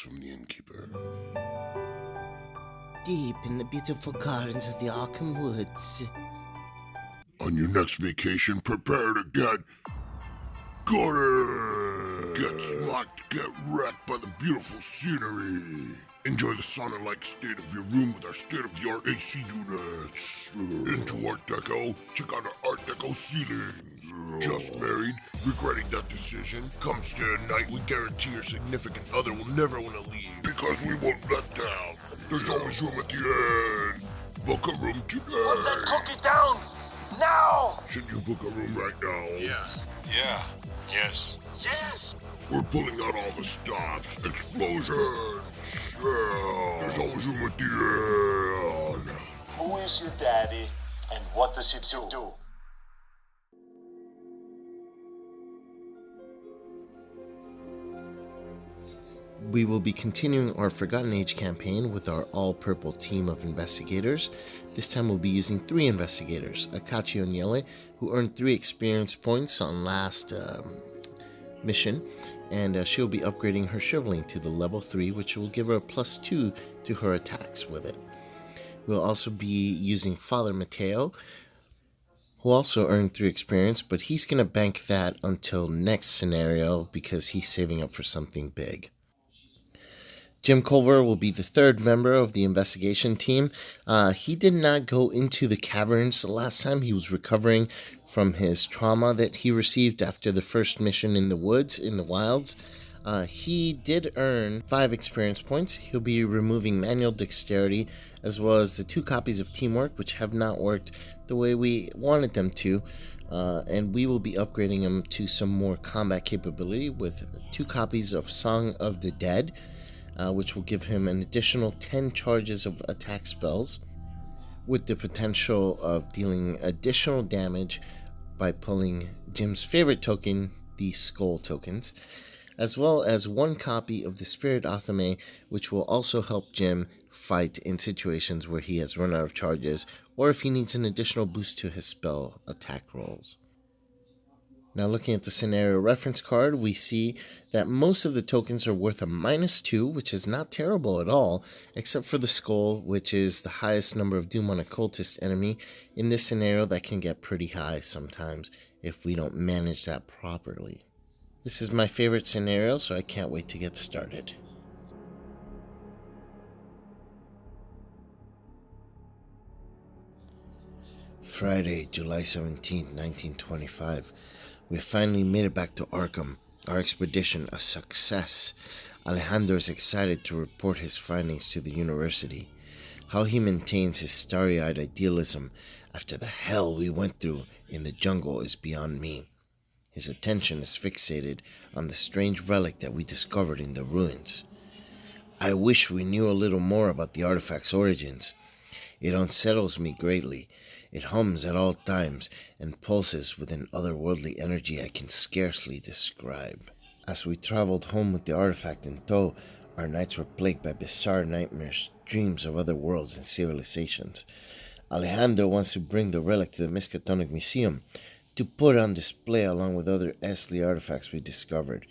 from the innkeeper. Deep in the beautiful gardens of the Arkham woods. On your next vacation, prepare to get gutted! Get smacked, get wrecked by the beautiful scenery. Enjoy the sauna-like state of your room with our state-of-the-art AC units. Into Art Deco? Check out our Art Deco ceilings. Just married? Regretting that decision? Come stay a night. We guarantee your significant other will never want to leave. Because we won't let down. There's always room at the end. Book a room today. Put that cookie down! Now! Should you book a room right now? Yeah. Yes. Yes! We're pulling out all the stops. Explosions! Yeah. There's always room at the end. Who is your daddy, and what does he do? We will be continuing our Forgotten Age campaign with our all-purple team of investigators. This time we'll be using 3 investigators. Akachi Onyele, who earned 3 experience points on last mission, and she'll be upgrading her Shriveling to the level 3, which will give her a +2 to her attacks with it. We'll also be using Father Mateo, who also earned 3 experience, but he's going to bank that until next scenario because he's saving up for something big. Jim Culver will be the 3rd member of the investigation team. He did not go into the caverns the last time. He was recovering from his trauma that he received after the first mission in the woods, in the wilds. He did earn 5 experience points. He'll be removing manual dexterity, as well as the 2 copies of teamwork, which have not worked the way we wanted them to. And we will be upgrading him to some more combat capability with 2 copies of Song of the Dead, which will give him an additional 10 charges of attack spells, with the potential of dealing additional damage by pulling Jim's favorite token, the Skull tokens, as well as 1 copy of the Spirit Athame, which will also help Jim fight in situations where he has run out of charges, or if he needs an additional boost to his spell attack rolls. Now looking at the scenario reference card, we see that most of the tokens are worth a -2, which is not terrible at all, except for the Skull, which is the highest number of Doom on a cultist enemy. In this scenario, that can get pretty high sometimes if we don't manage that properly. This is my favorite scenario, so I can't wait to get started. Friday, July 17th, 1925. We finally made it back to Arkham. Our expedition a success. Alejandro is excited to report his findings to the university. How he maintains his starry-eyed idealism after the hell we went through in the jungle is beyond me. His attention is fixated on the strange relic that we discovered in the ruins. I wish we knew a little more about the artifact's origins. It unsettles me greatly. It hums at all times and pulses with an otherworldly energy I can scarcely describe. As we traveled home with the artifact in tow, our nights were plagued by bizarre nightmares, dreams of other worlds and civilizations. Alejandro wants to bring the relic to the Miskatonic Museum to put on display along with other Esli artifacts we discovered.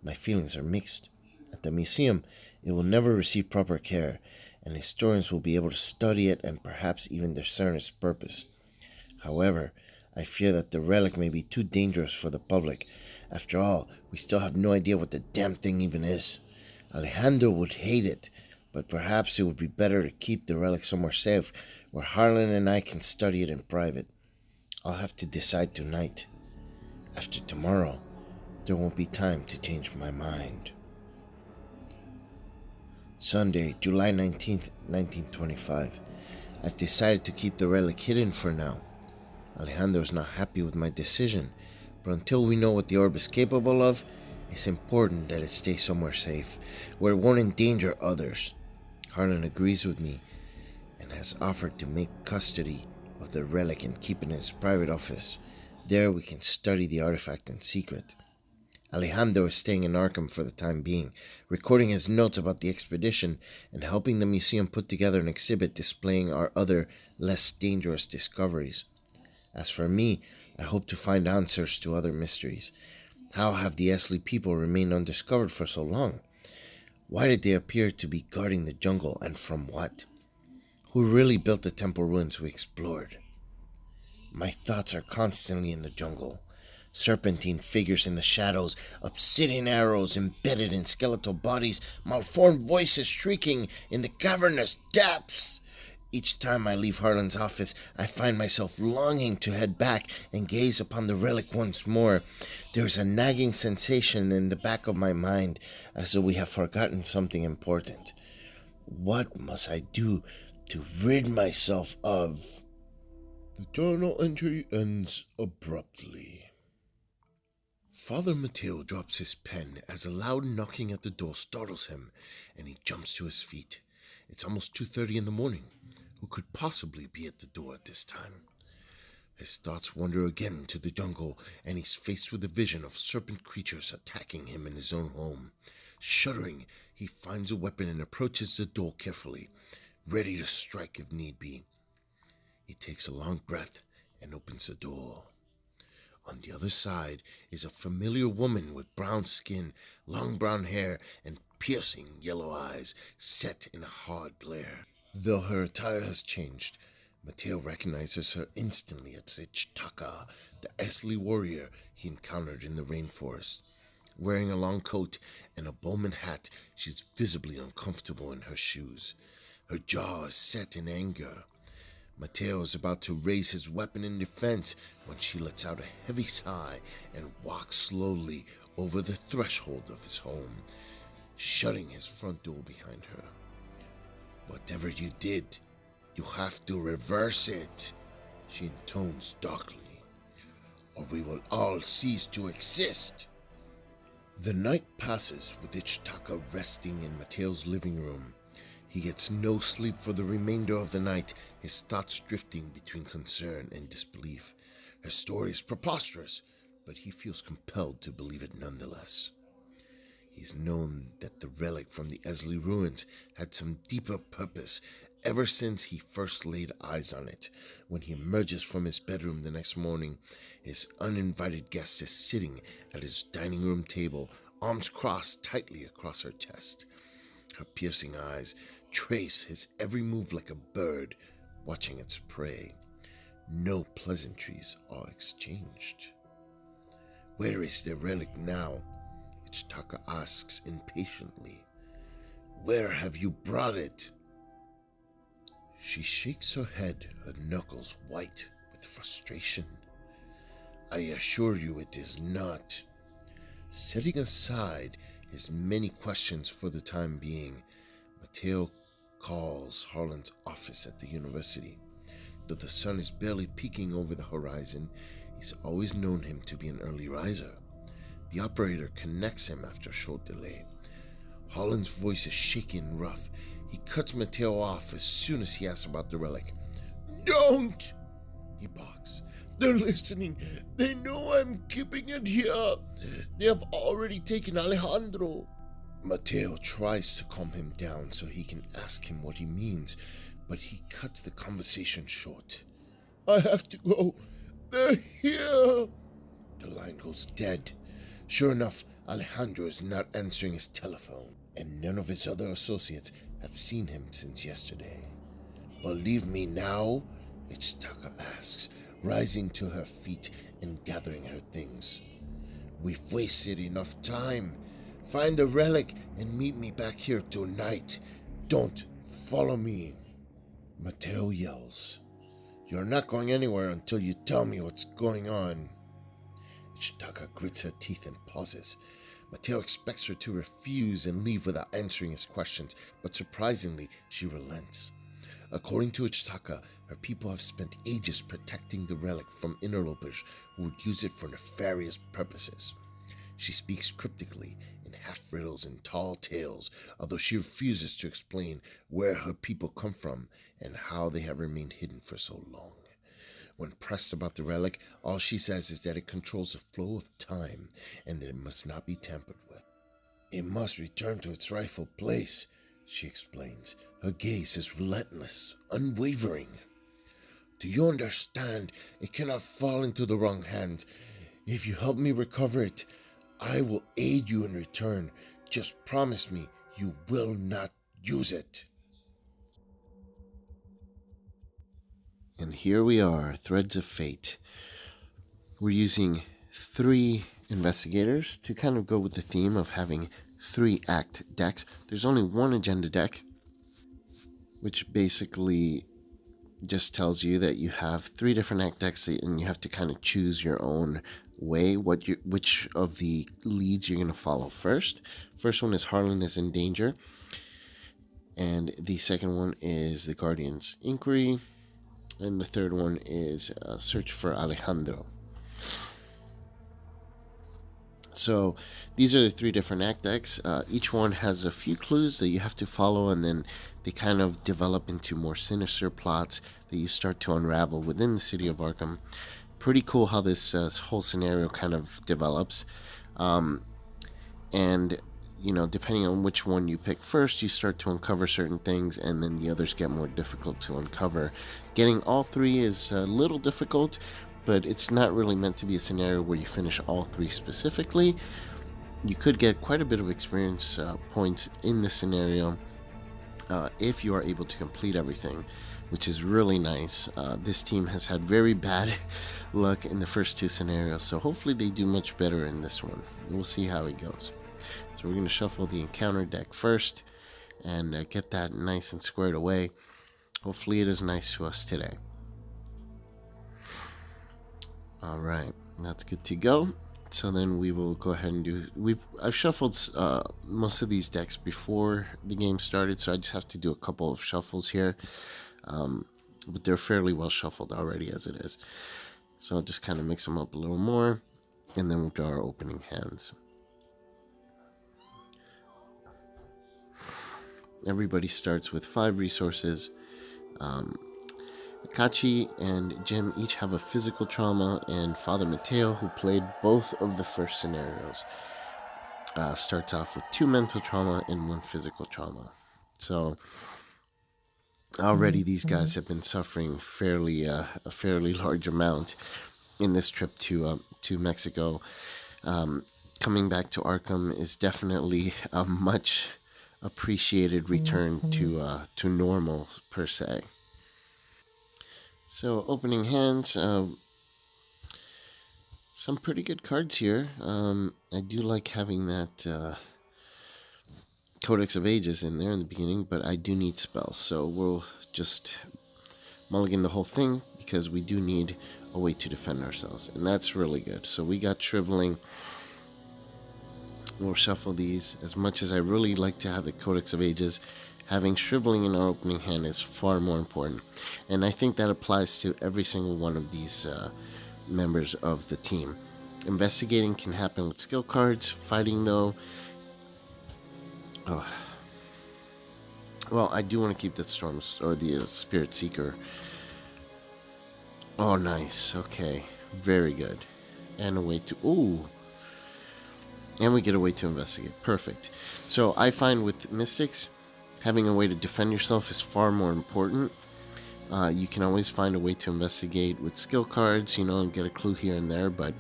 My feelings are mixed. At the museum, it will never receive proper care, and historians will be able to study it and perhaps even discern its purpose. However, I fear that the relic may be too dangerous for the public. After all, we still have no idea what the damn thing even is. Alejandro would hate it, but perhaps it would be better to keep the relic somewhere safe, where Harlan and I can study it in private. I'll have to decide tonight. After tomorrow, there won't be time to change my mind. Sunday, July 19th, 1925. I've decided to keep the relic hidden for now. Alejandro is not happy with my decision, but until we know what the orb is capable of, it's important that it stays somewhere safe, where it won't endanger others. Harlan agrees with me and has offered to make custody of the relic and keep it in his private office. There we can study the artifact in secret. Alejandro is staying in Arkham for the time being, recording his notes about the expedition and helping the museum put together an exhibit displaying our other, less dangerous discoveries. As for me, I hope to find answers to other mysteries. How have the Esli people remained undiscovered for so long? Why did they appear to be guarding the jungle, and from what? Who really built the temple ruins we explored? My thoughts are constantly in the jungle. Serpentine figures in the shadows, obsidian arrows embedded in skeletal bodies, malformed voices shrieking in the cavernous depths. Each time I leave Harlan's office, I find myself longing to head back and gaze upon the relic once more. There is a nagging sensation in the back of my mind, as though we have forgotten something important. What must I do to rid myself of... The journal entry ends abruptly. Father Mateo drops his pen as a loud knocking at the door startles him, and he jumps to his feet. It's almost 2:30 in the morning. Who could possibly be at the door at this time? His thoughts wander again to the jungle, and he's faced with a vision of serpent creatures attacking him in his own home. Shuddering, he finds a weapon and approaches the door carefully, ready to strike if need be. He takes a long breath and opens the door. On the other side is a familiar woman with brown skin, long brown hair, and piercing yellow eyes set in a hard glare. Though her attire has changed, Mateo recognizes her instantly as Ichitaka, the Esli warrior he encountered in the rainforest. Wearing a long coat and a bowman hat, she's visibly uncomfortable in her shoes. Her jaw is set in anger. Mateo is about to raise his weapon in defense when she lets out a heavy sigh and walks slowly over the threshold of his home, shutting his front door behind her. Whatever you did, you have to reverse it, she intones darkly, or we will all cease to exist. The night passes with Ichitaka resting in Mateo's living room. He gets no sleep for the remainder of the night, his thoughts drifting between concern and disbelief. Her story is preposterous, but he feels compelled to believe it nonetheless. He's known that the relic from the Esli ruins had some deeper purpose ever since he first laid eyes on it. When he emerges from his bedroom the next morning, his uninvited guest is sitting at his dining room table, arms crossed tightly across her chest. Her piercing eyes trace his every move like a bird watching its prey. No pleasantries are exchanged. Where is the relic now? Ichitaka asks impatiently. Where have you brought it? She shakes her head, her knuckles white with frustration. I assure you it is not. Setting aside his many questions for the time being, Mateo calls Harlan's office at the university. Though the sun is barely peeking over the horizon, he's always known him to be an early riser. The operator connects him after a short delay. Harlan's voice is shaky and rough. He cuts Mateo off as soon as he asks about the relic. Don't! He barks. They're listening. They know I'm keeping it here. They have already taken Alejandro. Mateo tries to calm him down so he can ask him what he means, but he cuts the conversation short. I have to go. They're here. The line goes dead. Sure enough, Alejandro is not answering his telephone, and none of his other associates have seen him since yesterday. Believe me now? Ichitaka asks, rising to her feet and gathering her things. We've wasted enough time. Find the relic and meet me back here tonight. Don't follow me. Mateo yells. You're not going anywhere until you tell me what's going on. Ichitaka grits her teeth and pauses. Mateo expects her to refuse and leave without answering his questions, but surprisingly, she relents. According to Ichitaka, her people have spent ages protecting the relic from interlopers who would use it for nefarious purposes. She speaks cryptically, in half-riddles and tall tales, although she refuses to explain where her people come from and how they have remained hidden for so long. When pressed about the relic, all she says is that it controls the flow of time and that it must not be tampered with. It must return to its rightful place, she explains. Her gaze is relentless, unwavering. Do you understand? It cannot fall into the wrong hands. If you help me recover it, I will aid you in return. Just promise me You will not use it. And here we are, Threads of Fate. We're using 3 investigators to kind of go with the theme of having 3 act decks. There's only 1 agenda deck, which basically just tells you that you have 3 different act decks and you have to kind of choose your own way, which of the leads you're going to follow first. First one is Harlan is in Danger, and the second one is the Guardian's Inquiry, and the third one is Search for Alejandro. So these are the 3 different act decks. Each one has a few clues that you have to follow, and then they kind of develop into more sinister plots that you start to unravel within the city of Arkham. Pretty cool how this whole scenario kind of develops. And, you know, depending on which one you pick first, you start to uncover certain things, and then the others get more difficult to uncover. Getting all 3 is a little difficult, but it's not really meant to be a scenario where you finish all 3 specifically. You could get quite a bit of experience points in the scenario if you are able to complete everything, which is really nice. This team has had very bad luck in the first 2 scenarios, so hopefully they do much better in this one. We'll see how it goes. So we're going to shuffle the encounter deck first and get that nice and squared away. Hopefully it is nice to us today. Alright, that's good to go. So then we will go ahead and do... I've shuffled most of these decks before the game started, so I just have to do a couple of shuffles here. But they're fairly well shuffled already as it is. So I'll just kind of mix them up a little more, and then we'll draw our opening hands. Everybody starts with 5 resources. Kachi and Jim each have a physical trauma, and Father Mateo, who played both of the first scenarios, starts off with 2 mental trauma and 1 physical trauma. So already these guys have been suffering a fairly large amount in this trip to Mexico. Coming back to Arkham is definitely a much appreciated return to normal per se. So opening hands, some pretty good cards here. I do like having that Codex of Ages in there in the beginning, but I do need spells, so we'll just mulligan the whole thing because we do need a way to defend ourselves, and that's really good. So we got Shriveling. We'll shuffle these. As much as I really like to have the Codex of Ages, having Shriveling in our opening hand is far more important. And I think that applies to every single one of these members of the team. Investigating can happen with skill cards. Fighting, though... Well, I do want to keep the Storms, or the Spirit Seeker. Oh, nice. Okay. Very good. And a way to... Ooh! And we get a way to investigate. Perfect. So I find with Mystics, having a way to defend yourself is far more important. You can always find a way to investigate with skill cards, you know, and get a clue here and there, but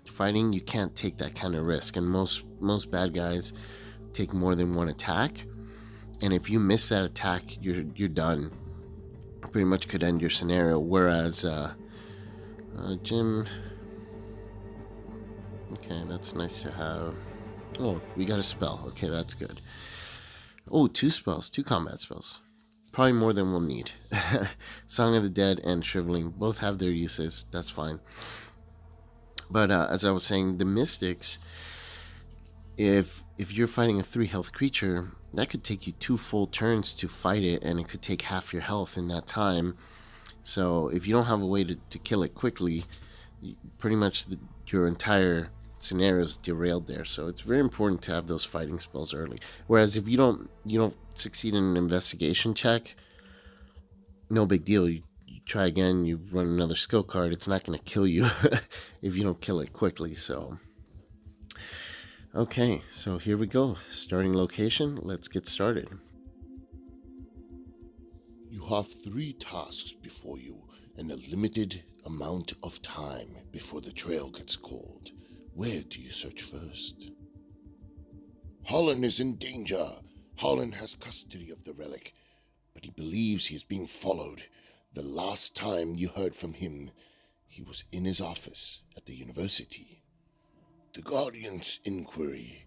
fighting, you can't take that kind of risk. And most bad guys take more than 1 attack. And if you miss that attack, you're done. Pretty much could end your scenario. Whereas Jim... Okay, that's nice to have. Oh, we got a spell. Okay, that's good. Oh, 2 spells. 2 combat spells. Probably more than we'll need. Song of the Dead and Shriveling both have their uses. That's fine. But as I was saying, the Mystics, if you're fighting a 3 health creature, that could take you 2 full turns to fight it, and it could take half your health in that time. So if you don't have a way to kill it quickly, pretty much your entire scenario is derailed there. So it's very important to have those fighting spells early. Whereas if you don't succeed in an investigation check, no big deal. You try again, you run another skill card. It's not going to kill you if you don't kill it quickly. So okay, so here we go. Starting location. Let's get started. You have 3 tasks before you and a limited amount of time before the trail gets cold. Where do you search first? Holland is in danger. Holland has custody of the relic, but he believes he is being followed. The last time you heard from him, he was in his office at the university. The Guardian's inquiry.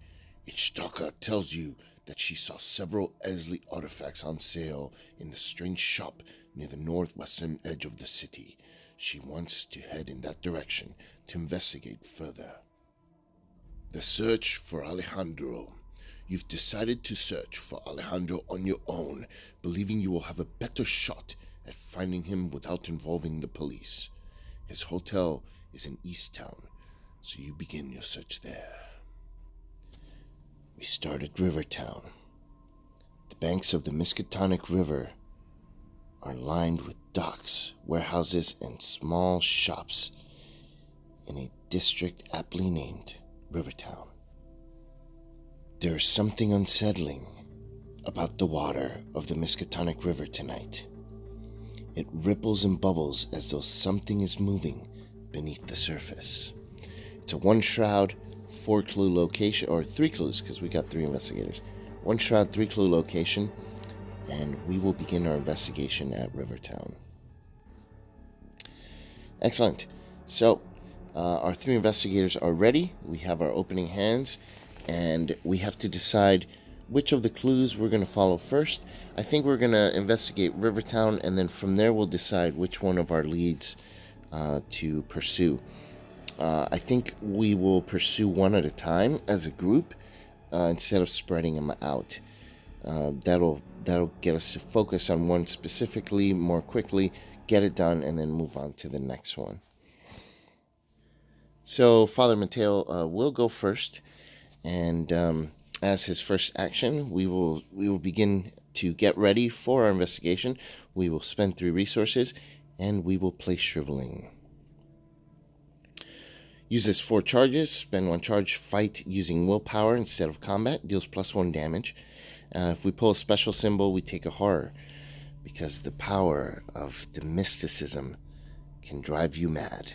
Ichtaka tells you that she saw several Esley artifacts on sale in the strange shop near the northwestern edge of the city. She wants to head in that direction to investigate further. The search for Alejandro. You've decided to search for Alejandro on your own, believing you will have a better shot at finding him without involving the police. His hotel is in East Town, so you begin your search there. We start at Rivertown. The banks of the Miskatonic River are lined with docks, warehouses, and small shops in a district aptly named Rivertown. There is something unsettling about the water of the Miskatonic River tonight. It ripples and bubbles as though something is moving beneath the surface. It's a 1 shroud, 4 clue location, or 3 clues, because we got 3 investigators. 1 shroud, 3 clue location, and we will begin our investigation at Rivertown. Excellent. So, our 3 investigators are ready. We have our opening hands, and we have to decide which of the clues we're going to follow first. I think we're going to investigate Rivertown, and then from there we'll decide which one of our leads to pursue. I think we will pursue one at a time as a group instead of spreading them out. That'll get us to focus on one specifically more quickly, get it done, and then move on to the next one. So Father Mateo will go first, and as his first action, we will begin to get ready for our investigation. We will spend 3 resources, and we will play Shriveling. Uses 4 charges, spend 1 charge, fight using willpower instead of combat, deals +1 damage. If we pull a special symbol, we take a horror, because the power of the mysticism can drive you mad.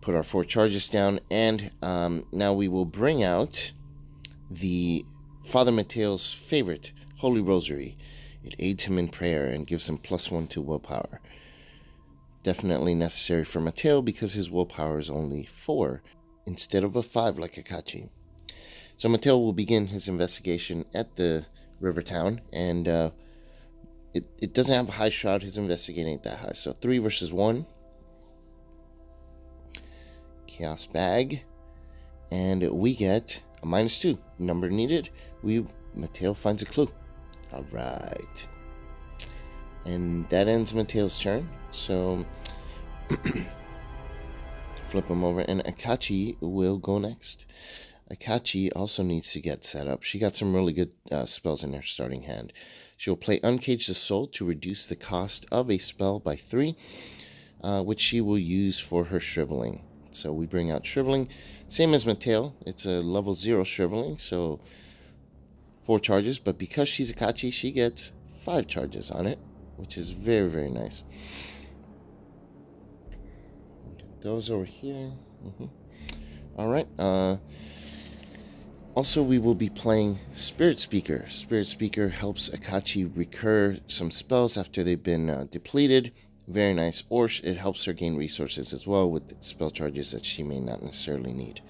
Put our 4 charges down, and now we will bring out the Father Mateo's favorite, Holy Rosary. It aids him in prayer and gives him +1 to willpower. Definitely necessary for Mateo because his willpower is only 4 instead of a 5 like Akachi. So Mateo will begin his investigation at the Rivertown, and it doesn't have a high shroud. His investigating ain't that high. So 3 versus 1. Chaos bag, and we get a -2. Number needed. Mateo finds a clue. All right. And that ends Mateo's turn. So flip him over, and Akachi will go next. Akachi also needs to get set up. She got some really good spells in her starting hand. She will play Uncage the Soul to reduce the cost of a spell by 3, which she will use for her Shriveling. So we bring out Shriveling. Same as Mateo. It's a level 0 Shriveling, so 4 charges. But because she's Akachi, she gets 5 charges on it, which is very, very nice. Get those over here. All right. Also, we will be playing Spirit Speaker. Spirit Speaker helps Akachi recur some spells after they've been depleted. Very nice. Or it helps her gain resources as well with spell charges that she may not necessarily need.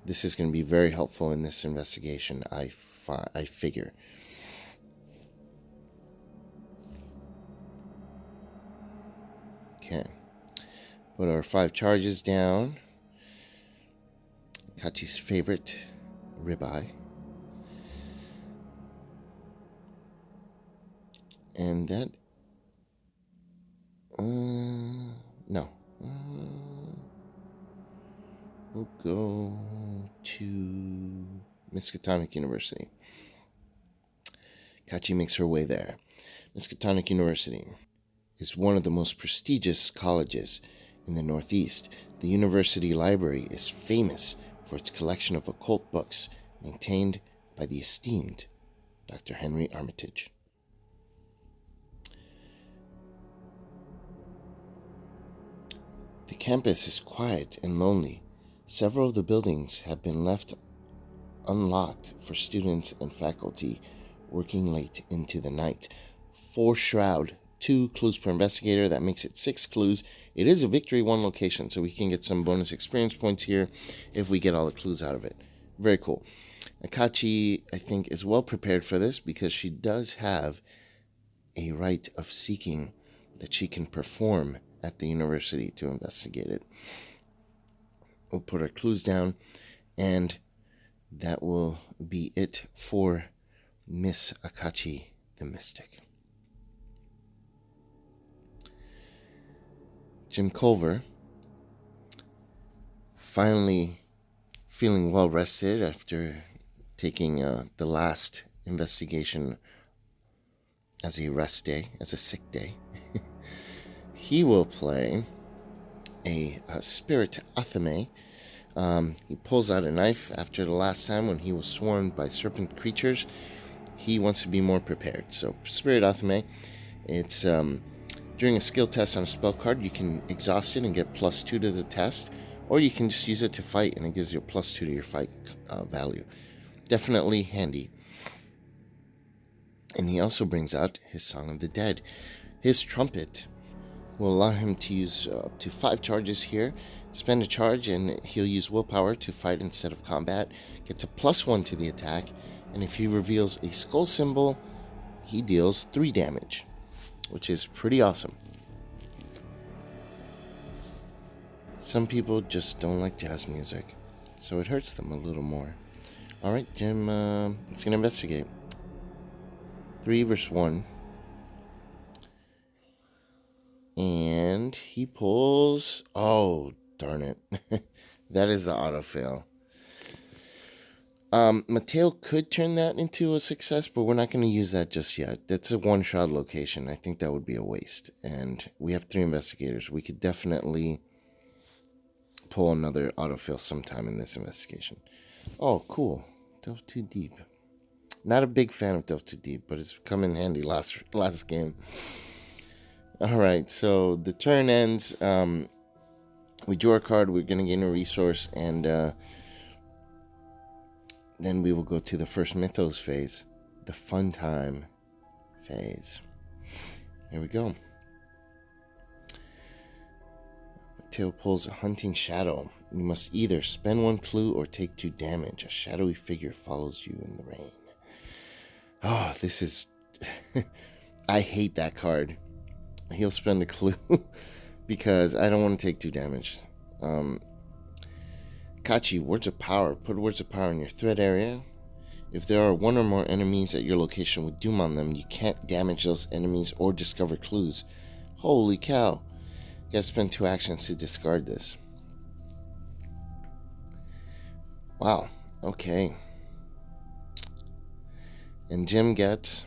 This is going to be very helpful in this investigation, I figure. Okay. Put our 5 charges down. Akachi's favorite, ribeye. And that... no. We'll go to Miskatonic University. Kachi makes her way there. Miskatonic University is one of the most prestigious colleges in the Northeast. The university library is famous for its collection of occult books maintained by the esteemed Dr. Henry Armitage. The campus is quiet and lonely. Several of the buildings have been left unlocked for students and faculty working late into the night. 4 Shroud, 2 clues per investigator. That makes it 6 clues. It is a victory 1 location, so we can get some bonus experience points here if we get all the clues out of it. Very cool. Akachi, I think, is well prepared for this because she does have a right of seeking that she can perform at the university to investigate it. We'll put our clues down, and that will be it for Miss Akachi the Mystic. Jim Culver, finally feeling well rested after taking the last investigation as a rest day, as a sick day. He will play a spirit Athame. He pulls out a knife after the last time when he was swarmed by serpent creatures. He wants to be more prepared. So spirit Athame, it's during a skill test on a spell card, you can exhaust it and get +2 to the test, or you can just use it to fight and it gives you a +2 to your fight value. Definitely handy. And he also brings out his Song of the Dead. His trumpet will allow him to use up to 5 charges here. Spend a charge and he'll use willpower to fight instead of combat. Gets a +1 to the attack. And if he reveals a skull symbol, he deals 3 damage, which is pretty awesome. Some people just don't like jazz music, so it hurts them a little more. Alright, Jim, let's get investigate. 3 versus 1. And he pulls... Oh, darn it. That is the autofail. Mateo could turn that into a success, but we're not going to use that just yet. That's a 1-shot location. I think that would be a waste. And we have 3 investigators. We could definitely pull another autofail sometime in this investigation. Oh, cool. Delve Too Deep. Not a big fan of Delve Too Deep, but it's come in handy last game. Alright, so the turn ends. We drew our card. We're going to gain a resource, and then we will go to the first Mythos phase, the Fun Time phase. Here we go. Mateo pulls a Hunting Shadow. You must either spend 1 clue or take 2 damage. A shadowy figure follows you in the rain. Oh, this is... I hate that card. He'll spend a clue because I don't want to take 2 damage. Kachi, Words of Power. Put Words of Power in your threat area. If there are 1 or more enemies at your location with Doom on them, you can't damage those enemies or discover clues. Holy cow. You gotta spend 2 actions to discard this. Wow. Okay. And Jim gets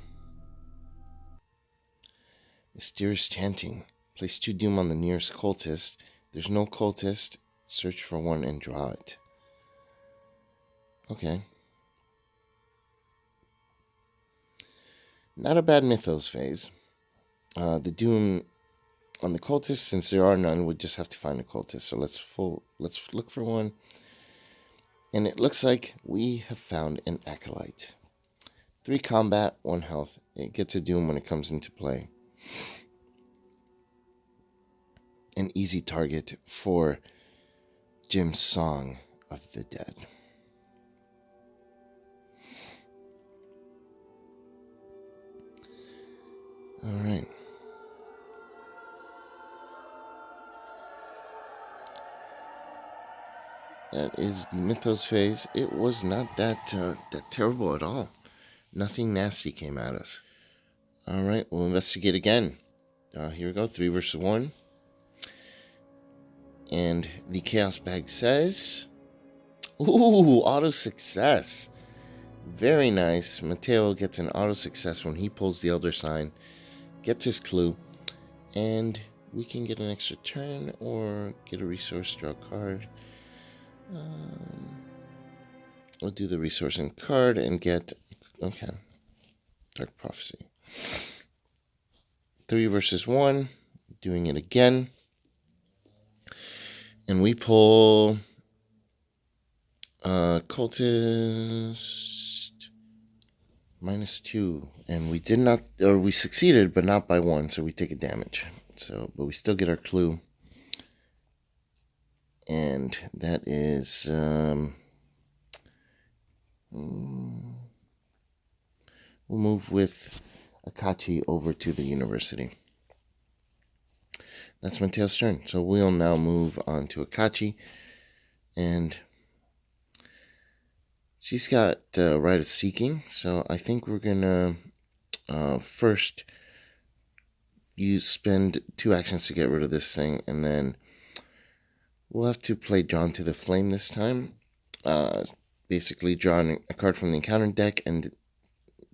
Mysterious Chanting. Place 2 Doom on the nearest cultist. There's no cultist. Search for 1 and draw it. Okay. Not a bad Mythos phase. The Doom on the cultist, since there are none, we just have to find a cultist. So let's look for 1. And it looks like we have found an Acolyte. 3 combat, 1 health. It gets a Doom when it comes into play. An easy target for Jim's Song of the Dead. Alright. That is the Mythos phase. It was not that terrible at all. Nothing nasty came at us. Alright, we'll investigate again. Here we go, 3 versus 1. And the Chaos Bag says... Ooh, auto success. Very nice. Mateo gets an auto success when he pulls the Elder Sign. Gets his clue. And we can get an extra turn or get a resource, draw a card. We'll do the resource and card and get... Okay. Dark Prophecy. 3 versus 1. Doing it again. And we pull Cultist. -2, and we did not, or we succeeded, but not by 1, so we take a damage. So, but we still get our clue, and that is we'll move with Akachi over to the university. That's Mateo's turn. So we'll now move on to Akachi, and she's got Rite of Seeking, so I think we're gonna first spend 2 actions to get rid of this thing, and then we'll have to play Drawn to the Flame this time. Basically, draw a card from the encounter deck and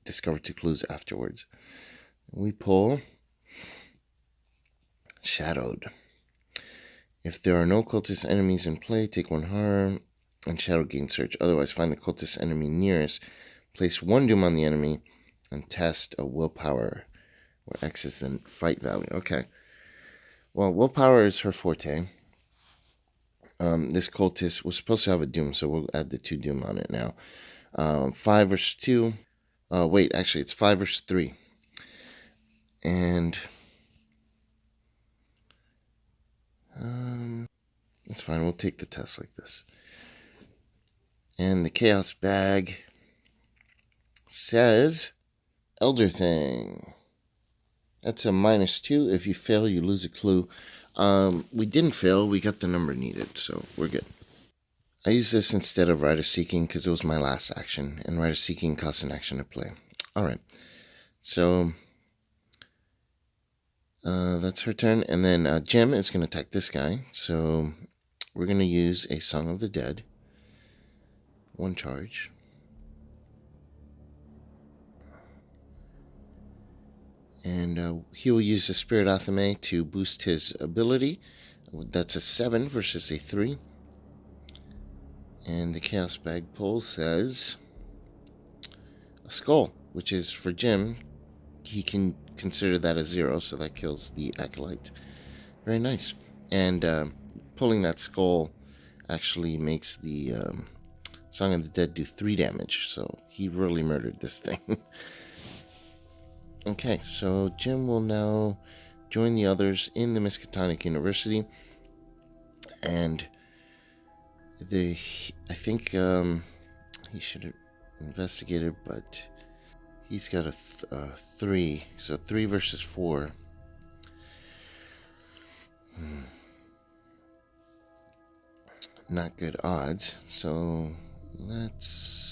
discover 2 clues afterwards. We pull Shadowed. If there are no cultist enemies in play, take 1 harm and Shadow gain search. Otherwise, find the cultist enemy nearest, place 1 doom on the enemy, and test a willpower, where X is the fight value. Okay. Well, willpower is her forte. This cultist was supposed to have a doom, so we'll add the 2 doom on it now. 5 versus 2. Wait, actually, it's 5 versus 3. And that's fine. We'll take the test like this. And the Chaos Bag says Elder Thing. That's a -2. If you fail, you lose a clue. We didn't fail. We got the number needed, so we're good. I use this instead of Rite of Seeking because it was my last action, and Rite of Seeking costs an action to play. Alright, so that's her turn, and then Jim is going to attack this guy, so we're going to use a Song of the Dead. 1 charge. And he will use the Spirit Athame to boost his ability. That's a 7 versus a 3. And the Chaos Bag pull says a Skull, which is for Jim. He can consider that a 0, so that kills the Acolyte. Very nice. And pulling that Skull actually makes the Song of the Dead do 3 damage, so he really murdered this thing. Okay, so Jim will now join the others in the Miskatonic University, and I think he should have investigated, but he's got a 3, so 3 versus 4. Not good odds, so let's...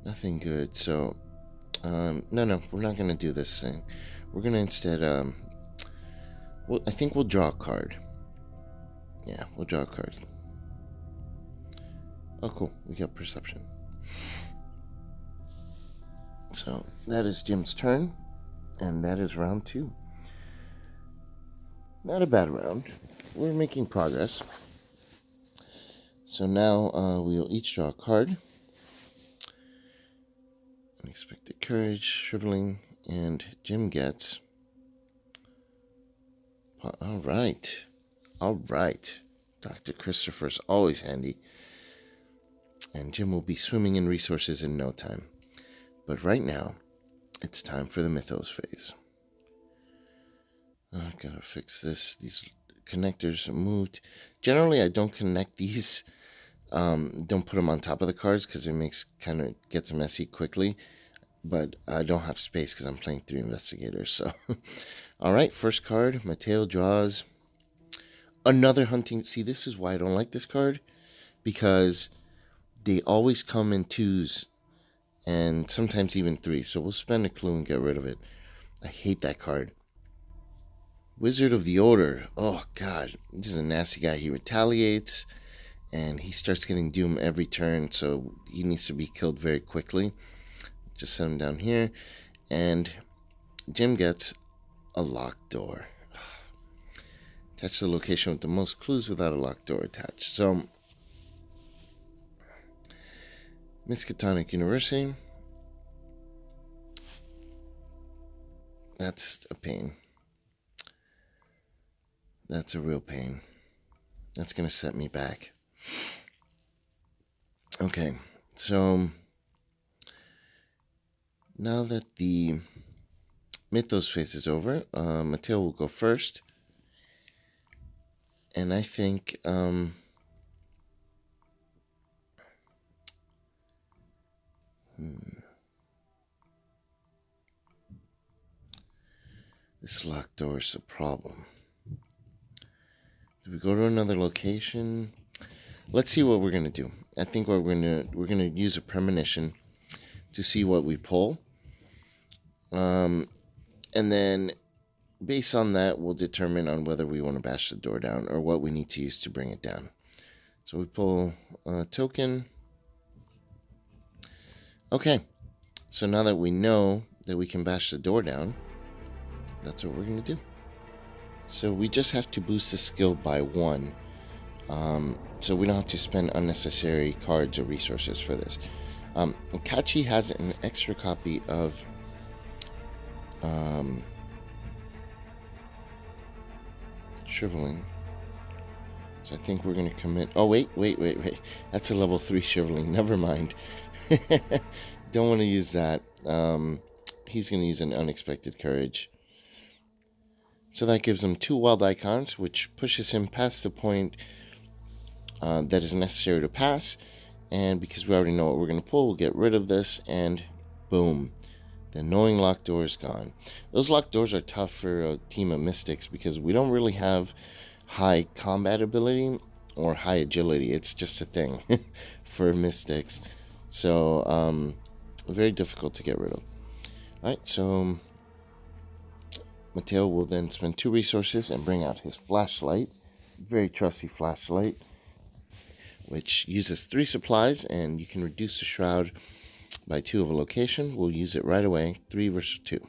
Nothing good, so no, we're not going to do this thing. We're going to instead, I think we'll draw a card. Yeah, we'll draw a card. Oh, cool, we got Perception. So, that is Jim's turn, and that is round 2. Not a bad round. We're making progress. So now, we'll each draw a card. Unexpected Courage, Shriveling, and Jim gets... Alright. Dr. Christopher's always handy. And Jim will be swimming in resources in no time. But right now, it's time for the Mythos phase. I gotta fix this. These connectors are moved. Generally, I don't connect these. Don't put them on top of the cards because it gets messy quickly. But I don't have space because I'm playing 3 investigators. So, all right, first card. Mateo draws another hunting. See, this is why I don't like this card, because they always come in 2s and sometimes even 3. So we'll spend a clue and get rid of it. I hate that card. Wizard of the Order. Oh God, this is a nasty guy. He retaliates, and he starts getting doom every turn. So he needs to be killed very quickly. Just set him down here, and Jim gets a locked door. Attach the location with the most clues without a locked door attached. So, Miskatonic University. That's a pain. That's a real pain. That's going to set me back. Okay, so now that the Mythos phase is over, Mateo will go first. And I think this locked door is a problem. Do we go to another location? Let's see what we're gonna do. I think what we're gonna use a premonition to see what we pull, and then based on that, we'll determine on whether we want to bash the door down or what we need to use to bring it down. So we pull a token. Okay, so now that we know that we can bash the door down, that's what we're gonna do. So we just have to boost the skill by 1. So we don't have to spend unnecessary cards or resources for this. Kachi has an extra copy of Shriveling. So I think we're going to commit... Oh, wait. That's a level 3 Shriveling. Never mind. Don't want to use that. He's going to use an Unexpected Courage. So that gives him 2 wild icons, which pushes him past the point that is necessary to pass. And because we already know what we're going to pull, we'll get rid of this, and boom. The annoying locked door is gone. Those locked doors are tough for a team of Mystics because we don't really have high combat ability or high agility. It's just a thing for Mystics. So, very difficult to get rid of. Alright, so Mateo will then spend 2 resources and bring out his flashlight. Very trusty flashlight, which uses 3 supplies, and you can reduce the shroud by 2 of a location. We'll use it right away. 3 versus 2.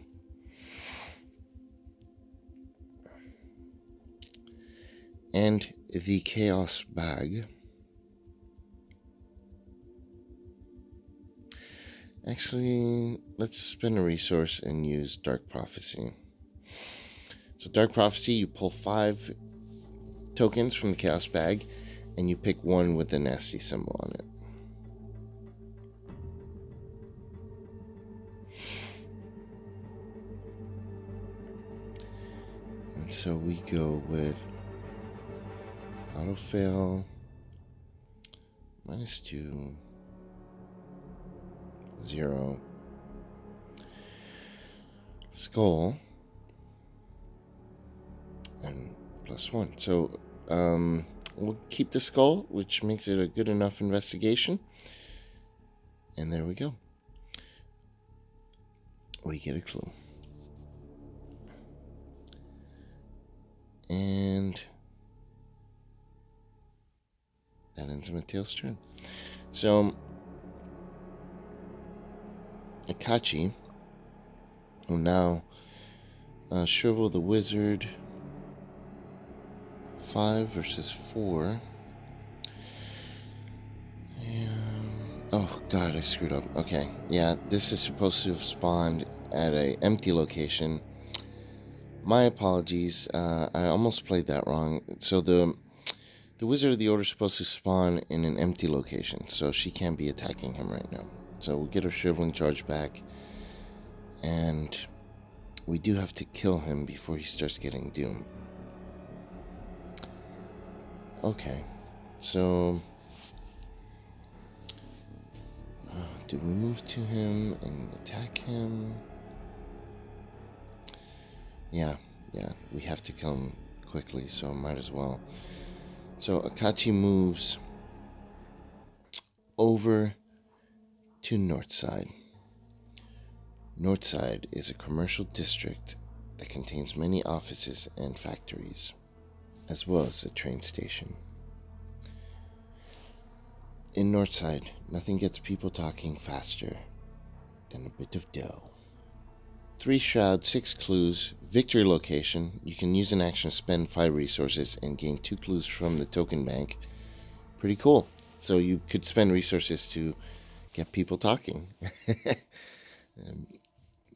And the Chaos Bag. Actually, let's spend a resource and use Dark Prophecy. So Dark Prophecy, you pull 5 tokens from the Chaos Bag, and you pick 1 with the nasty symbol on it. And so we go with Autofail, -2, 0, Skull, and +1. So we'll keep the Skull, which makes it a good enough investigation. And there we go. We get a clue. And that ends Mateo's turn. So Akachi will now shrivel the wizard. 5 versus 4. Oh god, I screwed up. Okay, yeah, this is supposed to have spawned at an empty location. My apologies. I almost played that wrong. So the Wizard of the Order is supposed to spawn in an empty location, so she can't be attacking him right now. So we'll get her shriveling charge back, and we do have to kill him before he starts getting doom. Okay, so do we move to him and attack him? Yeah, we have to kill him quickly, so might as well. So Akachi moves over to Northside. Northside is a commercial district that contains many offices and factories, as well as a train station. In Northside, nothing gets people talking faster than a bit of dough. 3 shroud, 6 clues, victory location. You can use an action to spend 5 resources and gain 2 clues from the token bank. Pretty cool. So you could spend resources to get people talking.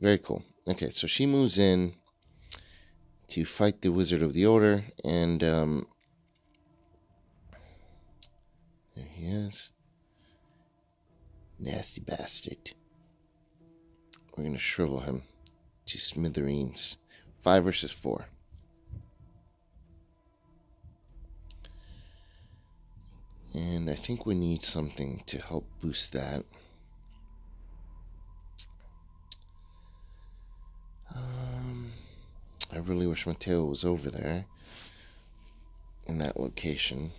Very cool. Okay, so she moves in to fight the Wizard of the Order, and there he is. Nasty bastard. We're going to shrivel him to smithereens. 5 versus 4. And I think we need something to help boost that. I really wish Mateo was over there in that location.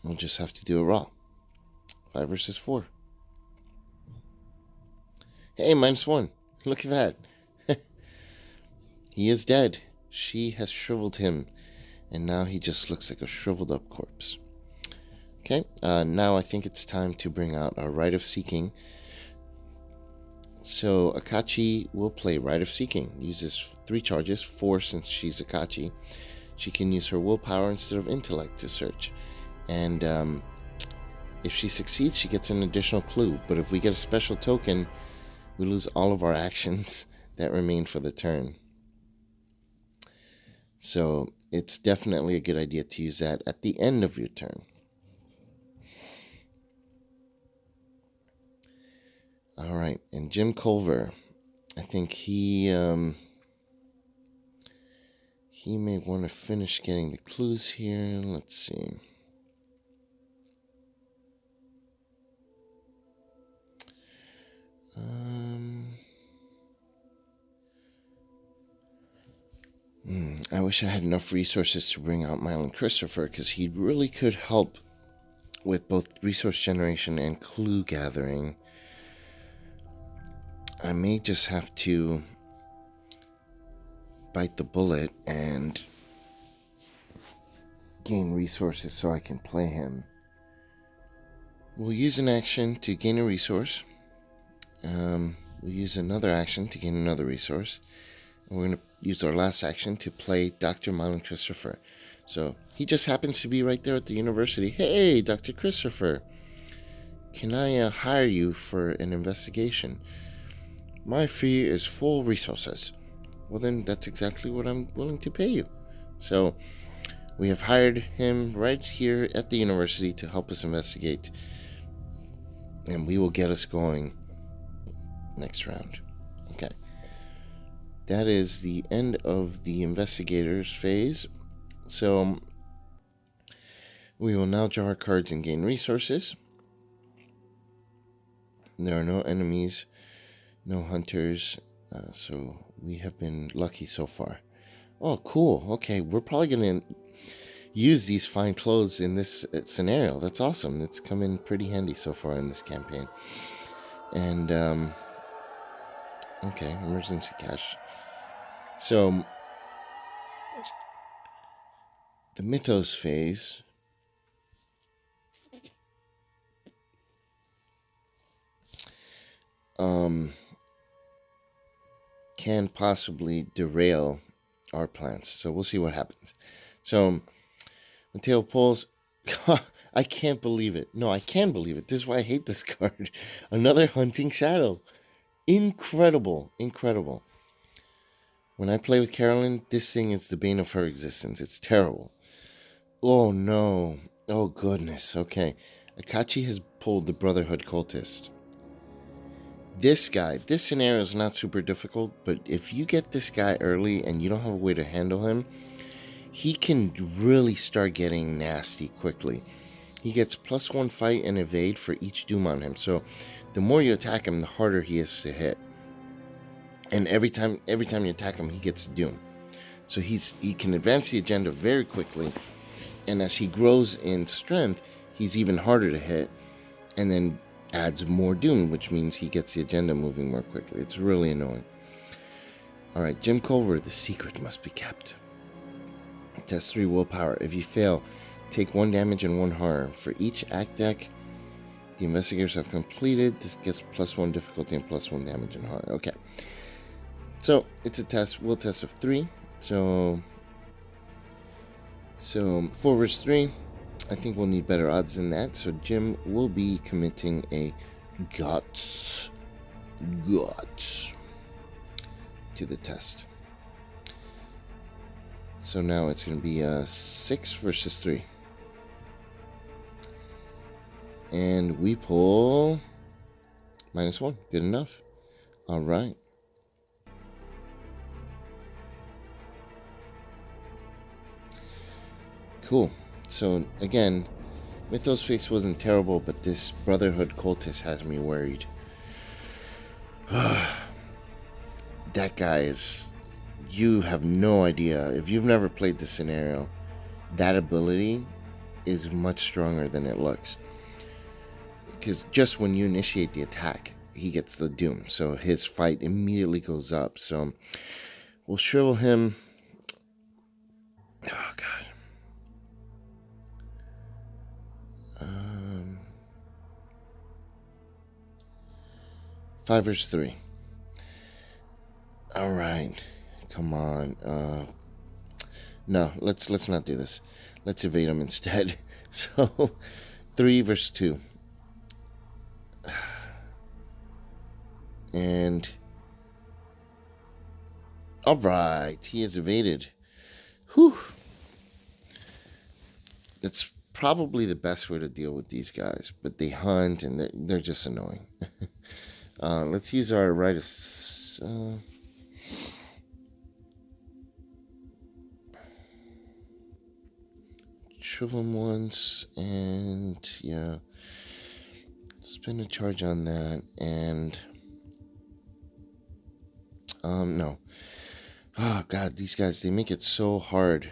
We'll just have to do it raw. 5 versus 4. Hey, -1. Look at that. He is dead. She has shriveled him. And now he just looks like a shriveled up corpse. Okay, now I think it's time to bring out our Rite of Seeking. So Akachi will play Rite of Seeking. Uses 3 charges, 4 since she's Akachi. She can use her willpower instead of intellect to search. And if she succeeds, she gets an additional clue. But if we get a special token, we lose all of our actions that remain for the turn. So it's definitely a good idea to use that at the end of your turn. All right, and Jim Culver, I think he may want to finish getting the clues here. Let's see. I wish I had enough resources to bring out Mylan Christopher, because he really could help with both resource generation and clue gathering. I may just have to bite the bullet and gain resources so I can play him. We'll use an action to gain a resource. We'll use another action to gain another resource. And we're going to use our last action to play Dr. Mylan Christopher. So he just happens to be right there at the university. Hey, Dr. Christopher, can I hire you for an investigation? My fee is full resources. Well, then that's exactly what I'm willing to pay you. So we have hired him right here at the university to help us investigate. And we will get us going next round. Okay. That is the end of the investigators phase. So we will now draw our cards and gain resources. There are no enemies, no hunters, so we have been lucky so far. Oh, cool. Okay, we're probably going to use these fine clothes in this scenario. That's awesome. It's come in pretty handy so far in this campaign. And, okay, emergency cash. So, the Mythos phase. Can possibly derail our plans. So we'll see what happens. So Mateo pulls. I can't believe it. No, I can believe it. This is why I hate this card. Another Hunting Shadow. Incredible. Incredible. When I play with Carolyn, this thing is the bane of her existence. It's terrible. Oh no. Oh goodness. Okay. Akachi has pulled the Brotherhood Cultist. This guy, this scenario is not super difficult, but if you get this guy early and you don't have a way to handle him, he can really start getting nasty quickly. He gets +1 fight and evade for each doom on him, so the more you attack him, the harder he is to hit. And every time you attack him, he gets a doom. So he can advance the agenda very quickly, and as he grows in strength, he's even harder to hit, and then adds more doom, which means he gets the agenda moving more quickly. It's really annoying. Alright, Jim Culver, the secret must be kept. Test 3 willpower. If you fail, take 1 damage and 1 harm. For each act deck the investigators have completed, this gets +1 difficulty and +1 damage and harm. Okay. So, it's a test, will test of 3. So 4 versus 3. I think we'll need better odds than that, so Jim will be committing a guts to the test. So now it's going to be 6 versus 3. And we pull -1. Good enough. All right. Cool. So, again, Mythos Face wasn't terrible, but this Brotherhood cultist has me worried. That guy is... You have no idea. If you've never played this scenario, that ability is much stronger than it looks. Because just when you initiate the attack, he gets the doom. So his fight immediately goes up. So we'll shrivel him. Oh, God. 5 versus 3. All right. Come on. No, let's not do this. Let's evade him instead. So 3 versus 2. And all right, he is evaded. Whew. That's probably the best way to deal with these guys, but they hunt and they're just annoying. Let's use our right of shrivel him once, and yeah, spend a charge on that, and no. Oh God, these guys, they make it so hard.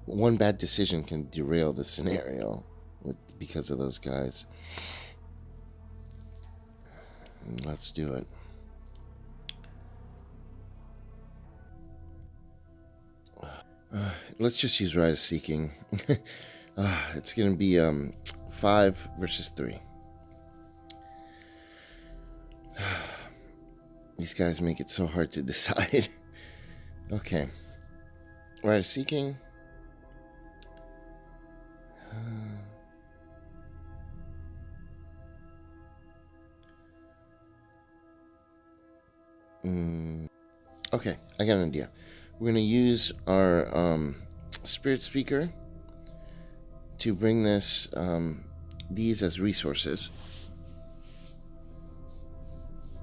One bad decision can derail the scenario because of those guys. Let's do it. Let's just use Rite of Seeking. It's going to be 5 versus 3. These guys make it so hard to decide. Okay. Rite of Seeking. Okay, I got an idea. We're going to use our Spirit Speaker to bring these as resources.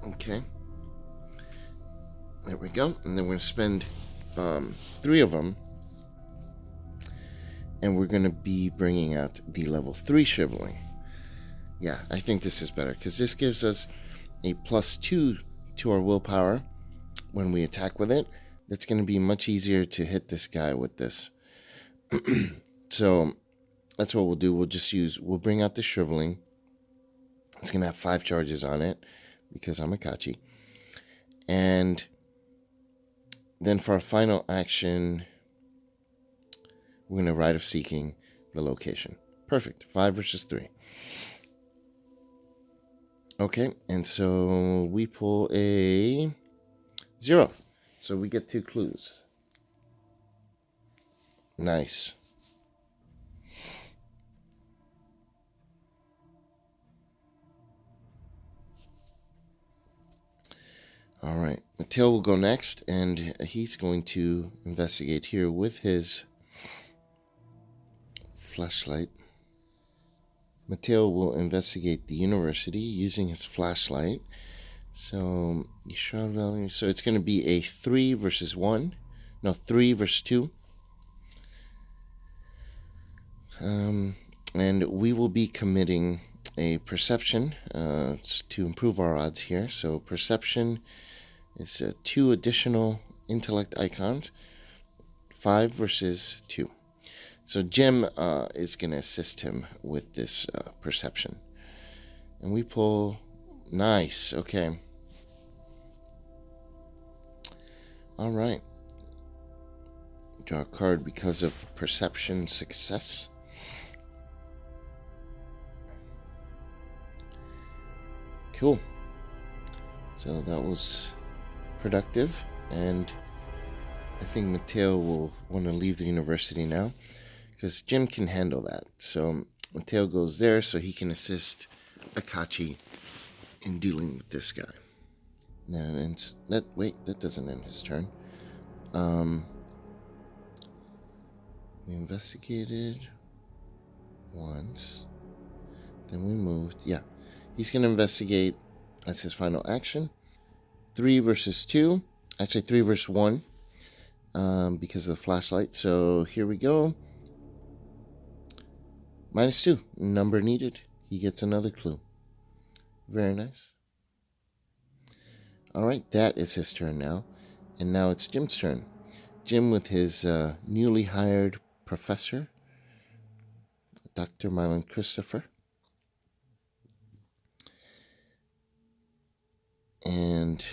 Okay. There we go. And then we're going to spend 3 of them. And we're going to be bringing out the level 3 shriveling. Yeah, I think this is better, because this gives us a +2 to our willpower when we attack with it. That's going to be much easier to hit this guy with this. So that's what we'll do. We'll bring out the shriveling. It's going to have 5 charges on it because I'm a Kachi. And then for our final action, we're going to Rite of Seeking the location. Perfect. 5 versus 3. Okay, and so we pull a 0. So we get 2 clues. Nice. All right, Mateo will go next, and he's going to investigate here with his flashlight. Mateo will investigate the university using his flashlight. So, Shroud Valley. So it's going to be a 3 versus 1. No, 3 versus 2. And we will be committing a perception to improve our odds here. So perception is 2 additional intellect icons. 5 versus 2. So Jim is going to assist him with this perception. And we pull... Nice. Okay. All right. Draw a card because of perception success. Cool. So that was productive, and I think Mateo will want to leave the university now because Jim can handle that. So Mateo goes there so he can assist Akachi in dealing with this guy. That doesn't end his turn. We investigated once. Then we moved. Yeah. He's going to investigate. That's his final action. 3 versus 2. Actually, 3 versus 1. Because of the flashlight. So here we go. -2. Number needed. He gets another clue. Very nice. Alright, that is his turn now. And now it's Jim's turn. Jim with his newly hired professor, Dr. Mylan Christopher. And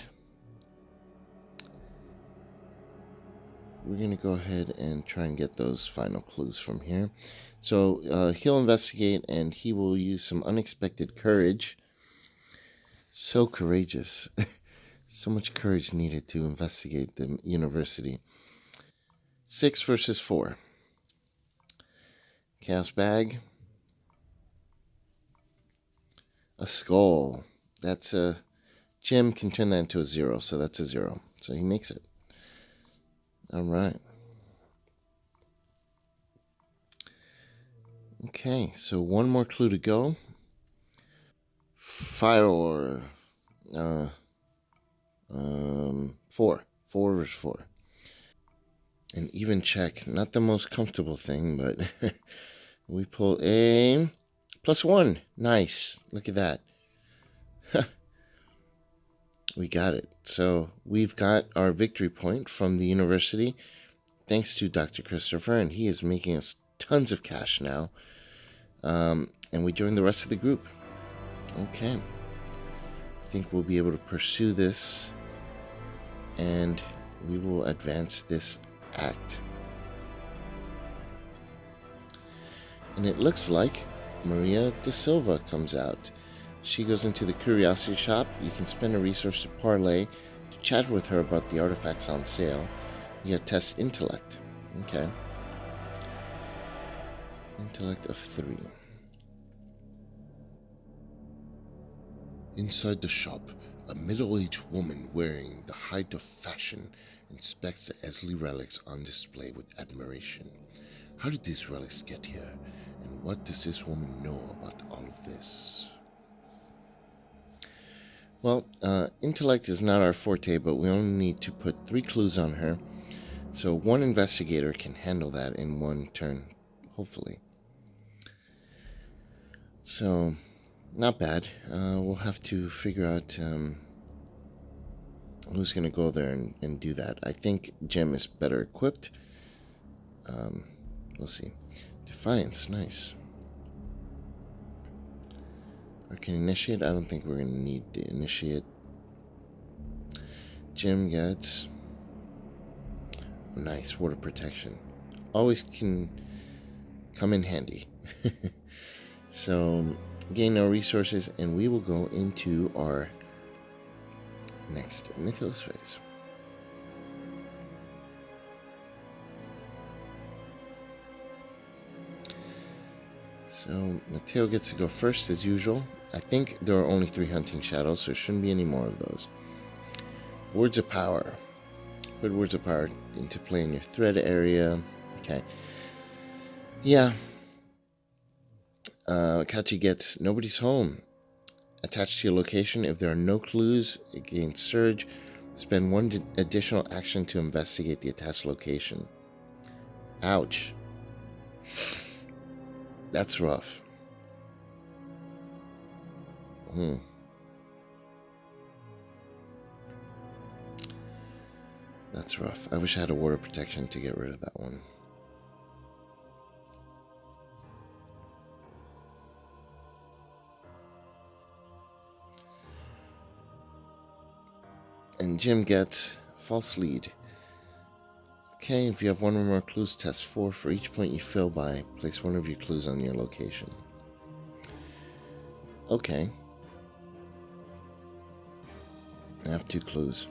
we're going to go ahead and try and get those final clues from here. So he'll investigate, and he will use some unexpected courage. So courageous. So much courage needed to investigate the university. 6 versus 4. Chaos bag. A skull. That's a... Jim can turn that into a 0, so that's a 0. So he makes it. Alright. Okay, so one more clue to go. Fire. 4. 4 versus 4. An even check. Not the most comfortable thing, but we pull a +1. Nice. Look at that. We got it. So we've got our victory point from the university, thanks to Dr. Christopher, and he is making us tons of cash now. And we join the rest of the group. Okay. I think we'll be able to pursue this, and we will advance this act. And it looks like Maria da Silva comes out. She goes into the curiosity shop. You can spend a resource to parlay to chat with her about the artifacts on sale. You gotta test intellect. Okay. Intellect of 3. Inside the shop, a middle-aged woman wearing the height of fashion inspects the Esley relics on display with admiration. How did these relics get here? And what does this woman know about all of this? Well, intellect is not our forte, but we only need to put 3 clues on her. So one investigator can handle that in one turn, hopefully. So, not bad. We'll have to figure out who's going to go there and do that. I think Jim is better equipped. We'll see. Defiance, nice. Arcane Initiate, I don't think we're going to need the Initiate. Jim gets... nice, water protection. Always can come in handy. So, gain our resources, and we will go into our next Mythos phase. So, Mateo gets to go first as usual. I think there are only 3 hunting shadows, so there shouldn't be any more of those. Words of Power. Put Words of Power into play in your thread area. Okay. Yeah. Kachi gets Nobody's Home. Attached to your location, if there are no clues, it gains Surge. Spend 1 additional action to investigate the attached location. Ouch. That's rough. That's rough. I wish I had a water protection to get rid of that one. And Jim gets False Lead. Okay, if you have 1 or more clues, test 4. For each point you fill by, place 1 of your clues on your location. Okay. I have 2 clues.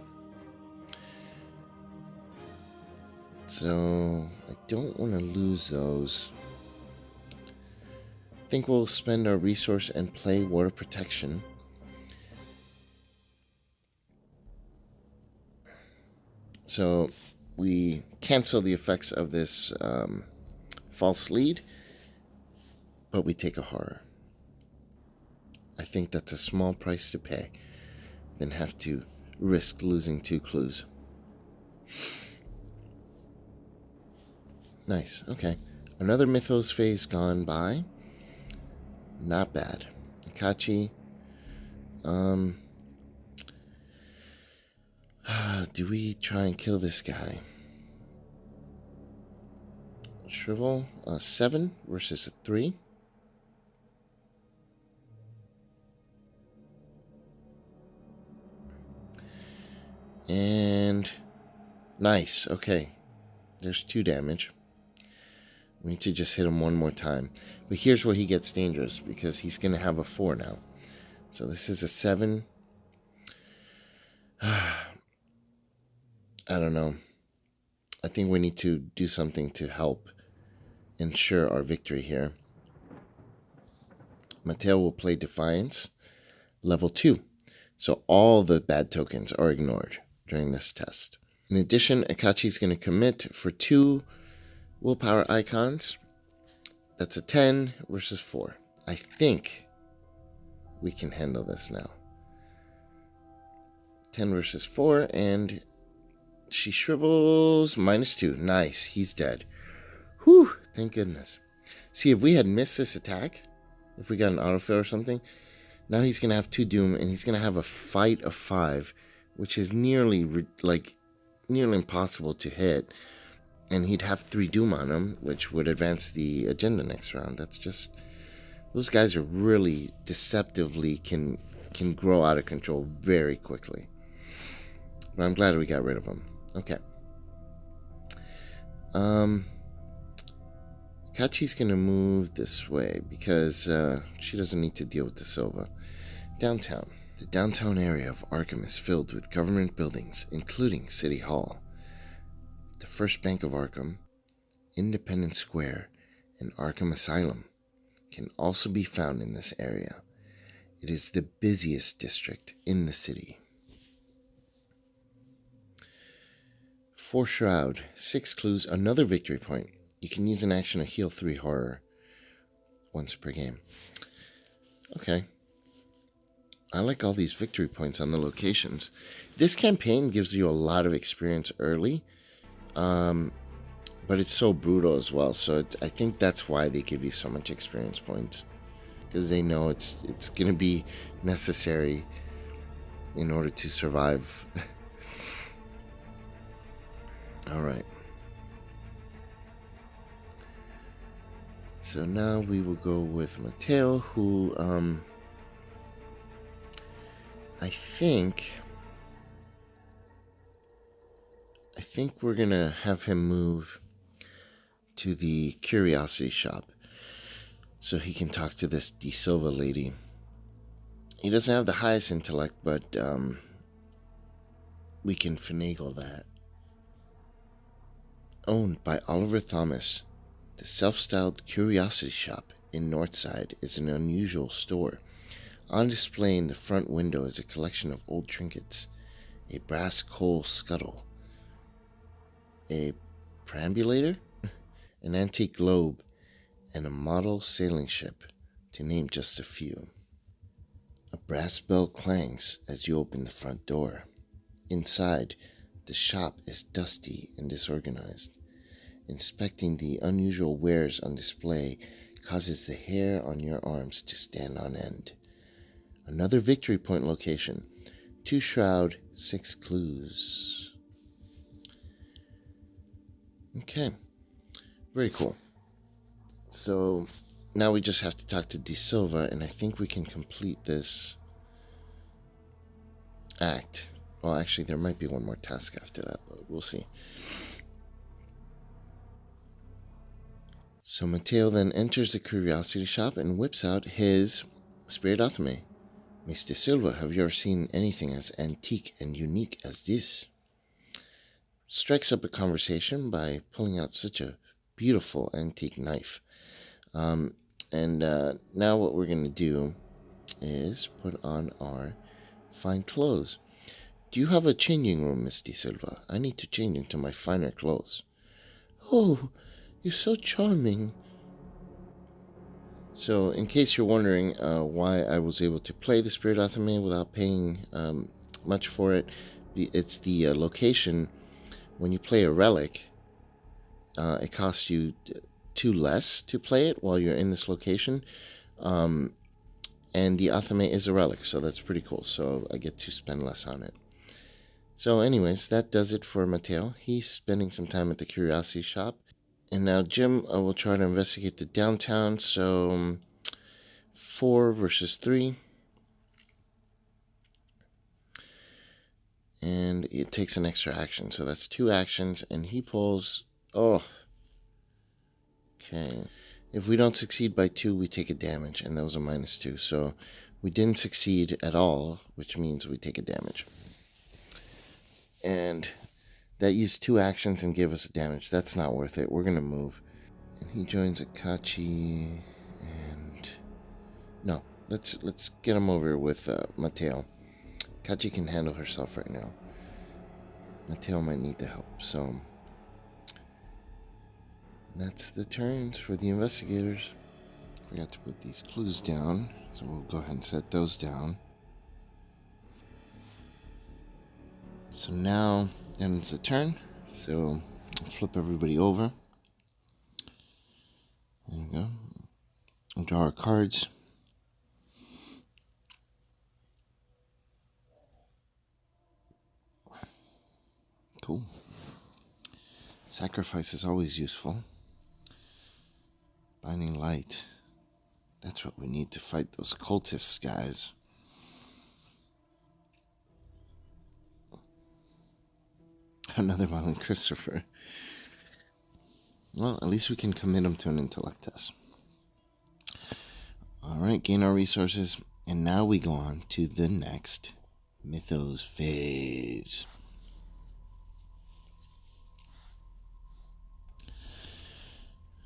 So, I don't want to lose those. I think we'll spend our resource and play Water Protection. So, we cancel the effects of this false lead, but we take a horror. I think that's a small price to pay than have to risk losing 2 clues. Nice, okay. Another Mythos phase gone by. Not bad. Akachi. Do we try and kill this guy? Shrivel, 7 versus a 3. And nice, okay. There's 2 damage. We need to just hit him one more time. But here's where he gets dangerous, because he's going to have a 4 now. So this is a 7. I don't know. I think we need to do something to help ensure our victory here. Mateo will play Defiance, level 2. So all the bad tokens are ignored during this test. In addition, Akachi is going to commit for 2 willpower icons. That's a 10 versus 4. I think we can handle this now. 10 versus 4, and she shrivels -2. Nice, he's dead. Whew, thank goodness. See, if we had missed this attack, if we got an autofill or something, now he's going to have 2 doom, and he's going to have a fight of 5, which is nearly impossible to hit. And he'd have 3 doom on him, which would advance the agenda next round. That's just... those guys are really deceptively can grow out of control very quickly. But I'm glad we got rid of them. Okay. Kachi's going to move this way because she doesn't need to deal with the Silva. Downtown. The downtown area of Arkham is filled with government buildings, including City Hall. The First Bank of Arkham, Independence Square, and Arkham Asylum can also be found in this area. It is the busiest district in the city. 4 Shroud, 6 clues, another victory point. You can use an action to heal 3 horror once per game. Okay. I like all these victory points on the locations. This campaign gives you a lot of experience early, but it's so brutal as well. So I think that's why they give you so much experience points, because they know it's going to be necessary in order to survive. All right. So now we will go with Mateo, who I think we're gonna have him move to the curiosity shop so he can talk to this De Silva lady. He doesn't have the highest intellect, but we can finagle that. Owned by Oliver Thomas, the self-styled Curiosity Shop in Northside is an unusual store. On display in the front window is a collection of old trinkets, a brass coal scuttle, a perambulator, an antique globe, and a model sailing ship, to name just a few. A brass bell clangs as you open the front door. Inside, the shop is dusty and disorganized. Inspecting the unusual wares on display causes the hair on your arms to stand on end. Another victory point location. 2 Shroud, 6 clues. Okay. Very cool. So now we just have to talk to De Silva, and I think we can complete this act. Well, actually, there might be one more task after that, but we'll see. So Mateo then enters the curiosity shop and whips out his Spirit Athame. Miss De Silva, have you ever seen anything as antique and unique as this? Strikes up a conversation by pulling out such a beautiful antique knife. Now what we're going to do is put on our fine clothes. Do you have a changing room, Miss De Silva? I need to change into my finer clothes. Oh, you're so charming. So, in case you're wondering why I was able to play the Spirit Athame without paying much for it, it's the location. When you play a relic, it costs you 2 less to play it while you're in this location. And the Athame is a relic, so that's pretty cool. So I get to spend less on it. So anyways, that does it for Mateo. He's spending some time at the Curiosity Shop. And now Jim will try to investigate the downtown. So 4 versus 3. And it takes an extra action. So that's 2 actions. And he pulls... Oh. Okay. If we don't succeed by 2, we take a damage. And that was a -2. So we didn't succeed at all, which means we take a damage. And that used 2 actions and gave us a damage. That's not worth it. We're going to move. And he joins Akachi. And... No. Let's get him over with Mateo. Akachi can handle herself right now. Mateo might need the help. So... That's the turns for the investigators. Forgot to put these clues down. So we'll go ahead and set those down. So now, ends the turn. So, I'll flip everybody over. There we go. We'll draw our cards. Cool. Sacrifice is always useful. Binding light. That's what we need to fight those cultists, guys. Another Violent Christopher. Well, at least we can commit him to an intellect test. Alright, gain our resources. And now we go on to the next Mythos phase.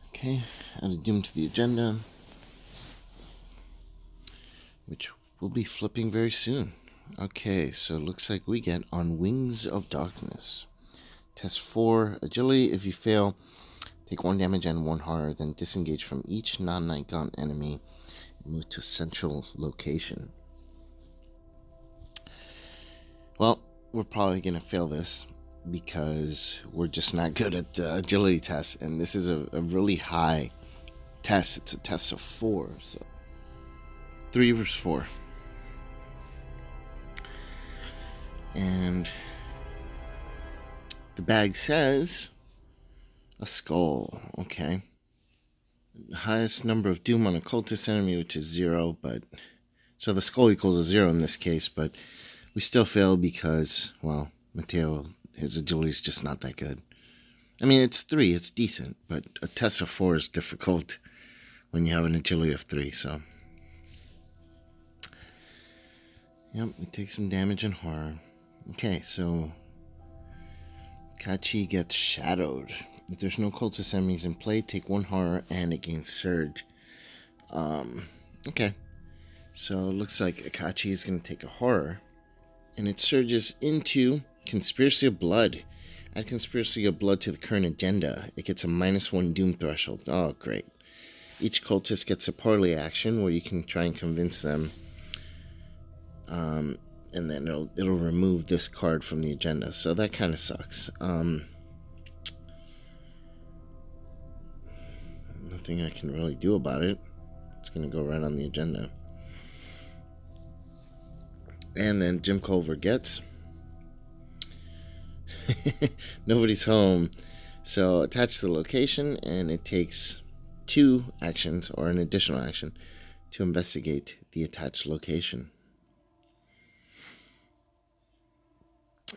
Okay, add a doom to the agenda, which we'll be flipping very soon. Okay, so it looks like we get On Wings of Darkness. Test 4 agility. If you fail, take 1 damage and 1 horror, then disengage from each non-Night Gaunt enemy and move to a central location. Well, we're probably going to fail this because we're just not good at the agility tests, and this is a really high test. It's a test of 4, so 3 versus 4. And the bag says a skull. Okay. The highest number of doom on a cultist enemy, which is 0, but so the skull equals a 0 in this case, but we still fail because, well, Mateo, his agility is just not that good. I mean, it's 3, it's decent, but a test of 4 is difficult when you have an agility of 3, so. Yep, we take some damage and horror. Okay, so Kachi gets shadowed. If there's no cultist enemies in play, take 1 horror and it gains surge. Okay, so it looks like Akachi is going to take a horror, and it surges into Conspiracy of Blood. Add Conspiracy of Blood to the current agenda. It gets a -1 doom threshold. Oh, great. Each cultist gets a parley action where you can try and convince them. And then it'll remove this card from the agenda. So that kind of sucks. Nothing I can really do about it. It's going to go right on the agenda. And then Jim Culver gets... Nobody's home. So attach the location, and it takes 2 actions, or an additional action, to investigate the attached location.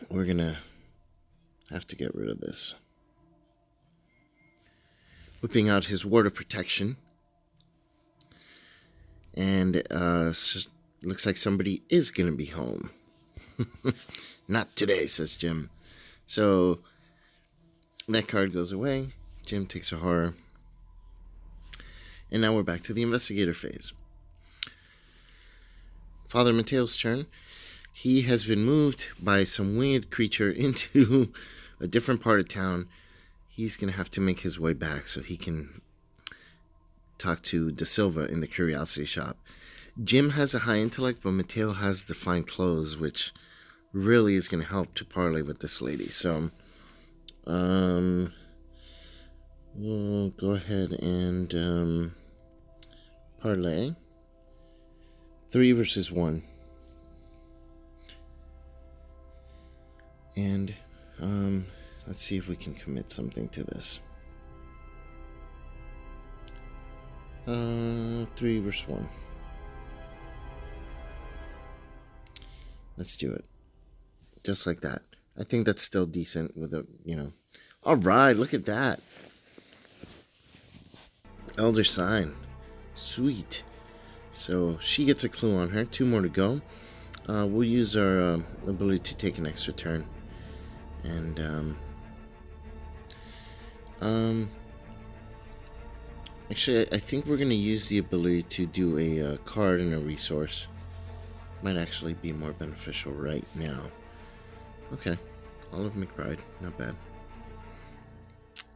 We're gonna have to get rid of this. Whipping out his ward of protection. And looks like somebody is gonna be home. Not today, says Jim. So that card goes away. Jim takes a horror. And now we're back to the investigator phase. Father Mateo's turn. He has been moved by some weird creature into a different part of town. He's going to have to make his way back so he can talk to Da Silva in the Curiosity Shop. Jim has a high intellect, but Mateo has the fine clothes, which really is going to help to parlay with this lady. So, we'll go ahead and parlay. 3 versus 1. And let's see if we can commit something to this. 3 versus 1. Let's do it. Just like that. I think that's still decent with a, Alright, look at that. Elder sign. Sweet. So she gets a clue on her. 2 more to go. We'll use our ability to take an extra turn. And actually, I think we're going to use the ability to do a card and a resource. Might actually be more beneficial right now. Okay. Olive McBride. Not bad.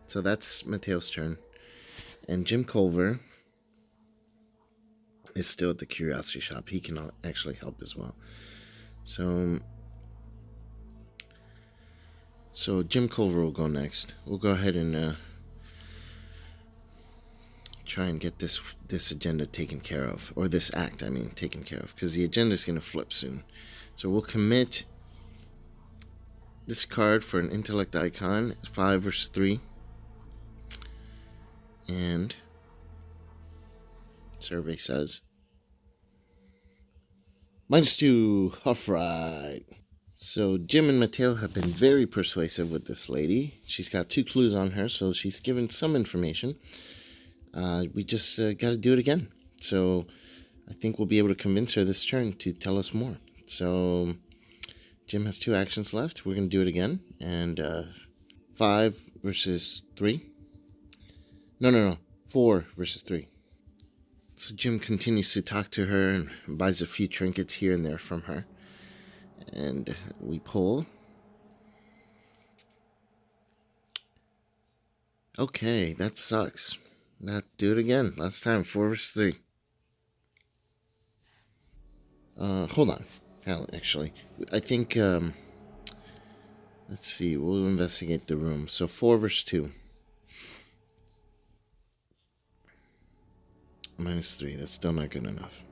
So that's Mateo's turn. And Jim Culver is still at the Curiosity Shop. He can actually help as well. So Jim Culver will go next. We'll go ahead and try and get this agenda taken care of, or this act, taken care of, because the agenda is going to flip soon. So we'll commit this card for an intellect icon, 5 versus 3, and survey says -2. All right. So Jim and Mateo have been very persuasive with this lady. She's got 2 clues on her, so she's given some information. We just got to do it again. So I think we'll be able to convince her this turn to tell us more. So Jim has 2 actions left. We're going to do it again. And 5 versus 3. No. 4 versus 3. So Jim continues to talk to her and buys a few trinkets here and there from her. And we pull. Okay, that sucks. Let's do it again. Last time, 4 versus 3. Hold on. Actually, I think, let's see. We'll investigate the room. So 4 versus 2. -3. That's still not good enough.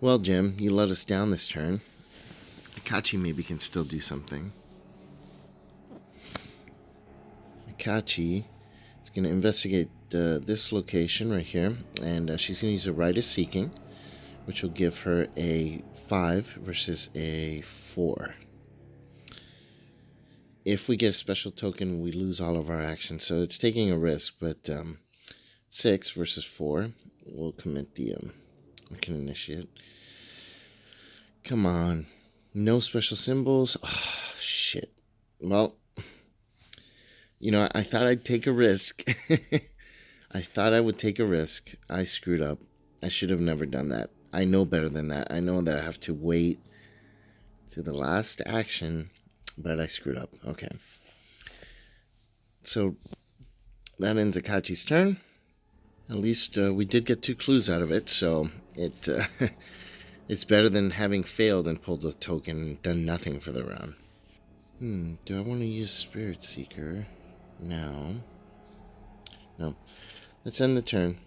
Well, Jim, you let us down this turn. Akachi maybe can still do something. Akachi is going to investigate this location right here, and she's going to use a Right of Seeking, which will give her a 5 versus a 4. If we get a special token, we lose all of our actions, so it's taking a risk, but 6 versus 4. We'll commit the we can initiate. Come on. No special symbols. Oh, shit. Well, I thought I'd take a risk. I thought I would take a risk. I screwed up. I should have never done that. I know better than that. I know that I have to wait to the last action, but I screwed up. Okay. So that ends Akachi's turn. At least we did get 2 clues out of it, so it's better than having failed and pulled a token and done nothing for the round. Do I want to use Spirit Seeker now? No. Let's end the turn.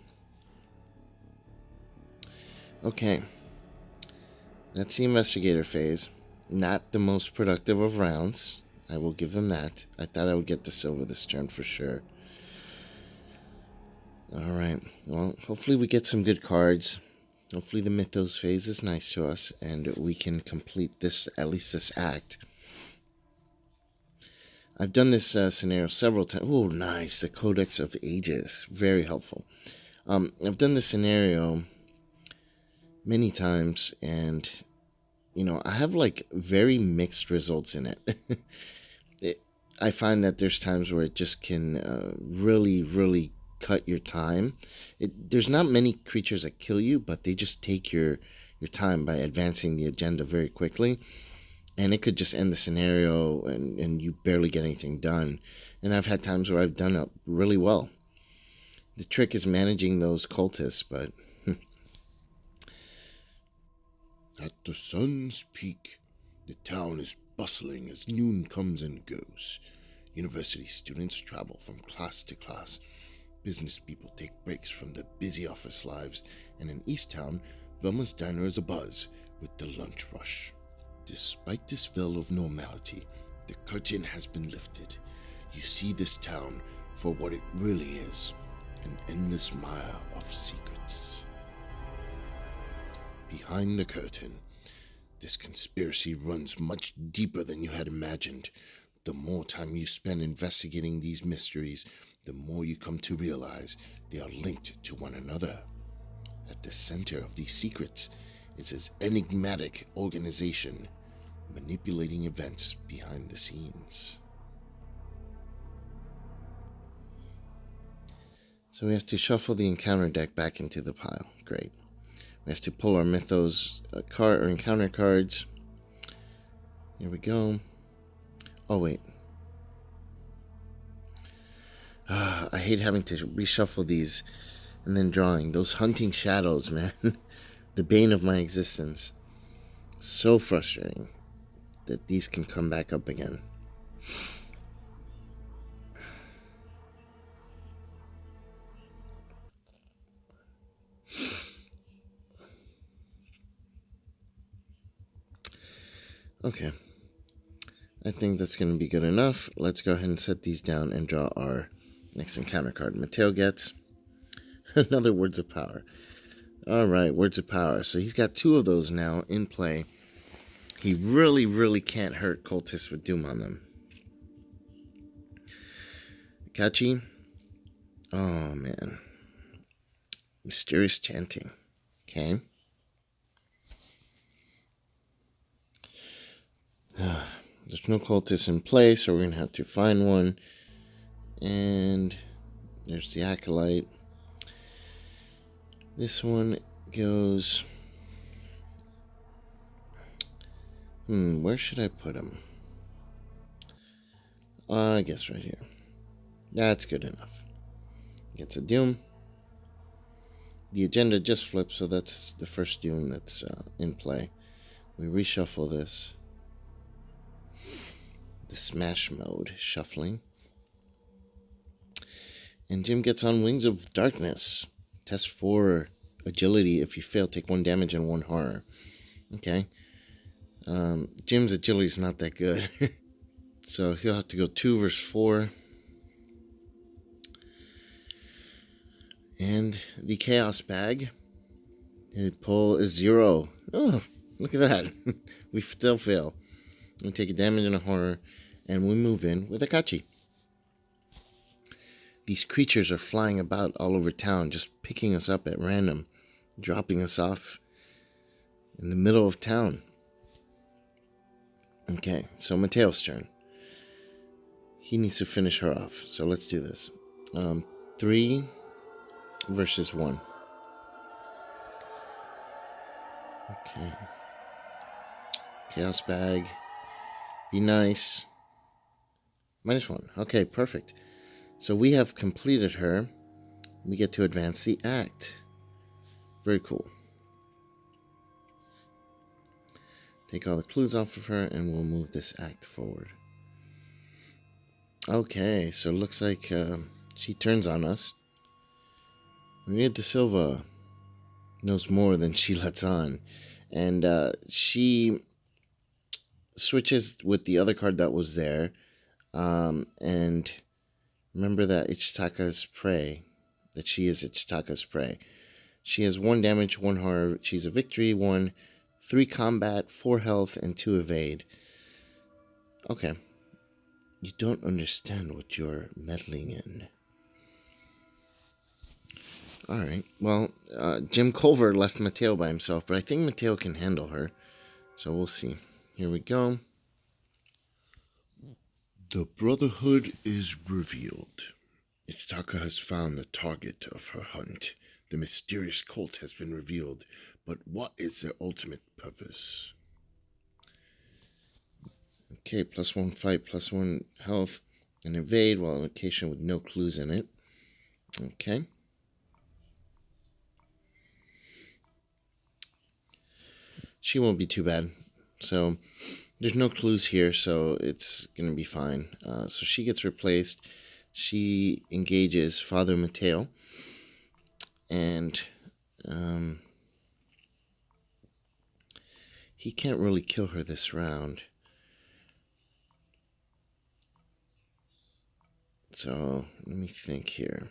Okay. That's the investigator phase. Not the most productive of rounds. I will give them that. I thought I would get the silver this turn for sure. Alright, well, hopefully we get some good cards. Hopefully the Mythos phase is nice to us, and we can complete this, at least this act. I've done this scenario several times. Oh, nice, the Codex of Ages. Very helpful. I've done this scenario many times, and, I have, very mixed results in it. I find that there's times where it just can really, really cut your time. There's not many creatures that kill you, but they just take your time by advancing the agenda very quickly, and it could just end the scenario and you barely get anything done. And I've had times where I've done it really well. The trick is managing those cultists, but... At the sun's peak, the town is bustling as noon comes and goes. University students travel from class to class. Business people take breaks from their busy office lives, and in East Town, Velma's Diner is abuzz with the lunch rush. Despite this veil of normality, the curtain has been lifted. You see this town for what it really is, an endless mire of secrets. Behind the curtain, this conspiracy runs much deeper than you had imagined. The more time you spend investigating these mysteries, the more you come to realize they are linked to one another. At the center of these secrets is this enigmatic organization manipulating events behind the scenes. So we have to shuffle the encounter deck back into the pile. Great. We have to pull our Mythos card or encounter cards. Here we go. Oh, wait. I hate having to reshuffle these and then drawing. Those hunting shadows, man. The bane of my existence. So frustrating that these can come back up again. Okay. I think that's going to be good enough. Let's go ahead and set these down and draw our next encounter card. Mateo gets another Words of Power. Alright, Words of Power. So he's got 2 of those now in play. He really, really can't hurt cultists with Doom on them. Kachi. Oh, man. Mysterious Chanting. Okay. There's no cultists in play, so we're going to have to find one. And there's the Acolyte. This one goes... where should I put him? I guess right here. That's good enough. Gets a Doom. The agenda just flipped, so that's the first Doom that's in play. We reshuffle this. The Smash mode, shuffling. And Jim gets on Wings of Darkness. Test 4 agility. If you fail, take 1 damage and 1 horror. Okay. Jim's agility is not that good. So he'll have to go 2 versus 4. And the Chaos Bag. His pull is 0. Oh, look at that. We still fail. We take a damage and a horror. And we move in with Akachi. These creatures are flying about all over town, just picking us up at random, dropping us off in the middle of town. Okay, so Mateo's turn. He needs to finish her off, so let's do this. 3 versus 1. Okay. Chaos Bag. Be nice. -1. Okay, perfect. So we have completed her. We get to advance the act. Very cool. Take all the clues off of her and we'll move this act forward. Okay, so it looks like she turns on us. Maria da Silva knows more than she lets on. And she switches with the other card that was there. And remember that Ichitaka's prey. That she is Ichitaka's prey. She has 1 damage, 1 horror. She's a victory, 1, 3 combat, 4 health, and 2 evade. Okay. You don't understand what you're meddling in. Alright. Well, Jim Culver left Mateo by himself, but I think Mateo can handle her. So we'll see. Here we go. The Brotherhood is revealed. Ichitaka has found the target of her hunt. The mysterious cult has been revealed, but what is their ultimate purpose? Okay, +1 fight, +1 health, and evade while on location with no clues in it. Okay. she won't be too bad. So there's no clues here, so it's going to be fine. So she gets replaced. She engages Father Mateo. And he can't really kill her this round. So let me think here.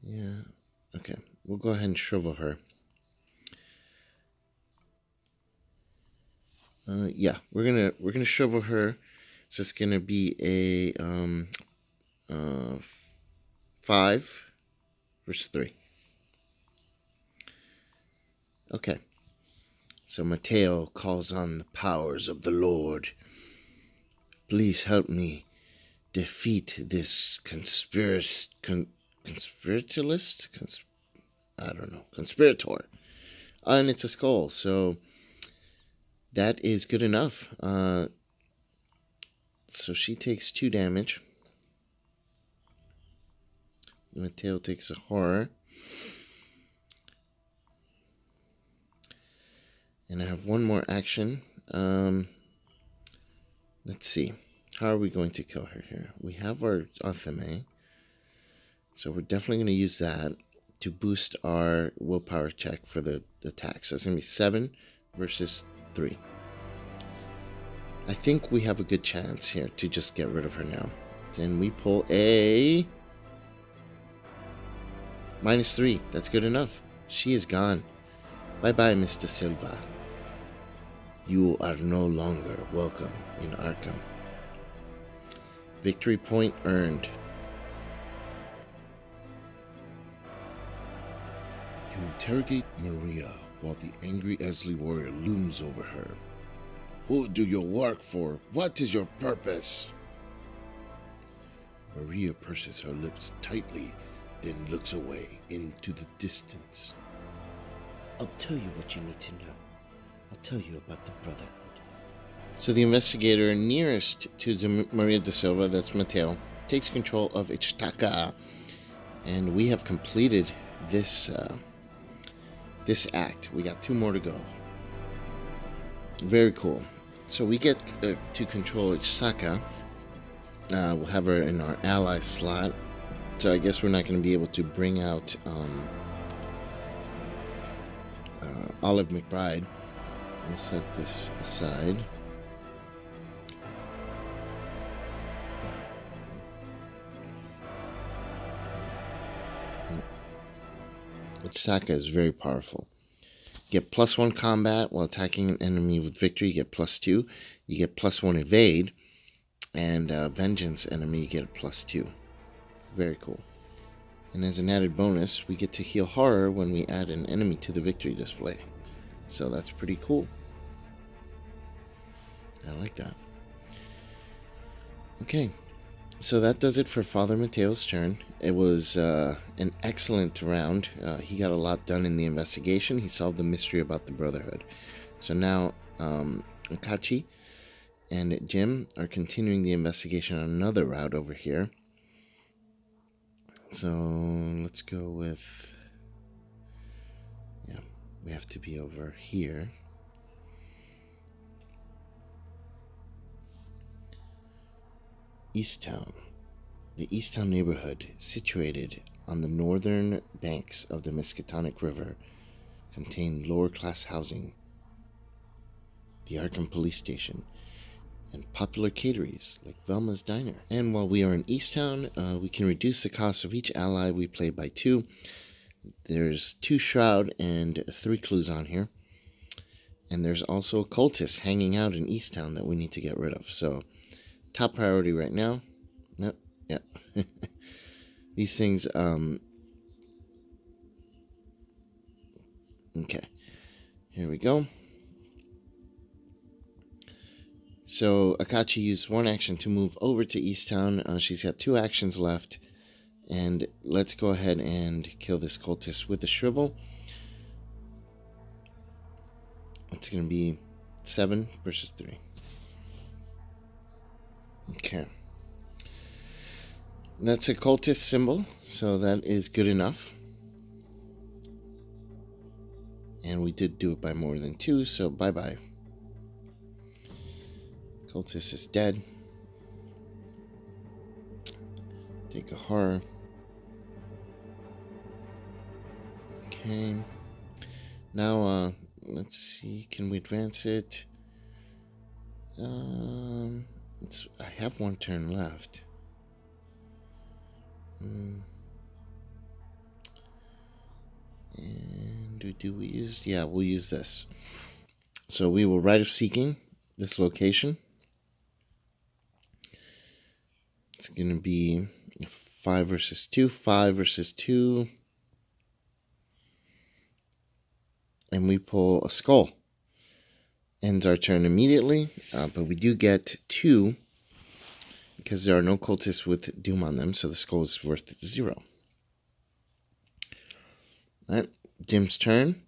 Yeah. Okay. We'll go ahead and shrivel her. Yeah, we're gonna shrivel her. So it's gonna be a 5 versus 3. Okay. So Mateo calls on the powers of the Lord. Please help me defeat this conspirator. And it's a skull, so that is good enough. So she takes 2 damage. Mateo takes a horror. And I have one more action. Let's see. How are we going to kill her here? We have our Athame. So we're definitely going to use that to boost our willpower check for the attack. So it's going to be 7 versus 3. I think we have a good chance here to just get rid of her now. Then we pull a -3. That's good enough. She is gone. Bye-bye, Mr. Silva. You are no longer welcome in Arkham. Victory point earned. You interrogate Maria while the angry Esley warrior looms over her. Who do you work for? What is your purpose? Maria purses her lips tightly, then looks away into the distance. I'll tell you what you need to know. I'll tell you about the Brotherhood. So the investigator nearest to the Maria da Silva, that's Mateo, takes control of Ichtaka. And we have completed this act. We got 2 more to go. Very cool. So we get to control Ichtaka. We'll have her in our ally slot. So I guess we're not going to be able to bring out Olive McBride. We'll set this aside. Ichtaka is very powerful. You get +1 combat while attacking an enemy with victory. You get +2. You get +1 evade. And vengeance enemy, you get a +2. Very cool. And as an added bonus, we get to heal horror when we add an enemy to the victory display. So that's pretty cool. I like that. Okay, so that does it for Father Mateo's turn. It was an excellent round. He got a lot done in the investigation. He solved the mystery about the Brotherhood. So now Akachi and Jim are continuing the investigation on another route over here. So let's go with... Yeah, we have to be over here. Easttown. The Easttown neighborhood, situated on the northern banks of the Miskatonic River, contained lower-class housing, the Arkham police station, and popular cateries like Velma's Diner. And while we are in Easttown, we can reduce the cost of each ally we play by 2. There's 2 Shroud and 3 Clues on here. And there's also a cultist hanging out in Easttown that we need to get rid of. So, top priority right now. Nope, yeah. These things, okay. Here we go. So Akachi used 1 action to move over to Easttown. She's got 2 actions left. And let's go ahead and kill this cultist with the shrivel. It's going to be 7 versus 3. Okay. That's a cultist symbol, so that is good enough. And we did do it by more than 2, so bye-bye. Cultist is dead. Take a horror. Okay. Now, let's see. Can we advance it? I have 1 turn left. And do we use? Yeah, we'll use this. So we will Rite of Seeking this location. It's going to be 5 versus 2, 5 versus 2. And we pull a skull. Ends our turn immediately, but we do get 2 because there are no cultists with Doom on them, so the skull is worth 0. Alright, Jim's turn.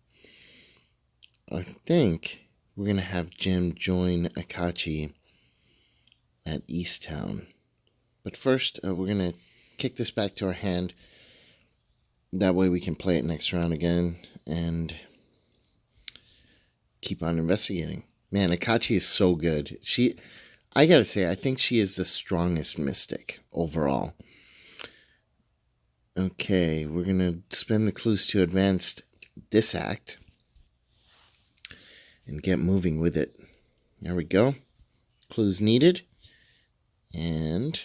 I think we're going to have Jim join Akachi at Easttown. But first, we're going to kick this back to our hand. That way we can play it next round again and keep on investigating. Man, Akachi is so good. I gotta say, I think she is the strongest mystic overall. Okay, we're gonna spend the clues to advance this act and get moving with it. There we go. Clues needed. And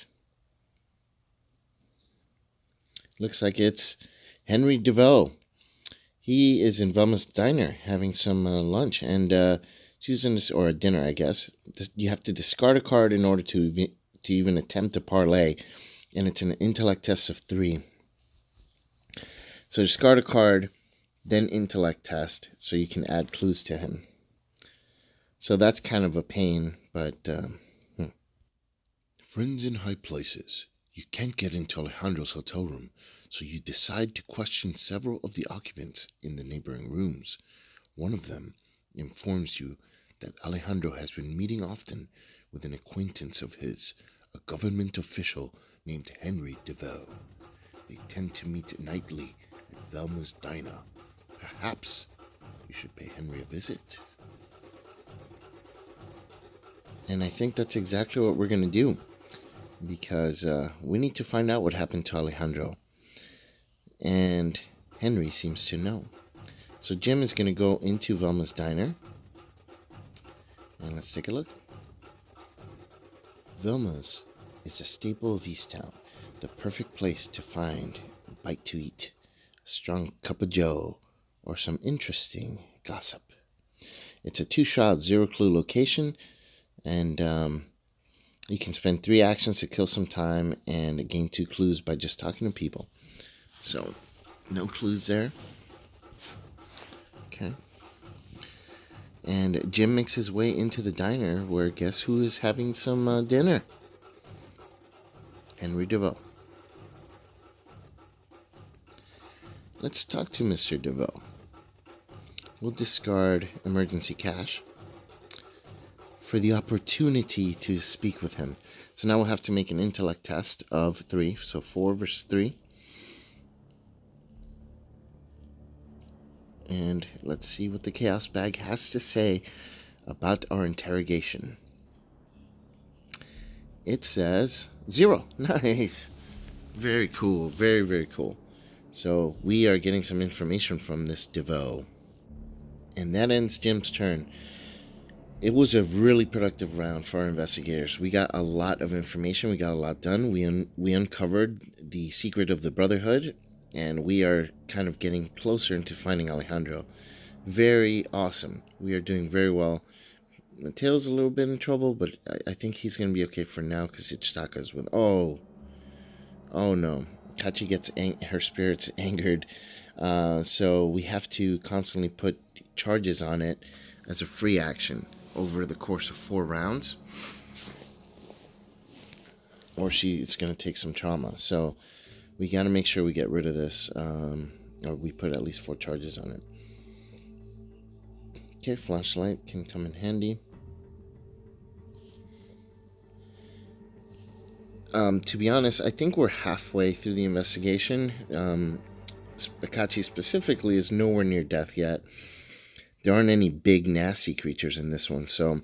looks like it's Henry DeVoe. He is in Velma's diner having some lunch, and she's in this, or a dinner, I guess. You have to discard a card in order to even attempt to parlay, and it's an intellect test of 3. So discard a card, then intellect test, so you can add clues to him. So that's kind of a pain, but Friends in high places. You can't get into Alejandro's hotel room, so you decide to question several of the occupants in the neighboring rooms. One of them informs you that Alejandro has been meeting often with an acquaintance of his, a government official named Henry DeVoe. They tend to meet nightly at Velma's diner. Perhaps you should pay Henry a visit. and I think that's exactly what we're going to do, because we need to find out what happened to Alejandro, and Henry seems to know. So Jim is going to go into Velma's diner, and let's take a look. Velma's is a staple of Easttown, the perfect place to find a bite to eat, a strong cup of joe, or some interesting gossip. It's a 2-shot, 0-clue location, and you can spend 3 actions to kill some time and gain 2 clues by just talking to people. So, no clues there. Okay. And Jim makes his way into the diner, where guess who is having some dinner? Henry DeVoe. Let's talk to Mr. DeVoe. We'll discard emergency cash for the opportunity to speak with him. So now we'll have to make an intellect test of 3. So 4 versus 3. And let's see what the Chaos Bag has to say about our interrogation. It says 0. Nice. Very cool. Very, very cool. So we are getting some information from this DeVoe. And that ends Jim's turn. It was a really productive round for our investigators. We got a lot of information. We got a lot done. We uncovered the secret of the Brotherhood, and we are kind of getting closer into finding Alejandro. Very awesome. We are doing very well. Mateo's a little bit in trouble, but I think he's going to be okay for now, because Ichitaka's with... Oh no. Kachi gets her spirits angered. So we have to constantly put charges on it as a free action over the course of 4 rounds, or it's going to take some trauma. So we got to make sure we get rid of this, or we put at least 4 charges on it. Okay, flashlight can come in handy. To be honest, I think we're halfway through the investigation. Akachi specifically is nowhere near death yet. There aren't any big nasty creatures in this one, so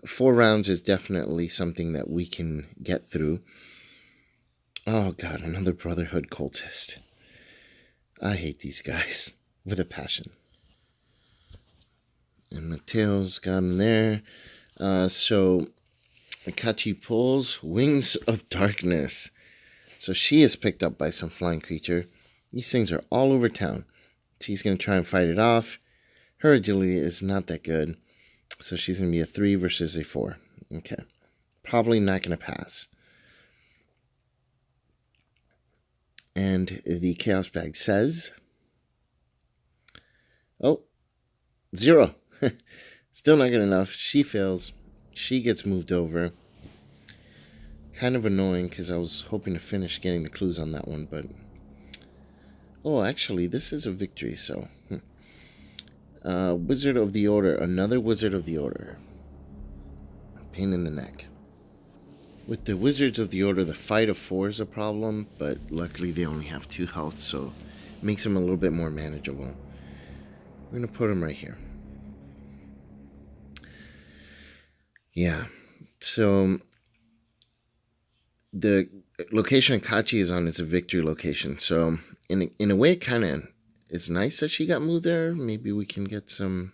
4 rounds is definitely something that we can get through. Oh god, another Brotherhood cultist. I hate these guys with a passion. And Mateo's got him there. So Akachi pulls Wings of Darkness. So she is picked up by some flying creature. These things are all over town. She's going to try and fight it off. Her agility is not that good. So she's going to be a 3 versus a 4. Okay. Probably not going to pass. And the Chaos Bag says... Oh, 0. Still not good enough. She fails. She gets moved over. Kind of annoying because I was hoping to finish getting the clues on that one, but... Oh, actually, this is a victory, so... Wizard of the Order. Another Wizard of the Order. Pain in the neck. With the Wizards of the Order, the fight of 4 is a problem, but luckily they only have 2 health, so it makes them a little bit more manageable. We're going to put them right here. Yeah, so the location Akachi is on is a victory location, so in a way it kind of it's nice that she got moved there. Maybe we can get a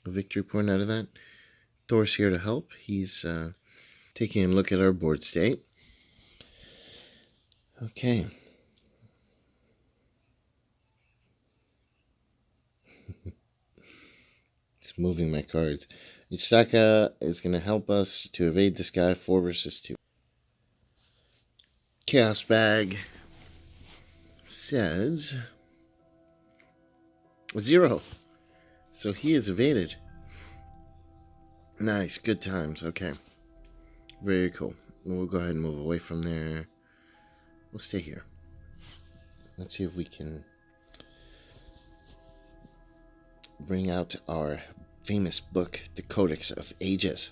victory point out of that. Thor's here to help. He's taking a look at our board state. Okay. It's moving my cards. Ichitaka is going to help us to evade this guy 4 versus 2. Chaos Bag says 0. So he is evaded. Nice, good times. Okay. Very cool. We'll go ahead and move away from there. We'll stay here. Let's see if we can bring out our famous book, The Codex of Ages.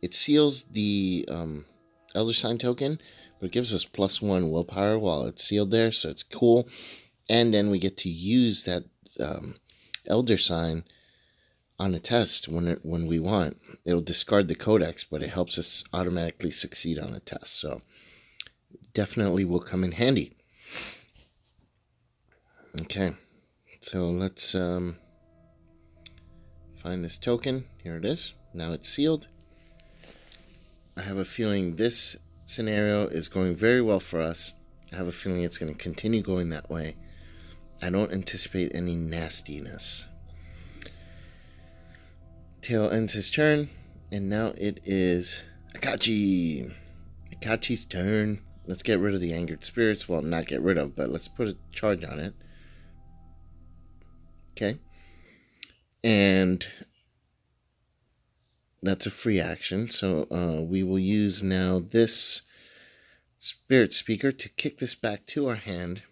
It seals the Elder Sign token, but it gives us +1 willpower while it's sealed there, so it's cool. And then we get to use that Elder Sign on a test when we want. It'll discard the codex, but it helps us automatically succeed on a test. So definitely will come in handy. Okay, so let's find this token. Here it is. Now it's sealed. I have a feeling this scenario is going very well for us. I have a feeling it's going to continue going that way. I don't anticipate any nastiness. Tail ends his turn, and now it is Akachi. Akachi's turn. Let's get rid of the Angered Spirits. Well, not get rid of, but let's put a charge on it. Okay. And that's a free action, so we will use now this Spirit Speaker to kick this back to our hand.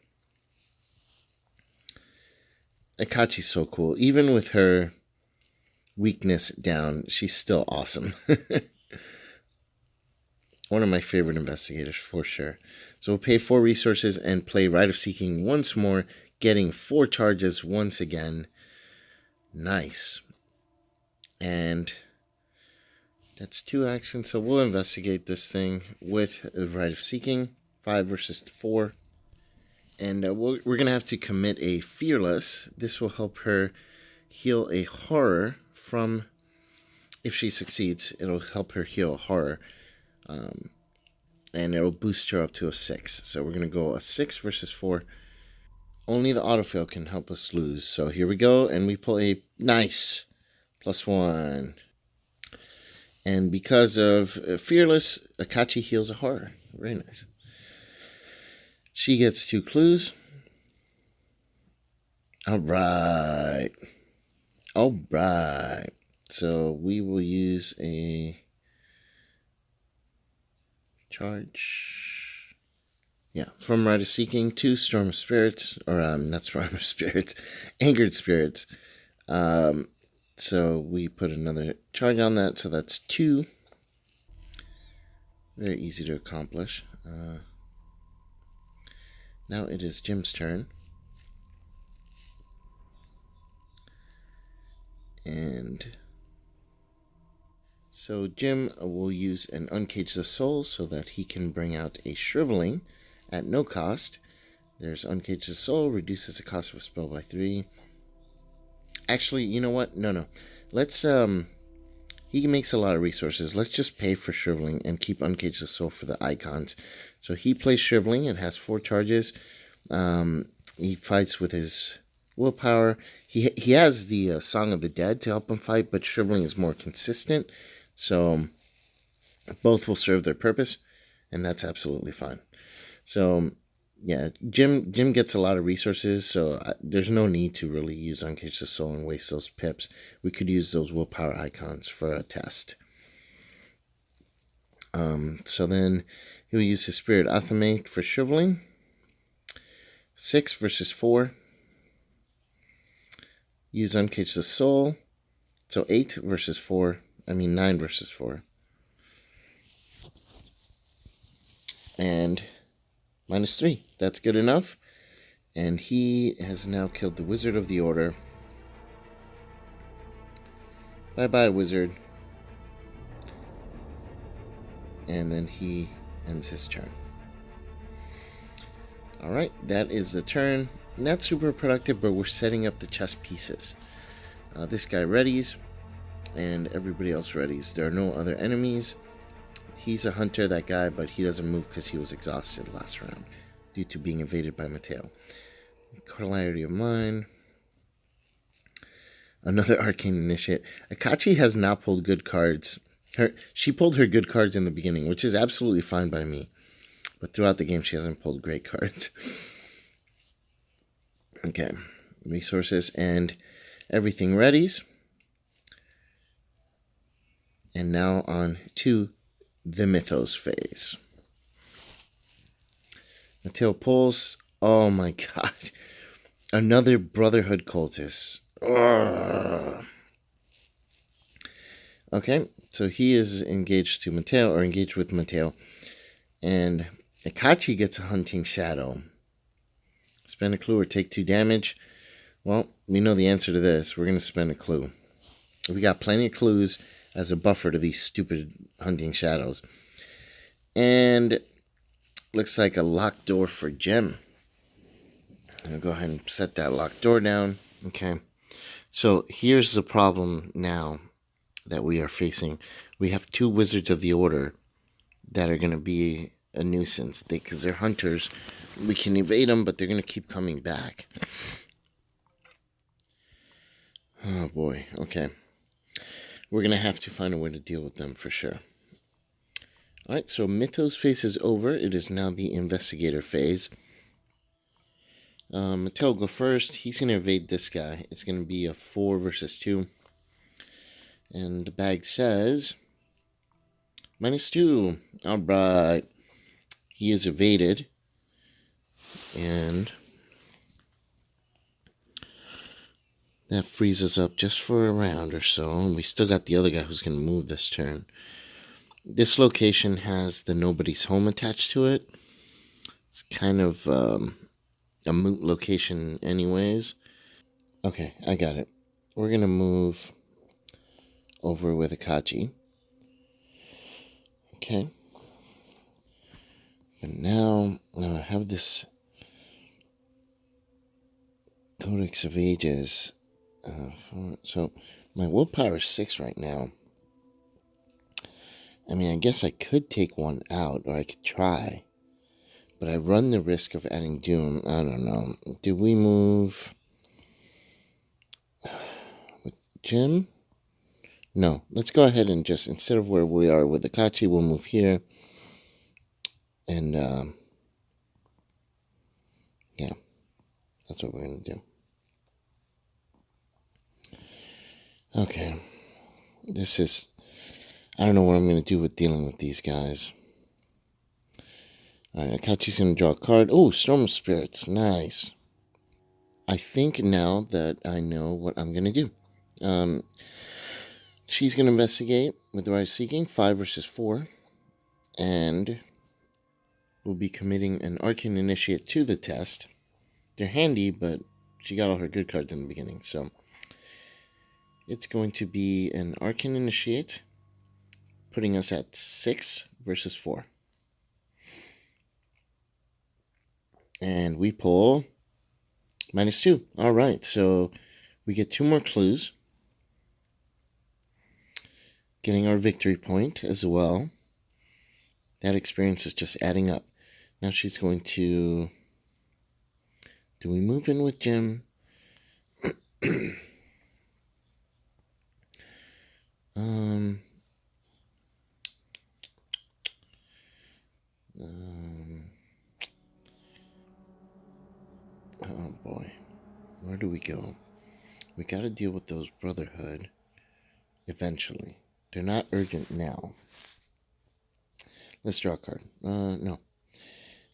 Akachi's so cool. Even with her weakness down, she's still awesome. One of my favorite investigators for sure. So we'll pay 4 resources and play Rite of Seeking once more, getting 4 charges once again. Nice. And that's 2 actions, so we'll investigate this thing with Rite of Seeking, 5 versus 4. And we're going to have to commit a Fearless. This will help her heal a horror from, if she succeeds, it'll help her heal a horror. And it'll boost her up to a 6. So we're going to go a 6 versus 4. Only the autofill can help us lose. So here we go, and we pull a nice +1. And because of Fearless, Akachi heals a horror. Very nice. She gets 2 clues. Alright. Alright. So we will use a charge. Yeah, from Rite of Seeking to Storm of Spirits. Or, not Storm of Spirits. Angered Spirits. So we put another charge on that. So that's 2. Very easy to accomplish. Now it is Jim's turn. And so Jim will use an Uncage the Soul so that he can bring out a Shriveling at no cost. There's Uncage the Soul, reduces the cost of a spell by 3. Actually, you know what? No. Let's, he makes a lot of resources. Let's just pay for Shriveling and keep Uncage the Soul for the icons. So he plays Shriveling. It has 4 charges. He fights with his willpower. He has the Song of the Dead to help him fight, but Shriveling is more consistent. So both will serve their purpose, and that's absolutely fine. So yeah, Jim gets a lot of resources, so there's no need to really use Uncage the Soul and waste those pips. We could use those willpower icons for a test. So then he'll use his Spirit Athame for Shriveling. 6 versus 4. Use Uncage the Soul. So 8 versus 4. 9 versus 4. And -3. That's good enough. And he has now killed the Wizard of the Order. Bye-bye, Wizard. And then he ends his turn. Alright, that is the turn. Not super productive, but we're setting up the chess pieces. This guy readies, and everybody else readies. There are no other enemies. He's a hunter, that guy, but he doesn't move because he was exhausted last round due to being evaded by Mateo. Clarity of Mind. Another Arcane Initiate. Akachi has not pulled good cards. She pulled her good cards in the beginning, which is absolutely fine by me. But throughout the game, she hasn't pulled great cards. Okay. Resources and everything readies. And now on to the Mythos phase. Mateo pulls. Oh my god. Another Brotherhood cultist. Ugh. Okay, so he is engaged to Mateo, or engaged with Mateo. And Akachi gets a Hunting Shadow. Spend a clue or take 2 damage. Well, we know the answer to this. We're going to spend a clue. We got plenty of clues as a buffer to these stupid Hunting Shadows. And looks like a locked door for Jim. I'll go ahead and set that locked door down. Okay. So here's the problem now that we are facing. We have 2 Wizards of the Order that are going to be a nuisance. Because they're hunters. We can evade them, but they're going to keep coming back. Oh boy. Okay. We're going to have to find a way to deal with them for sure. Alright, so Mythos phase is over. It is now the Investigator phase. Mattel will go first. He's going to evade this guy. It's going to be a 4 versus 2. And the bag says -2. Alright. He is evaded. And that frees us up just for a round or so. And we still got the other guy who's going to move this turn. This location has the Nobody's Home attached to it. It's kind of a moot location anyways. Okay, I got it. We're going to move over with Akachi. Okay. And now I have this Codex of Ages. So my willpower is 6 right now. I guess I could take one out, or I could try. But I run the risk of adding Doom. I don't know. Do we move with Jim? No. Let's go ahead and just, instead of where we are with Akachi, we'll move here. And, yeah. That's what we're going to do. Okay. This is... I don't know what I'm going to do with dealing with these guys. Alright, Akachi's going to draw a card. Oh, Storm of Spirits. Nice. I think now that I know what I'm going to do. She's going to investigate with the right seeking. 5 versus 4. And we'll be committing an Arcane Initiate to the test. They're handy, but she got all her good cards in the beginning, so it's going to be an Arcane Initiate, putting us at 6 versus 4. And we pull -2. All right, so we get 2 more clues. Getting our victory point as well. That experience is just adding up. Now she's going to... Do we move in with Jim? Oh boy. Where do we go? We gotta deal with those Brotherhood eventually. They're not urgent now. Let's draw a card. No.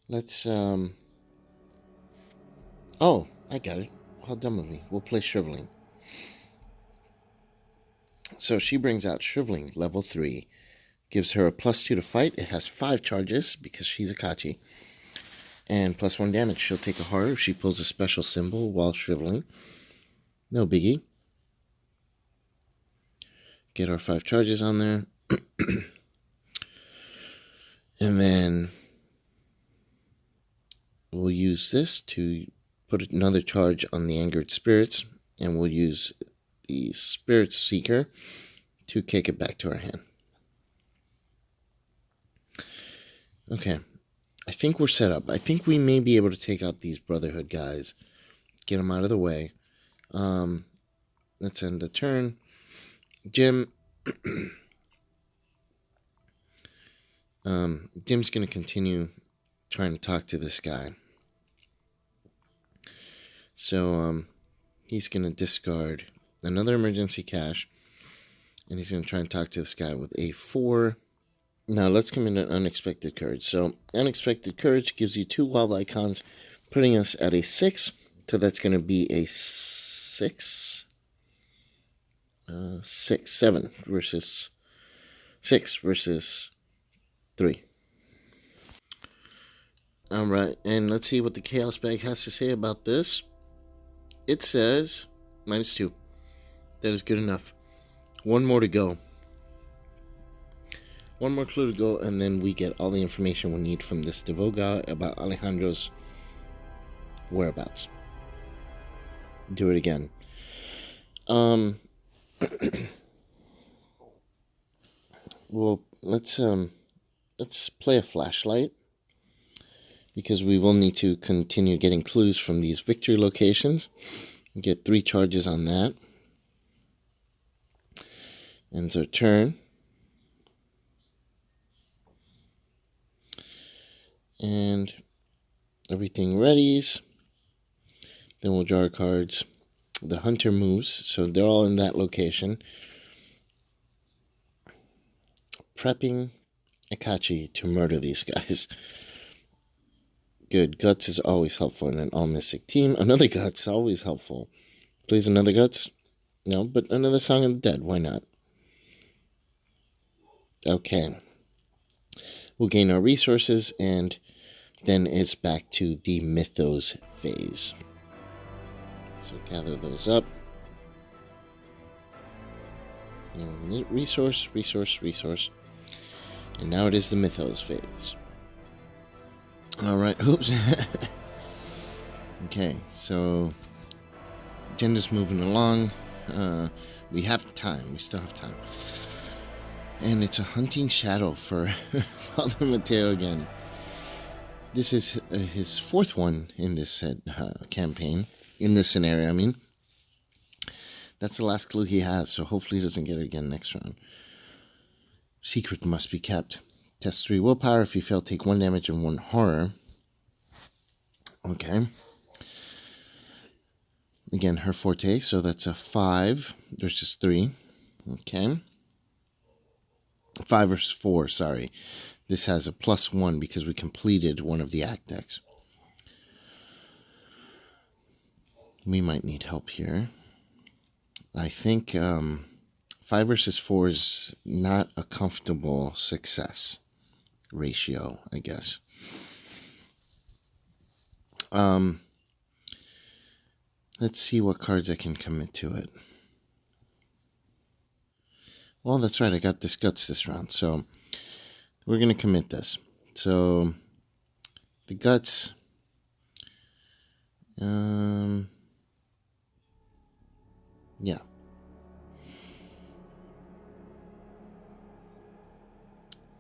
Let's, Oh, I got it. How dumb of me. We'll play Shriveling. So she brings out Shriveling, level 3. Gives her a +2 to fight. It has 5 charges because she's a Kachi. And +1 damage. She'll take a horror if she pulls a special symbol while Shriveling. No biggie. Get our 5 charges on there. And then we'll use this to put another charge on the Angered Spirits. And we'll use the Spirit Seeker to kick it back to our hand. Okay. I think we're set up. I think we may be able to take out these Brotherhood guys. Get them out of the way. Let's end the turn. Jim. Jim's going to continue trying to talk to this guy. So, he's going to discard another emergency cash. And he's going to try and talk to this guy with a 4. Now, let's come into Unexpected Courage. So, Unexpected Courage gives you 2 wild icons, putting us at a 6. So, that's going to be a 7 versus 6 versus 3. Alright, and let's see what the Chaos Bag has to say about this. It says -2. That is good enough. 1 more to go. 1 more clue to go, and then we get all the information we need from this Devoga about Alejandro's whereabouts. Do it again. Well, let's play a flashlight, because we will need to continue getting clues from these victory locations. Get 3 charges on that. Ends our turn. And everything readies. Then we'll draw our cards. The hunter moves, so they're all in that location. Prepping Akachi to murder these guys. Good. Guts is always helpful in an all-mystic team. Another Guts, always helpful. Plays another Guts? No, but another Song of the Dead. Why not? Okay. We'll gain our resources, and then it's back to the Mythos phase. So gather those up. Resource. And now it is the Mythos phase. Alright, oops. Okay, so agenda's moving along. We have time. We still have time. And it's a hunting shadow for Father Mateo again. This is his 4th one in this campaign. In this scenario, I mean. That's the last clue he has, so hopefully he doesn't get it again next round. Secret must be kept. Test 3 willpower. If you fail, take 1 damage and 1 horror. Okay. Again, her forte, so that's a 5 versus 3. Okay. 5 versus 4, sorry. This has a +1 because we completed one of the act decks. We might need help here. I think 5 versus 4 is not a comfortable success. ratio, I guess. Let's see what cards I can commit to it. Well, that's right, I got this guts this round, so we're going to commit this. So, the guts, yeah.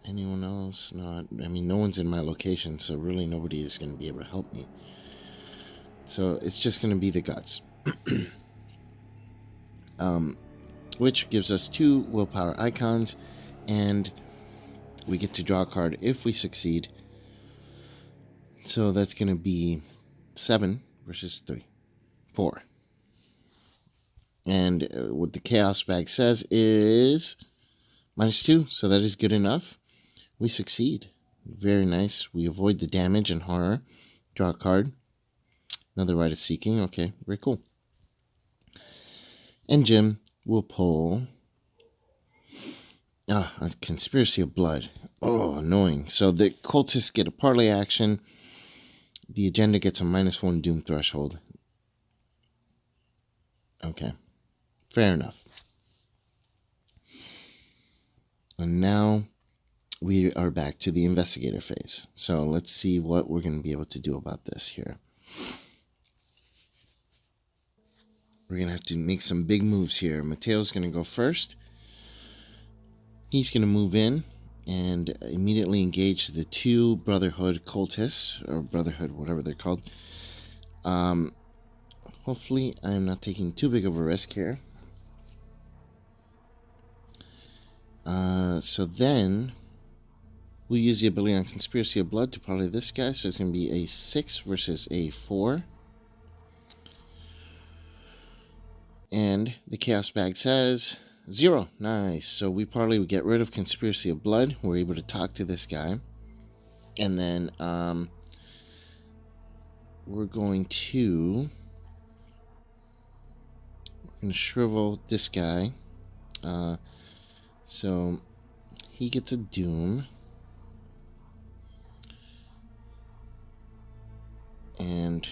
Anyone else? No, I mean, no one's in my location, so really nobody is going to be able to help me. So it's just going to be the guts. Which gives us 2 willpower icons, and we get to draw a card if we succeed. So that's going to be 7 versus 4. And what the chaos bag says is -2, so that is good enough. We succeed. Very nice. We avoid the damage and horror. Draw a card. Another Rite of Seeking. Okay, very cool. And Jim will pull a Conspiracy of Blood. Oh, annoying. So the cultists get a parlay action. The agenda gets a -1 doom threshold. Okay, fair enough. And now we are back to the investigator phase. So let's see what we're going to be able to do about this here. We're going to have to make some big moves here. Mateo's going to go first. He's going to move in and immediately engage the 2 Brotherhood cultists, or Brotherhood, whatever they're called. Hopefully I'm not taking too big of a risk here. So then we'll use the ability on Conspiracy of Blood to parlay this guy. So it's going to be a 6 versus a 4. And the Chaos Bag says 0. Nice. So we parlay, we get rid of Conspiracy of Blood. We're able to talk to this guy. And then we're going to shrivel this guy. So he gets a doom. And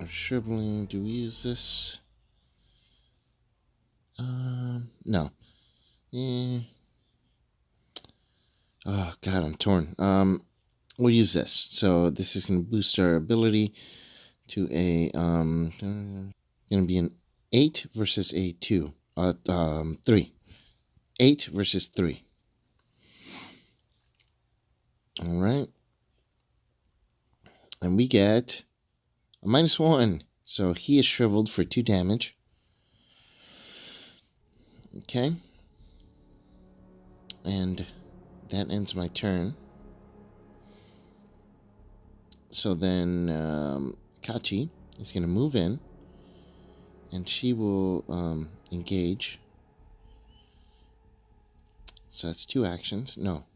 our shriveling, do we use this? No. Oh god, I'm torn. We'll use this. So this is going to boost our ability to a going to be an 8 versus a 2. 3. 8 versus 3. All right. And we get a -1. So he is shriveled for 2 damage. Okay. And that ends my turn. So then Kachi is going to move in. And she will engage. So that's 2 actions. No,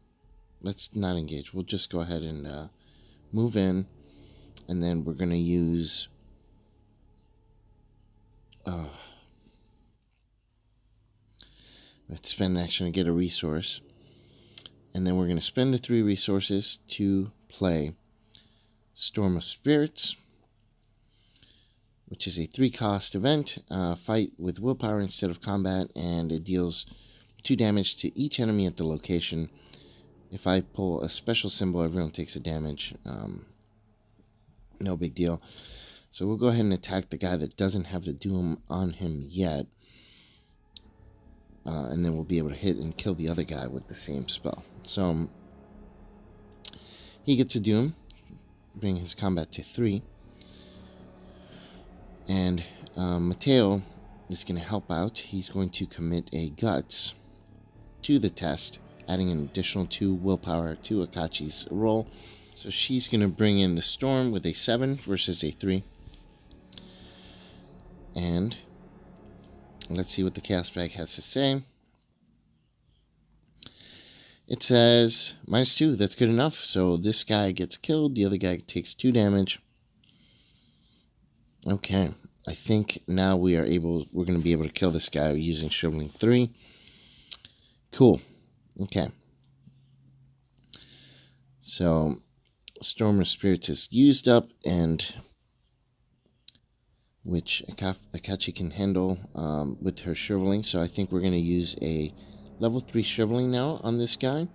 let's not engage. We'll just go ahead and move in. And then we're going to use let's spend an action to get a resource. And then we're going to spend the 3 resources to play Storm of Spirits, which is a 3-cost event. Fight with willpower instead of combat, and it deals 2 damage to each enemy at the location. If I pull a special symbol, everyone takes a damage. No big deal. So we'll go ahead and attack the guy that doesn't have the doom on him yet. And then we'll be able to hit and kill the other guy with the same spell. So he gets a doom, bring his combat to 3. And Mateo is going to help out. He's going to commit a guts to the test, adding an additional 2 willpower to Akachi's roll. So she's going to bring in the storm with a 7 versus a 3. And let's see what the Chaos Bag has to say. It says -2. That's good enough. So this guy gets killed. The other guy takes 2 damage. Okay. I think now we're going to be able to kill this guy using Shriveling 3. Cool. Okay. So, Storm of Spirits is used up, and which Akachi can handle with her shriveling. So I think we're going to use a level 3 shriveling now on this guy,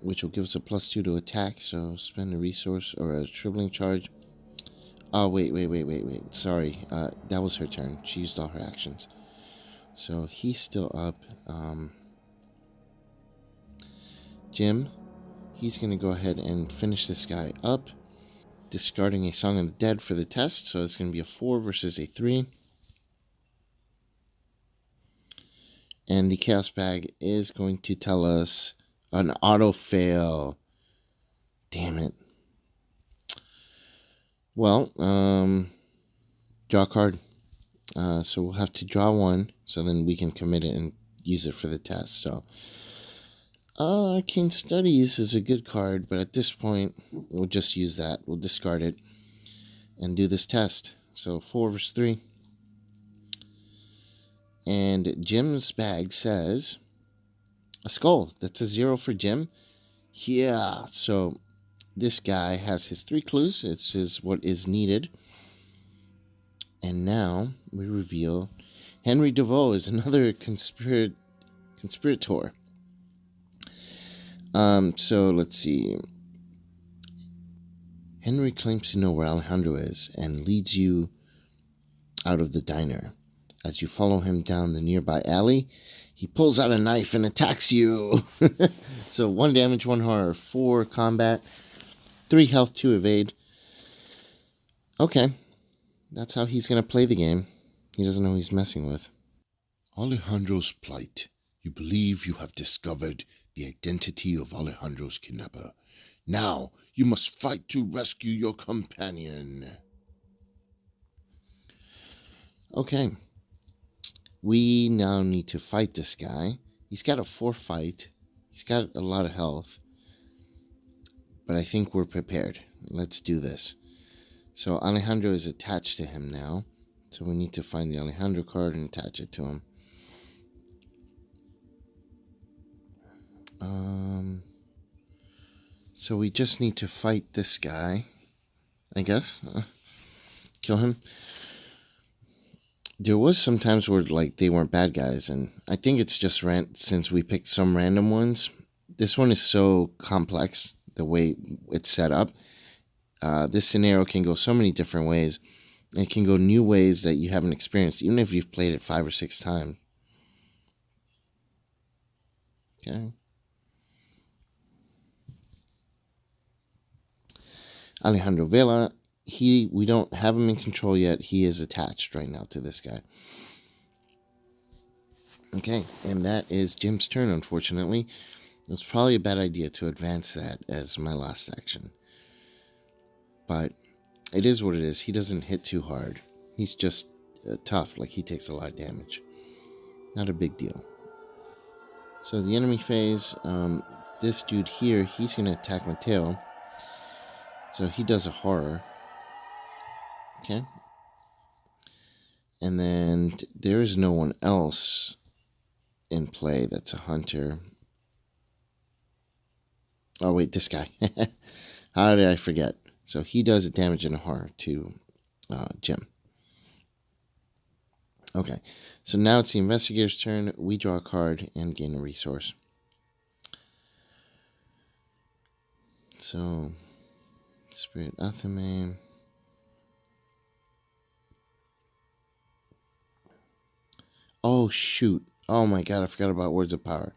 which will give us a +2 to attack. So spend a resource or a shriveling charge. Oh, wait. Sorry. That was her turn. She used all her actions. So he's still up. Jim, he's going to go ahead and finish this guy up, discarding a Song of the Dead for the test. So it's going to be a 4 versus a 3. And the Chaos Bag is going to tell us an auto fail. Damn it. Well, draw a card. So we'll have to draw one, so then we can commit it and use it for the test. So, Arcane Studies is a good card, but at this point, we'll just use that. We'll discard it and do this test. So 4 versus 3. And Jim's bag says a skull. That's a 0 for Jim. Yeah, so this guy has his 3 clues. It's his what is needed. And now we reveal Henry DeVoe is another conspirator. So let's see. Henry claims to know where Alejandro is and leads you out of the diner. As you follow him down the nearby alley, he pulls out a knife and attacks you. So 1 damage, 1 horror, 4 combat, 3 health, 2 evade. Okay. That's how he's going to play the game. He doesn't know who he's messing with. Alejandro's plight. You believe you have discovered the identity of Alejandro's kidnapper. Now, you must fight to rescue your companion. Okay. We now need to fight this guy. He's got a 4 fight. He's got a lot of health. But I think we're prepared. Let's do this. So Alejandro is attached to him now. So we need to find the Alejandro card and attach it to him. So we just need to fight this guy, I guess. Kill him. There was some times where like they weren't bad guys, and I think it's just since we picked some random ones. This one is so complex, the way it's set up. This scenario can go so many different ways. And it can go new ways that you haven't experienced, even if you've played it 5 or 6 times. Okay. Alejandro Vela, we don't have him in control yet. He is attached right now to this guy. Okay, and that is Jim's turn, unfortunately. It was probably a bad idea to advance that as my last action. But it is what it is. He doesn't hit too hard. He's just tough, like he takes a lot of damage. Not a big deal. So the enemy phase, this dude here, he's going to attack Mateo. So he does a horror. Okay. And then there is no one else in play that's a hunter. Oh, wait, this guy. How did I forget? So he does a damage and a horror to Jim. Okay, so now it's the investigator's turn. We draw a card and gain a resource. So, Spirit Athame. Oh, shoot. Oh my god, I forgot about Words of Power.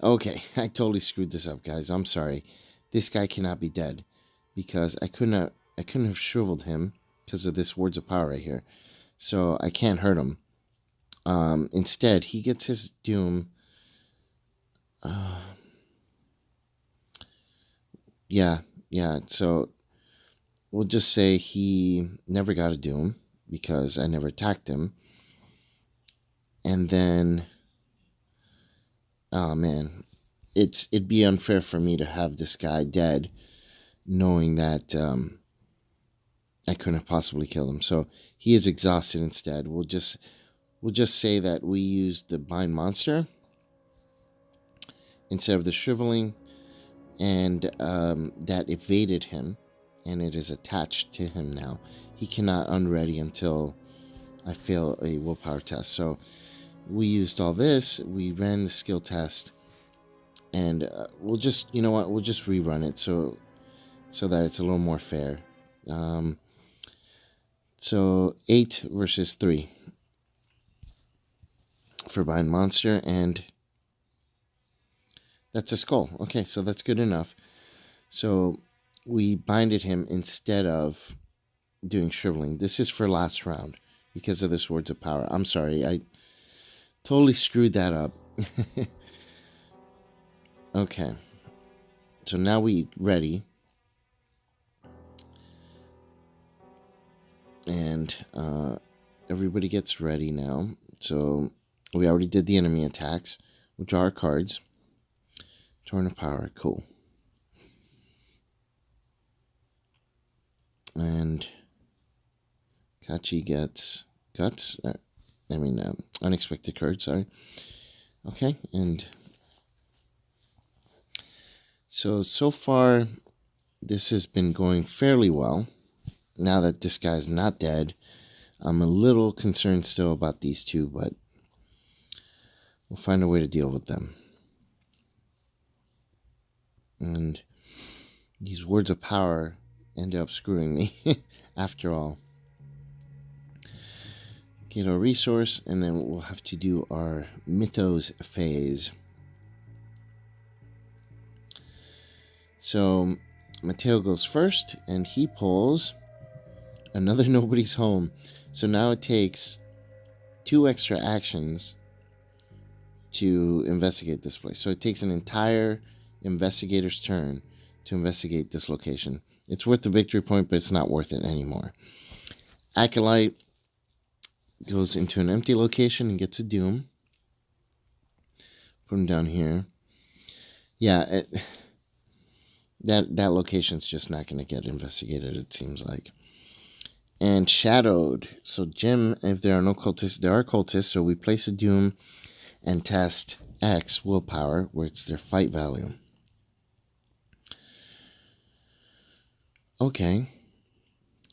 Okay, I totally screwed this up, guys. I'm sorry. This guy cannot be dead because I couldn't have shriveled him because of this Words of Power right here. So I can't hurt him. Instead, he gets his doom. Yeah. So we'll just say he never got a doom because I never attacked him. And then, oh man, it'd be unfair for me to have this guy dead, knowing that I couldn't have possibly killed him. So he is exhausted instead. We'll just say that we used the Bind Monster. instead of the shriveling, and that evaded him, and it is attached to him now. He cannot unready until I fail a willpower test. So we used all this, we ran the skill test, and we'll just, you know what, we'll just rerun it so that it's a little more fair. So 8 versus 3 for bind monster, and that's a skull. Okay, so that's good enough. So we binded him instead of doing shriveling. This is for last round because of this words of power. I'm sorry, I totally screwed that up. Okay, so now we ready, and everybody gets ready now. So we already did the enemy attacks. We'll draw our cards. Torn of power, cool. And Kachi gets guts. Unexpected card, sorry. Okay, and so far this has been going fairly well. Now that this guy's not dead, I'm a little concerned still about these two, but we'll find a way to deal with them. And these words of power ended up screwing me after all. Get our resource, and then we'll have to do our mythos phase. So Mateo goes first, and he pulls another Nobody's Home. So now it takes 2 extra actions to investigate this place. So it takes an entire investigator's turn to investigate this location. It's worth the victory point, but it's not worth it anymore. Acolyte goes into an empty location and gets a doom. Put him down here. Yeah, that location's just not going to get investigated, it seems like. And shadowed. So Jim, if there are no cultists, there are cultists, so we place a doom and test X willpower, where it's their fight value. Okay.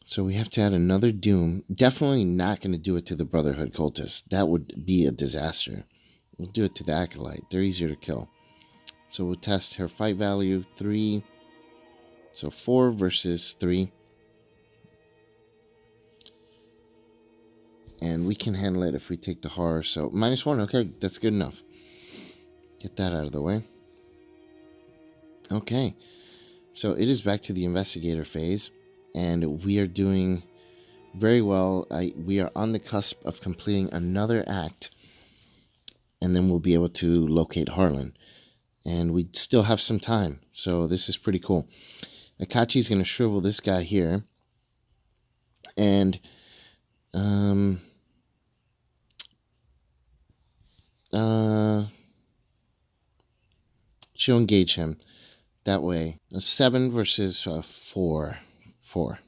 So we have to add another doom. Definitely not going to do it to the Brotherhood cultists. That would be a disaster. We'll do it to the Acolyte. They're easier to kill. So we'll test her fight value, 3. So 4 versus 3. And we can handle it if we take the horror. So -1. Okay, that's good enough. Get that out of the way. Okay. So it is back to the investigator phase. And we are doing very well. We are on the cusp of completing another act. And then we'll be able to locate Harlan. And we still have some time. So this is pretty cool. Akachi's going to shrivel this guy here. And she'll engage him that way. 7 versus 4. 4.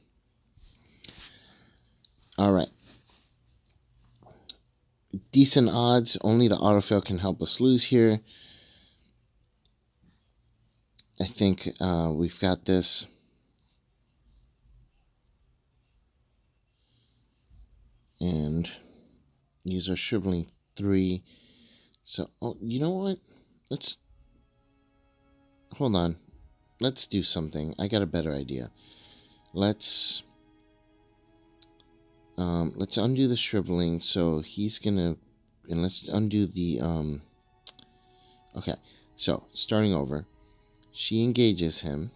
All right. Decent odds. Only the autofill can help us lose here. I think we've got this. And use our shriveling 3. So, you know what? Hold on. Let's do something. I got a better idea. Let's undo the shriveling. So he's gonna, and let's undo the okay. So starting over, she engages him.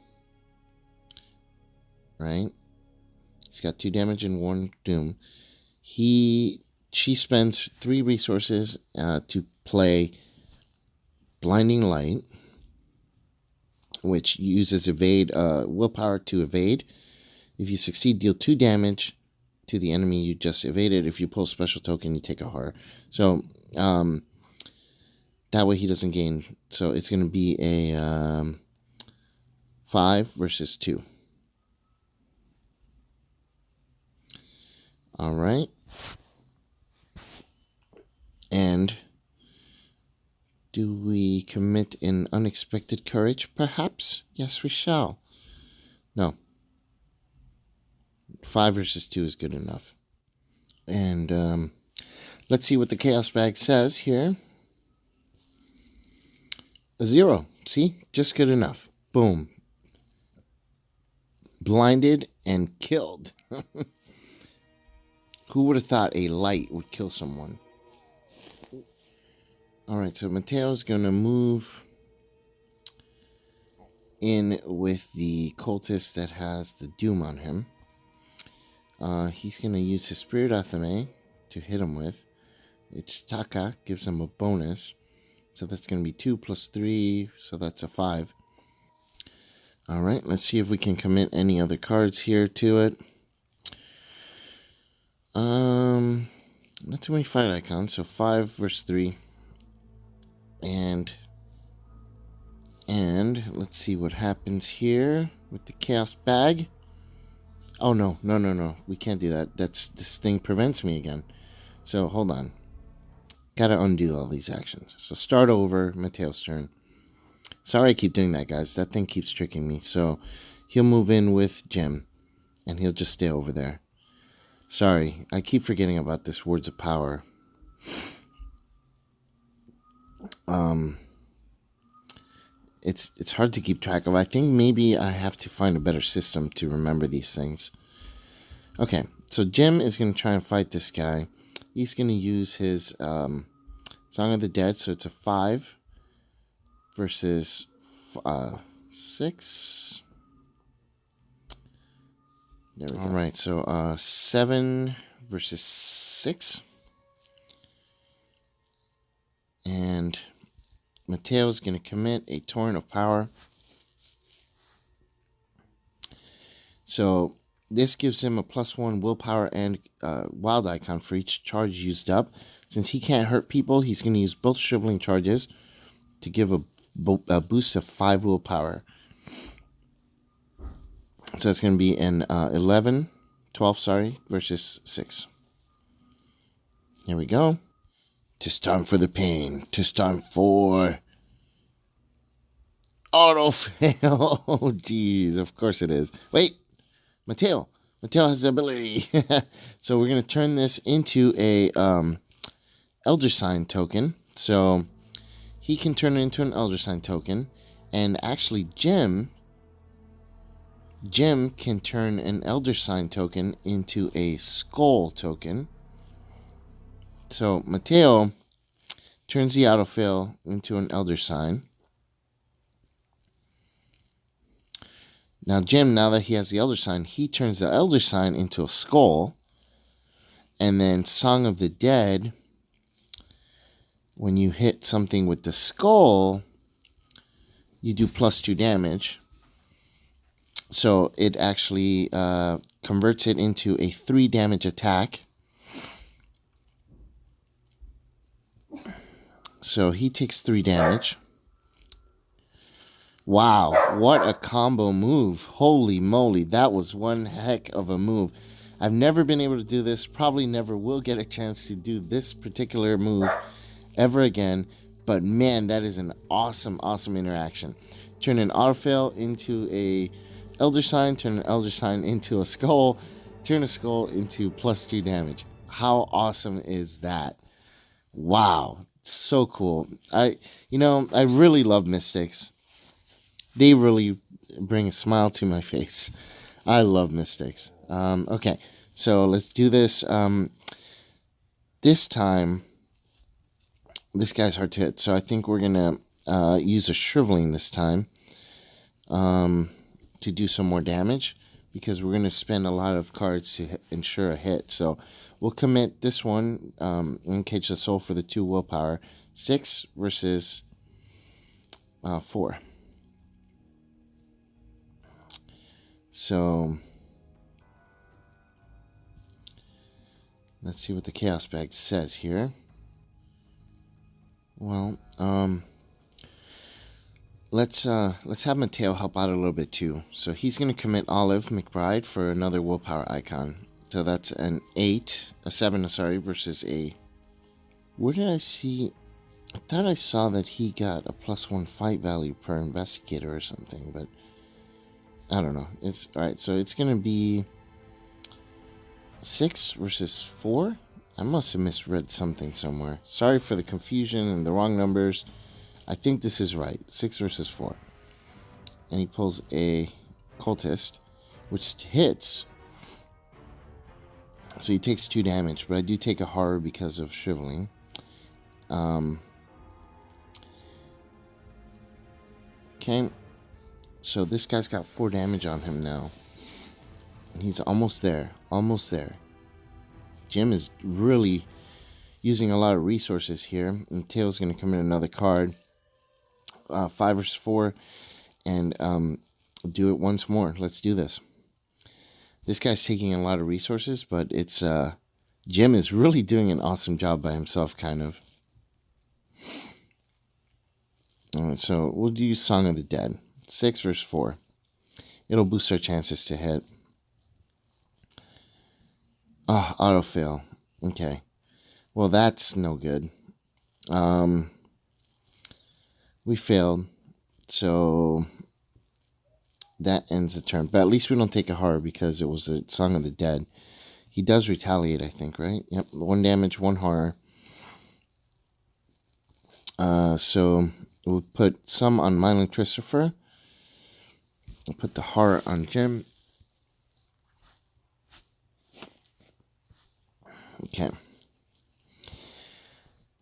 Right. He's got 2 damage and 1 doom. She spends 3 resources to play Blinding Light, which uses evade willpower to evade. If you succeed, deal 2 damage to the enemy you just evaded. If you pull a special token, you take a horror. So that way he doesn't gain. So it's going to be a 5 versus 2. All right. And do we commit an unexpected courage? Perhaps. Yes, we shall. No. 5 versus 2 is good enough. And let's see what the Chaos Bag says here. A 0. See? Just good enough. Boom. Blinded and killed. Who would have thought a light would kill someone? Alright, so Mateo's going to move in with the cultist that has the Doom on him. He's going to use his Spirit Athame to hit him with. Ichitaka gives him a bonus. So that's going to be 2 plus 3, so that's a 5. Alright, let's see if we can commit any other cards here to it. Not too many fight icons, so 5 versus 3. And let's see what happens here with the Chaos Bag. Oh, no. We can't do that. This thing prevents me again. So, hold on. Gotta undo all these actions. So, start over. Mateo's turn. Sorry I keep doing that, guys. That thing keeps tricking me. So, he'll move in with Jim. And he'll just stay over there. Sorry. I keep forgetting about this Words of Power. It's hard to keep track of. I think maybe I have to find a better system to remember these things. Okay, so Jim is going to try and fight this guy. He's going to use his Song of the Dead, so it's a 5 versus 6. There we go. All right, so 7 versus 6. And Mateo's going to commit a Torrent of Power. So this gives him a +1 willpower and wild icon for each charge used up. Since he can't hurt people, he's going to use both shriveling charges to give a boost of 5 willpower. So it's going to be an 12 versus 6. Here we go. 'Tis time for the pain. 'Tis time for auto fail. Oh, jeez. Of course it is. Wait. Mateo has the ability. So we're going to turn this into a Elder Sign token. So he can turn it into an Elder Sign token. And actually, Jim can turn an Elder Sign token into a Skull token. So Mateo turns the autofill into an Elder Sign. Now Jim, now that he has the Elder Sign, he turns the Elder Sign into a Skull. And then Song of the Dead, when you hit something with the Skull, you do +2 damage. So it actually converts it into a 3 damage attack. So he takes 3 damage. Wow, what a combo move. Holy moly, that was one heck of a move. I've never been able to do this, probably never will get a chance to do this particular move ever again. But man, that is an awesome, awesome interaction. Turn an autofail into a Elder Sign, turn an Elder Sign into a Skull, turn a Skull into +2 damage. How awesome is that? Wow. So cool. I really love Mystics. They really bring a smile to my face. I love Mystics. Okay, so let's do this. This time, this guy's hard to hit, so I think we're gonna use a Shriveling this time to do some more damage, because we're gonna spend a lot of cards to ensure a hit. So we'll commit this one, Encage the Soul for the 2 willpower. 6 versus 4. So let's see what the Chaos Bag says here. Well, let's have Mateo help out a little bit too. So he's going to commit Olive McBride for another willpower icon. So that's an 7 versus a... Where did I see... I thought I saw that he got a +1 fight value per investigator or something, but I don't know. It's alright, so it's gonna be 6 versus 4? I must have misread something somewhere. Sorry for the confusion and the wrong numbers. I think this is right. 6 versus 4. And he pulls a cultist, which hits. So he takes 2 damage, but I do take a horror because of shriveling. Okay. So this guy's got 4 damage on him now. He's almost there. Almost there. Jim is really using a lot of resources here. And Tail's going to come in another card. 5 versus 4. And do it once more. Let's do this. This guy's taking a lot of resources, but it's Jim is really doing an awesome job by himself, kind of. Alright, so we'll do Song of the Dead. 6 versus 4. It'll boost our chances to hit. Oh, auto fail. Okay. Well, that's no good. We failed. So that ends the turn. But at least we don't take a horror because it was a Song of the Dead. He does retaliate, I think, right? Yep. 1 damage, 1 horror. So we'll put some on Mylan Christopher. We'll put the horror on Jim. Okay.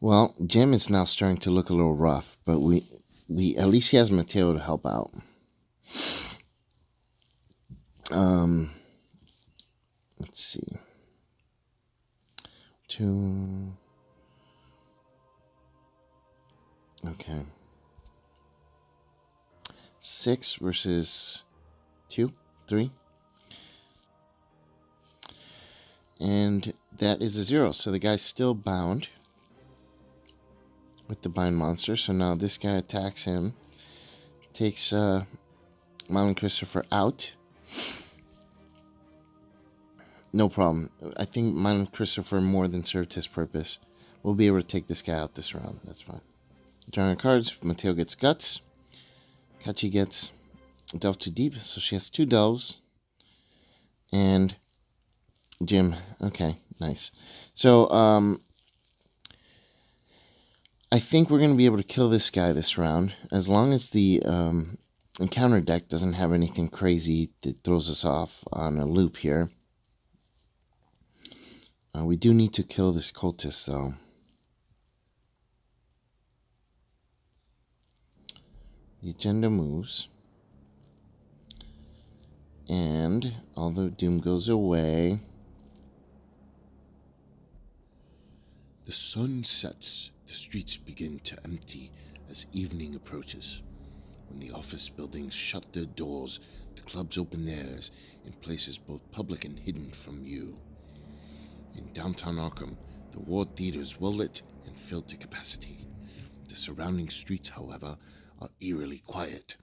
Well, Jim is now starting to look a little rough, but we at least he has Mateo to help out. Let's see. 2. Okay. 6 versus 2, 3. And that is a 0. So the guy's still bound with the bind monster. So now this guy attacks him. Takes Mylan Christopher out. No problem. I think Mylan Christopher more than served his purpose. We'll be able to take this guy out this round. That's fine. Drawing cards. Mateo gets Guts. Kachi gets Delve Too Deep. So she has 2 delves. And Jim. Okay, nice. So, I think we're going to be able to kill this guy this round. As long as the encounter deck doesn't have anything crazy that throws us off on a loop here. We do need to kill this cultist, though. The agenda moves. And although Doom goes away. The sun sets. The streets begin to empty as evening approaches. When the office buildings shut their doors, the clubs open theirs in places both public and hidden from view. In downtown Arkham, the ward theater is well lit and filled to capacity. The surrounding streets, however, are eerily quiet.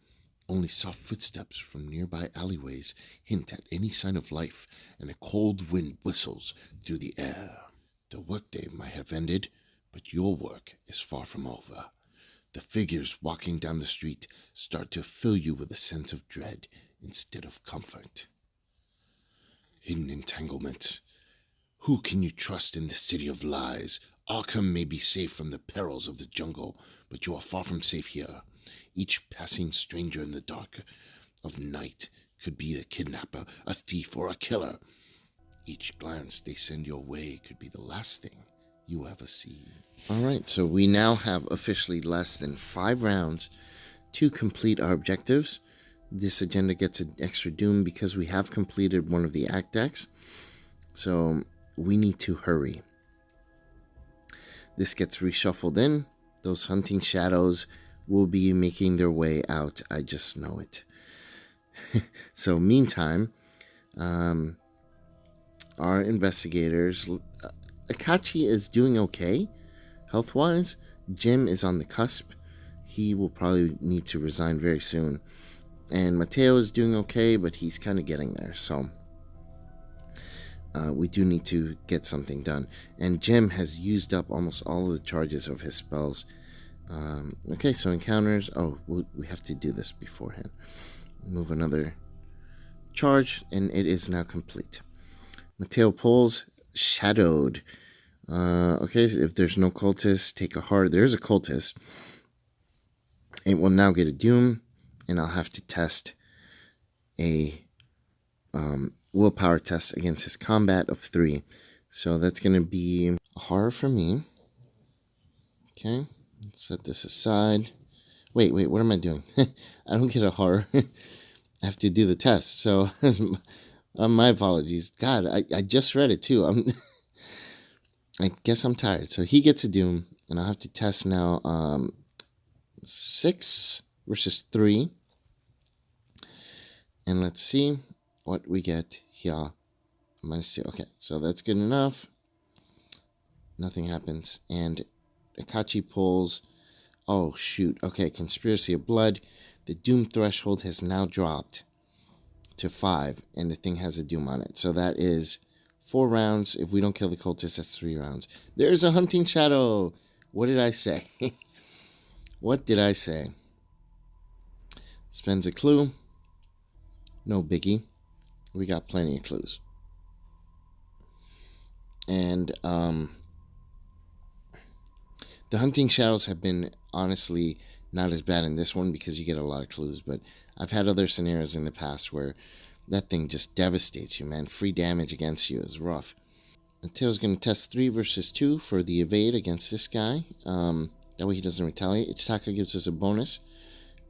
Only soft footsteps from nearby alleyways hint at any sign of life, and a cold wind whistles through the air. The workday might have ended, but your work is far from over. The figures walking down the street start to fill you with a sense of dread instead of comfort. Hidden entanglements. Who can you trust in the city of lies? Arkham may be safe from the perils of the jungle, but you are far from safe here. Each passing stranger in the dark of night could be a kidnapper, a thief, or a killer. Each glance they send your way could be the last thing you ever see. Alright, so we now have officially less than 5 rounds to complete our objectives. This agenda gets an extra doom because we have completed one of the act decks. So we need to hurry. This gets reshuffled in. Those hunting shadows will be making their way out. I just know it. So meantime, our investigators, Akachi is doing okay health-wise. Jim is on the cusp. He will probably need to resign very soon. And Mateo is doing okay, but he's kind of getting there. So we do need to get something done. And Jim has used up almost all of the charges of his spells. Okay, so encounters. Oh, we have to do this beforehand. Move another charge, and it is now complete. Mateo pulls Shadowed. Okay, so if there's no cultist, take a heart. There's a cultist. It will now get a doom, and I'll have to test a willpower test against his combat of 3. So that's going to be a horror for me. Okay, let's set this aside. Wait, what am I doing? I don't get a horror. I have to do the test. So my apologies. God, I just read it too. I guess I'm tired. So he gets a doom, and I'll have to test now 6 versus 3. And let's see what we get here. -2. Okay, so that's good enough. Nothing happens. And Akachi pulls. Oh, shoot. Okay, Conspiracy of Blood. The doom threshold has now dropped to 5, and the thing has a doom on it. So that is 4 rounds. If we don't kill the cultist, that's 3 rounds. There's a hunting shadow. What did I say? What did I say? Spends a clue. No biggie. We got plenty of clues. And the hunting shadows have been honestly not as bad in this one because you get a lot of clues. But I've had other scenarios in the past where that thing just devastates you, man. Free damage against you is rough. Mateo's going to test 3 versus 2 for the evade against this guy. That way he doesn't retaliate. Ichitaka gives us a bonus,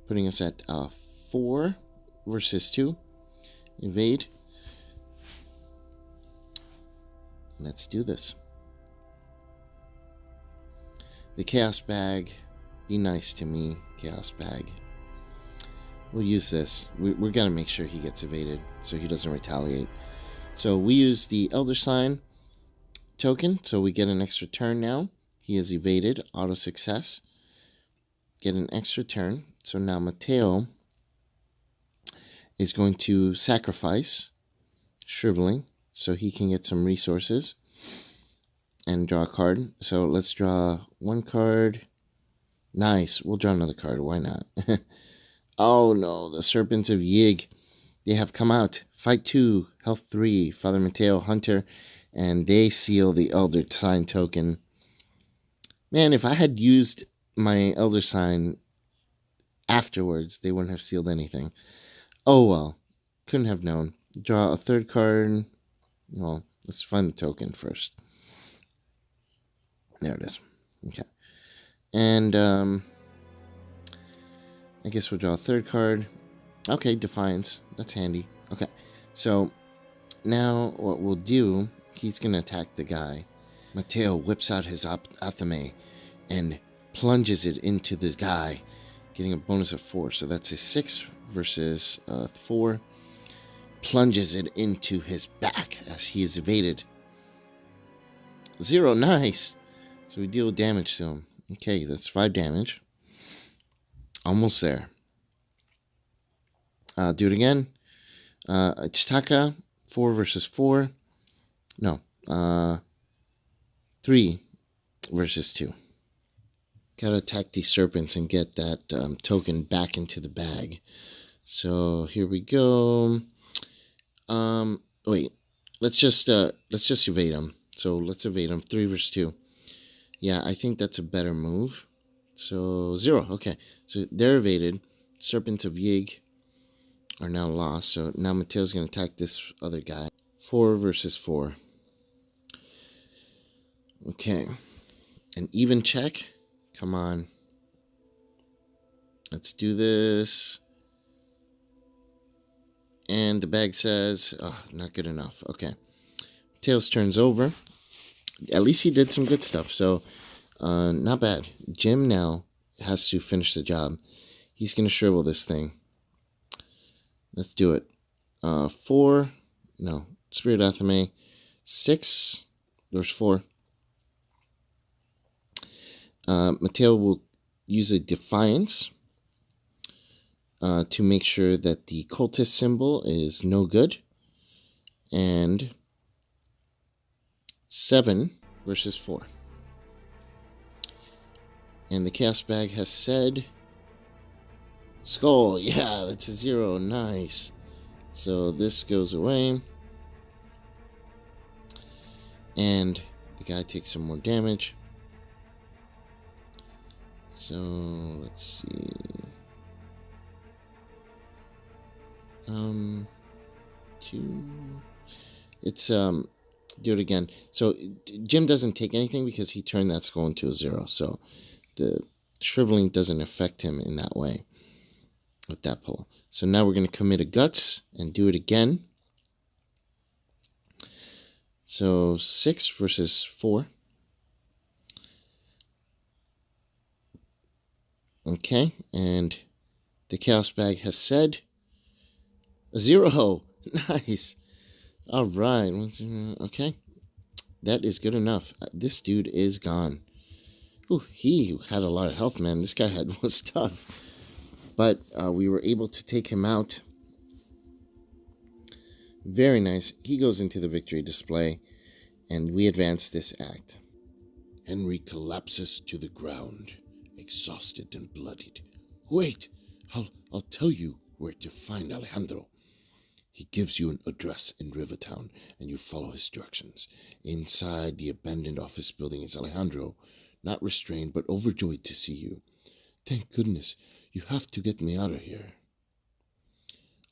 putting us at 4 versus 2. Evade. Let's do this. The Chaos Bag. Be nice to me, Chaos Bag. We'll use this. We're going to make sure he gets evaded so he doesn't retaliate. So we use the Elder Sign token, so we get an extra turn now. He is evaded. Auto success. Get an extra turn. So now Mateo is going to sacrifice Shriveling so he can get some resources and draw a card. So let's draw 1 card. Nice. We'll draw another card. Why not? Oh no, the Serpents of Yig. They have come out. Fight 2, health 3, Father Mateo, Hunter, and they seal the Elder Sign token. Man, if I had used my Elder Sign afterwards, they wouldn't have sealed anything. Oh well, couldn't have known. Draw a 3rd card. Well, let's find the token first. There it is. Okay. And I guess we'll draw a 3rd card. Okay, Defiance. That's handy. Okay. So now what we'll do, he's going to attack the guy. Mateo whips out his Athame and plunges it into the guy, getting a bonus of 4. So that's a 6 versus 4. Plunges it into his back as he is evaded. 0, nice. So we deal damage to him. Okay, that's 5 damage. Almost there. Do it again. Ichitaka, 4 versus 4. No, 3 versus 2. Gotta attack these serpents and get that token back into the bag. So here we go. Wait. Let's just evade them. So let's evade them. 3 versus 2. Yeah, I think that's a better move. So 0. Okay. So they're evaded. Serpents of Yig are now lost. So now Mateo's going to attack this other guy. 4 versus 4. Okay. An even check. Come on. Let's do this. And the bag says, oh, not good enough. Okay. Tails turns over. At least he did some good stuff. So, not bad. Jim now has to finish the job. He's going to shrivel this thing. Let's do it. 4. No. Spirit Athame. 6 versus 4. Mateo will use a Defiance to make sure that the cultist symbol is no good. And 7 versus 4. And the Chaos Bag has said... Skull, yeah, that's a 0, nice. So this goes away. And the guy takes some more damage. So, let's see. It's, do it again. So, Jim doesn't take anything because he turned that skull into a 0. So, the shriveling doesn't affect him in that way with that pull. So, now we're going to commit a guts and do it again. So, 6 versus 4. Okay, and the Chaos Bag has said a 0. Nice. All right. Okay, that is good enough. This dude is gone. Ooh, he had a lot of health, man. This guy was tough. But we were able to take him out. Very nice. He goes into the victory display, and we advance this act. Henry collapses to the ground, exhausted and bloodied. Wait, I'll tell you where to find Alejandro. He gives you an address in Rivertown, and you follow his directions. Inside the abandoned office building is Alejandro, not restrained but overjoyed to see you. Thank goodness, you have to get me out of here.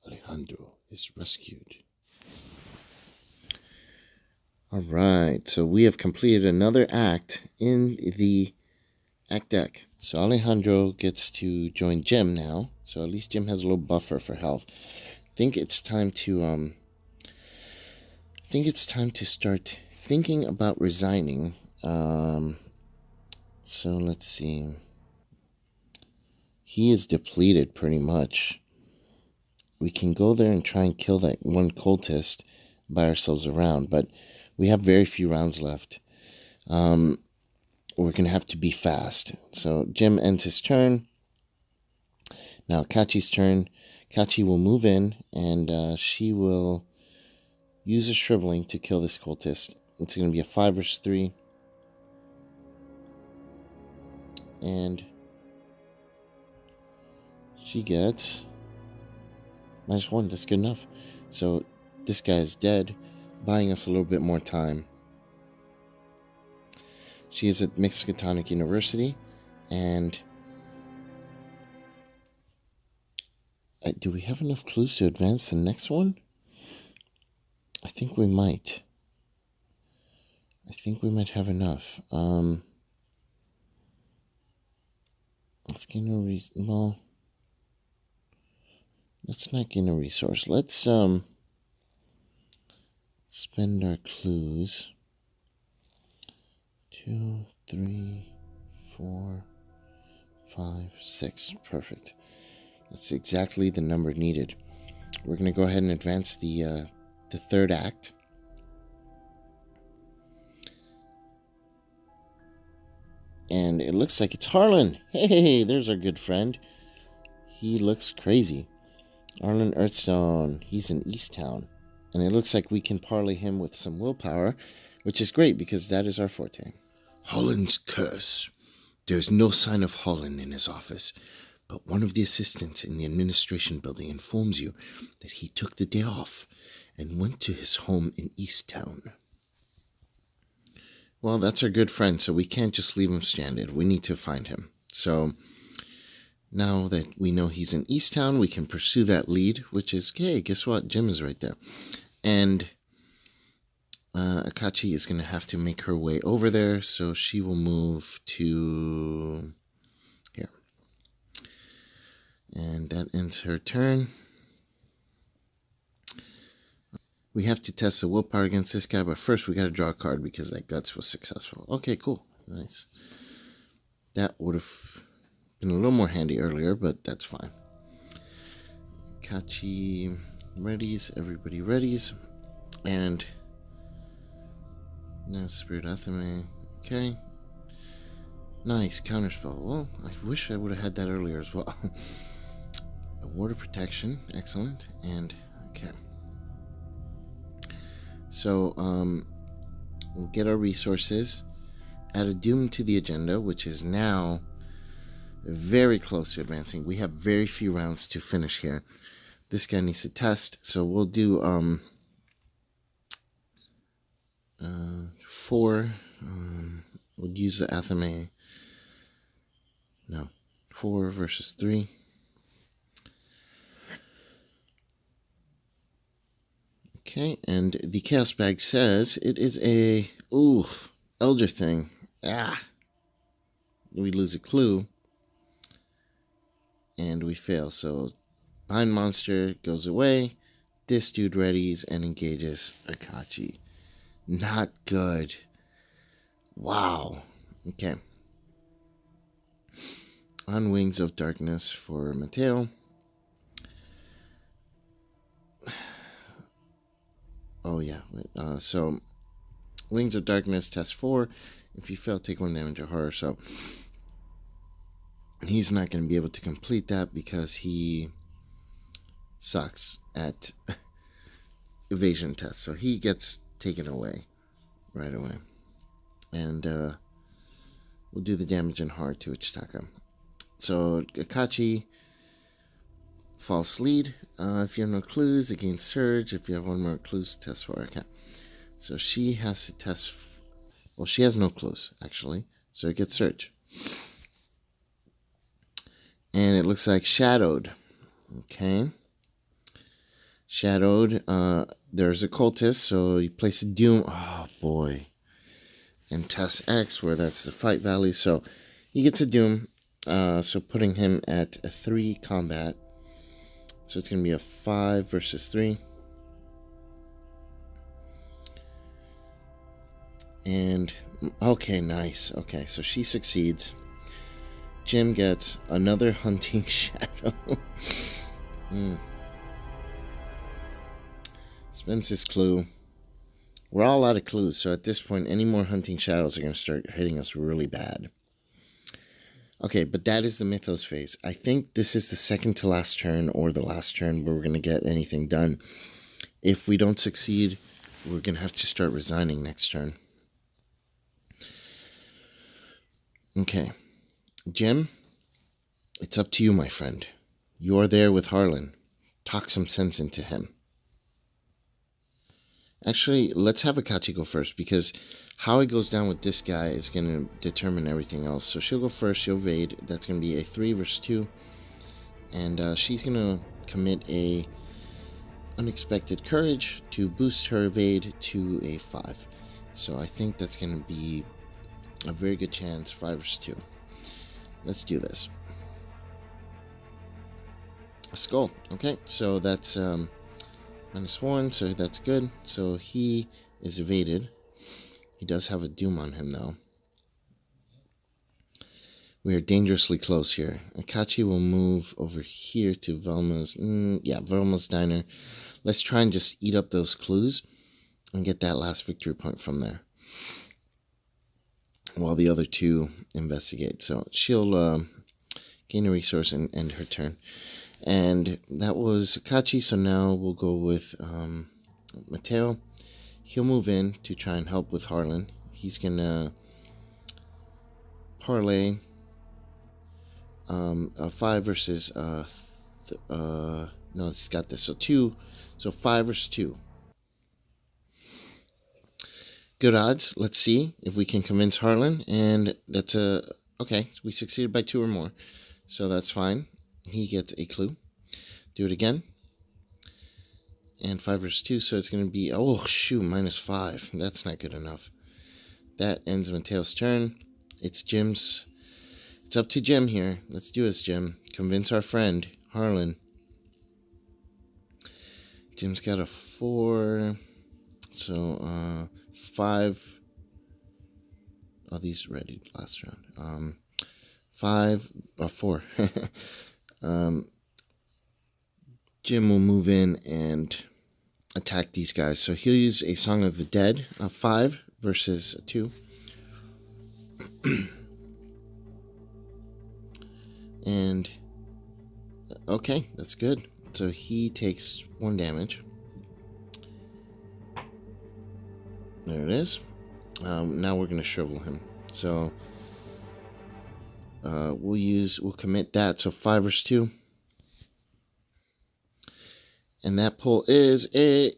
Alejandro is rescued. All right, so we have completed another act in the act deck. So Alejandro gets to join Jim now. So at least Jim has a little buffer for health. I think it's time to start thinking about resigning. So let's see. He is depleted pretty much. We can go there and try and kill that one cultist, buy ourselves a round, but we have very few rounds left. We're going to have to be fast. So Jim ends his turn. Now Kachi's turn. Kachi will move in, and she will use a shriveling to kill this cultist. It's going to be a 5 versus 3. And she gets -1. That's good enough. So this guy is dead, buying us a little bit more time. She is at Miskatonic University, and do we have enough clues to advance the next one? I think we might. Have enough. Let's gain a well, let's not gain a resource. Let's spend our clues. 2, 3, 4, 5, 6. Perfect. That's exactly the number needed. We're going to go ahead and advance the third act. And it looks like it's Harlan. Hey, there's our good friend. He looks crazy. Harlan Earthstone. He's in Easttown. And it looks like we can parlay him with some willpower, which is great because that is our forte. Holland's curse. There's no sign of Holland in his office, but one of the assistants in the administration building informs you that he took the day off and went to his home in Easttown. Well, that's our good friend, so we can't just leave him stranded. We need to find him. So now that we know he's in Easttown, we can pursue that lead, which is, hey, guess what? Jim is right there. And Akachi is going to have to make her way over there, so she will move to here. And that ends her turn. We have to test the willpower against this guy, but first we got to draw a card because that guts was successful. Okay, cool. Nice. That would have been a little more handy earlier, but that's fine. Kachi readies. Everybody readies. And now Spirit Athame. Okay. Nice. Counterspell. Well, I wish I would have had that earlier as well. A water protection. Excellent. And, okay. So, we'll get our resources, add a doom to the agenda, which is now very close to advancing. We have very few rounds to finish here. This guy needs to test, so we'll do 4. We'll use the Athame. No, 4 versus 3. Okay, and the Chaos Bag says it is a Elder thing. We lose a clue. And we fail. So Bind Monster goes away. This dude readies and engages Akachi. Not good. Wow. Okay. On Wings of Darkness for Mateo. Oh yeah. So Wings of Darkness, test 4. If you fail, take 1 damage of horror. So he's not going to be able to complete that because he sucks at evasion tests. So he gets taken away right away. And we'll do the damage in hard to Ichitaka. So Akachi, false lead. If you have no clues, it gains surge. If you have 1 more clues, test 4. Okay. So she has to test. Well, she has no clues, actually. So it gets surge. And it looks like Shadowed. Okay. Shadowed. There's a cultist, so you place a Doom. Oh, boy. And test X, where that's the fight value. So he gets a Doom. So putting him at a 3 combat. So it's going to be a 5 versus 3. And, okay, nice. Okay, so she succeeds. Jim gets another Hunting Shadow. Spends his clue. We're all out of clues, so at this point, any more Hunting Shadows are going to start hitting us really bad. Okay, but that is the Mythos phase. I think this is the second to last turn, or the last turn, where we're going to get anything done. If we don't succeed, we're going to have to start resigning next turn. Okay. Jim, it's up to you, my friend. You're there with Harlan. Talk some sense into him. Actually, let's have Akachi go first, because how it goes down with this guy is going to determine everything else. So she'll go first, she'll evade. That's going to be a 3 versus 2. And she's going to commit a unexpected courage to boost her evade to a 5. So I think that's going to be a very good chance, 5 versus 2. Let's do this. A skull. Okay, so that's -1, so that's good. So he is evaded. He does have a Doom on him, though. We are dangerously close here. Akachi will move over here to Velma's... Velma's Diner. Let's try and just eat up those clues and get that last victory point from there, while the other two investigate. So she'll gain a resource and end her turn. And that was Akachi, so now we'll go with Mateo. He'll move in to try and help with Harlan. He's going to parlay a 5 versus... no, he's got this. So 2. So 5 versus 2. Good odds. Let's see if we can convince Harlan. And that's a... Okay, we succeeded by 2 or more. So that's fine. He gets a clue. Do it again. And 5 versus 2, so it's going to be... Oh, shoot, -5. That's not good enough. That ends Mateo's turn. It's Jim's... It's up to Jim here. Let's do this, Jim. Convince our friend, Harlan. Jim's got a 4. So, 5... Oh, these ready last round. 5... 4. Jim will move in and attack these guys. So he'll use a Song of the Dead, 5 versus 2. And, okay, that's good. So he takes 1 damage. There it is. Now we're going to shrivel him. So we'll commit that. So 5 versus 2. And that pull is a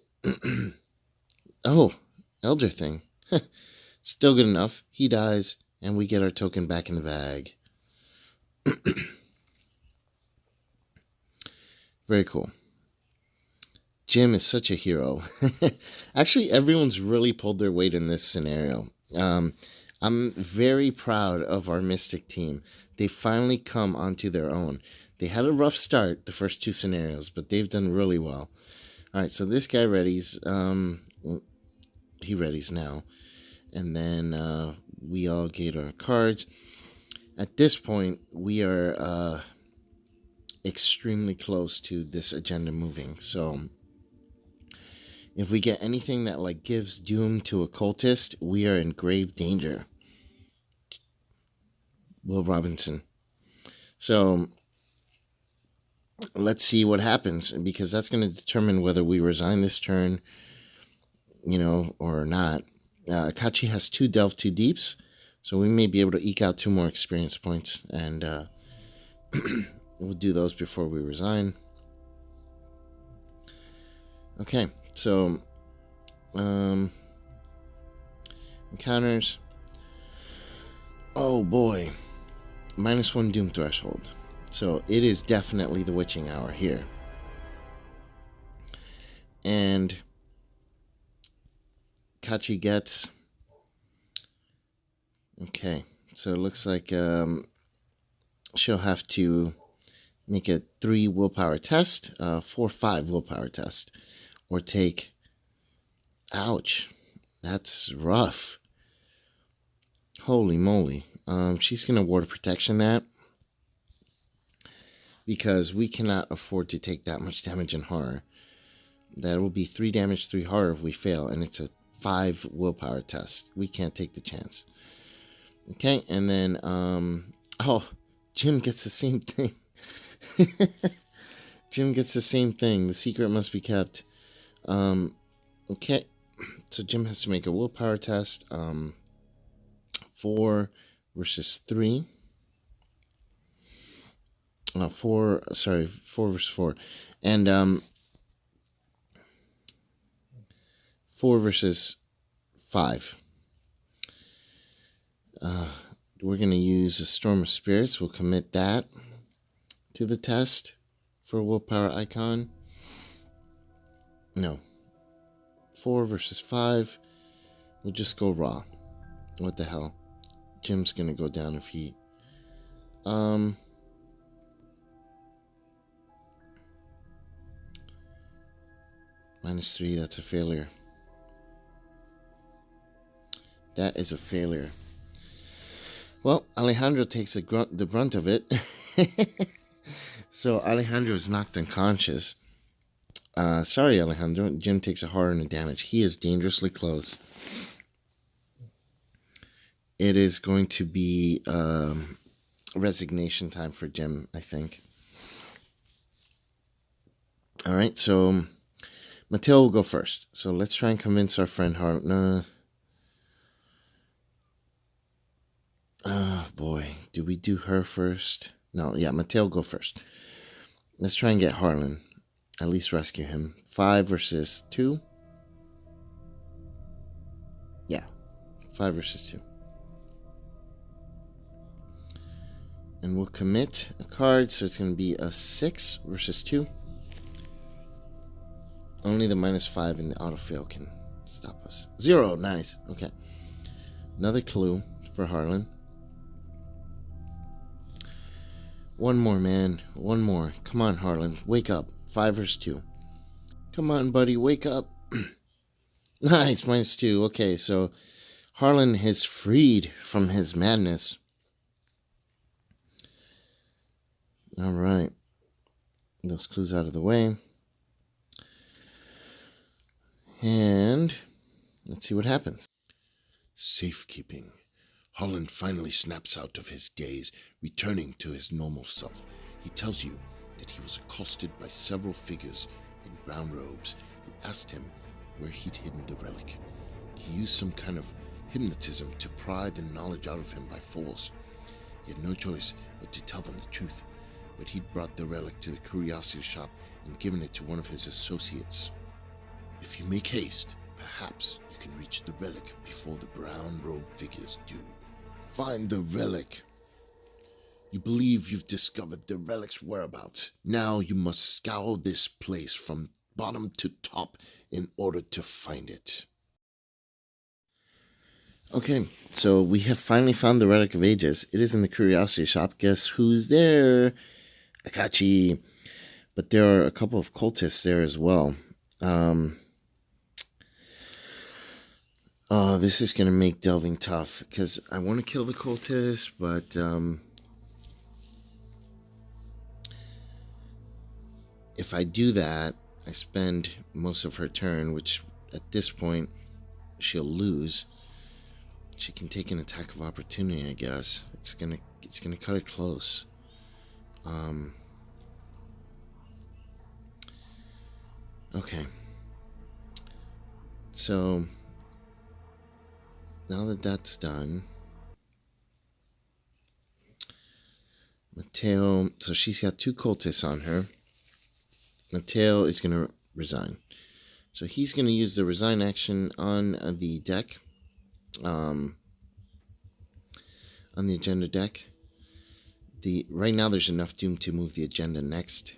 oh, Elder thing. Still good enough. He dies, and we get our token back in the bag. Very cool. Jim is such a hero. Actually, everyone's really pulled their weight in this scenario. I'm very proud of our Mystic team. They finally come onto their own. They had a rough start, the first 2 scenarios, but they've done really well. All right, so this guy readies. He readies now. And then we all get our cards. At this point, we are extremely close to this agenda moving. So if we get anything that like gives doom to a cultist, we are in grave danger. Will Robinson. So let's see what happens, because that's going to determine whether we resign this turn, or not. Akachi has 2 Delve 2 Deeps, so we may be able to eke out 2 more experience points, and we'll do those before we resign. Okay, so encounters. Oh boy, -1 Doom Threshold. So it is definitely the witching hour here. And Kachi gets... Okay, so it looks like she'll have to make a 3 willpower test, 4-5 willpower test, or take... Ouch, that's rough. Holy moly. She's going to ward of protection that, because we cannot afford to take that much damage in horror. That will be 3 damage, 3 horror if we fail, and it's a 5 willpower test. We can't take the chance. Okay, and then, Jim gets the same thing. Jim gets the same thing. The secret must be kept. Okay, so Jim has to make a willpower test. 4 versus 3. 4 versus 4. And 4 versus 5. We're going to use a Storm of Spirits. We'll commit that to the test for a willpower icon. No. 4 versus 5. We'll just go raw. What the hell? Jim's going to go down if he... -3, that's a failure. That is a failure. Well, Alejandro takes the brunt of it. So Alejandro is knocked unconscious. Sorry, Alejandro. Jim takes a horror and a damage. He is dangerously close. It is going to be resignation time for Jim, I think. All right, so Mateo will go first. So let's try and convince our friend Harlan. Oh boy, do we do her first? No, yeah, Mateo go first. Let's try and get Harlan. At least rescue him. 5 versus 2. Yeah, 5 versus 2. And we'll commit a card, so it's going to be a 6 versus 2. Only the -5 in the autofill can stop us. 0, nice. Okay. Another clue for Harlan. One more, man. One more. Come on, Harlan. Wake up. 5 versus 2. Come on, buddy. Wake up. Nice. -2. Okay, so Harlan is freed from his madness. All right. Those clues out of the way. And let's see what happens. Safekeeping. Holland finally snaps out of his daze, returning to his normal self. He tells you that he was accosted by several figures in brown robes who asked him where he'd hidden the relic. He used some kind of hypnotism to pry the knowledge out of him by force. He had no choice but to tell them the truth, but he'd brought the relic to the curiosity shop and given it to one of his associates. If you make haste, perhaps you can reach the relic before the brown-robed figures do. Find the relic. You believe you've discovered the relic's whereabouts. Now you must scour this place from bottom to top in order to find it. Okay, so we have finally found the Relic of Ages. It is in the Curiosity Shop. Guess who's there? Akachi. But there are a couple of cultists there as well. Oh, this is going to make delving tough, because I want to kill the cultists, but if I do that, I spend most of her turn, which at this point she'll lose. She can take an attack of opportunity, I guess. It's gonna cut it close. Okay. So now that that's done, Mateo. So she's got 2 cultists on her. Mateo is gonna resign. So he's gonna use the resign action on the deck. On the agenda deck. Right now there's enough doom to move the agenda next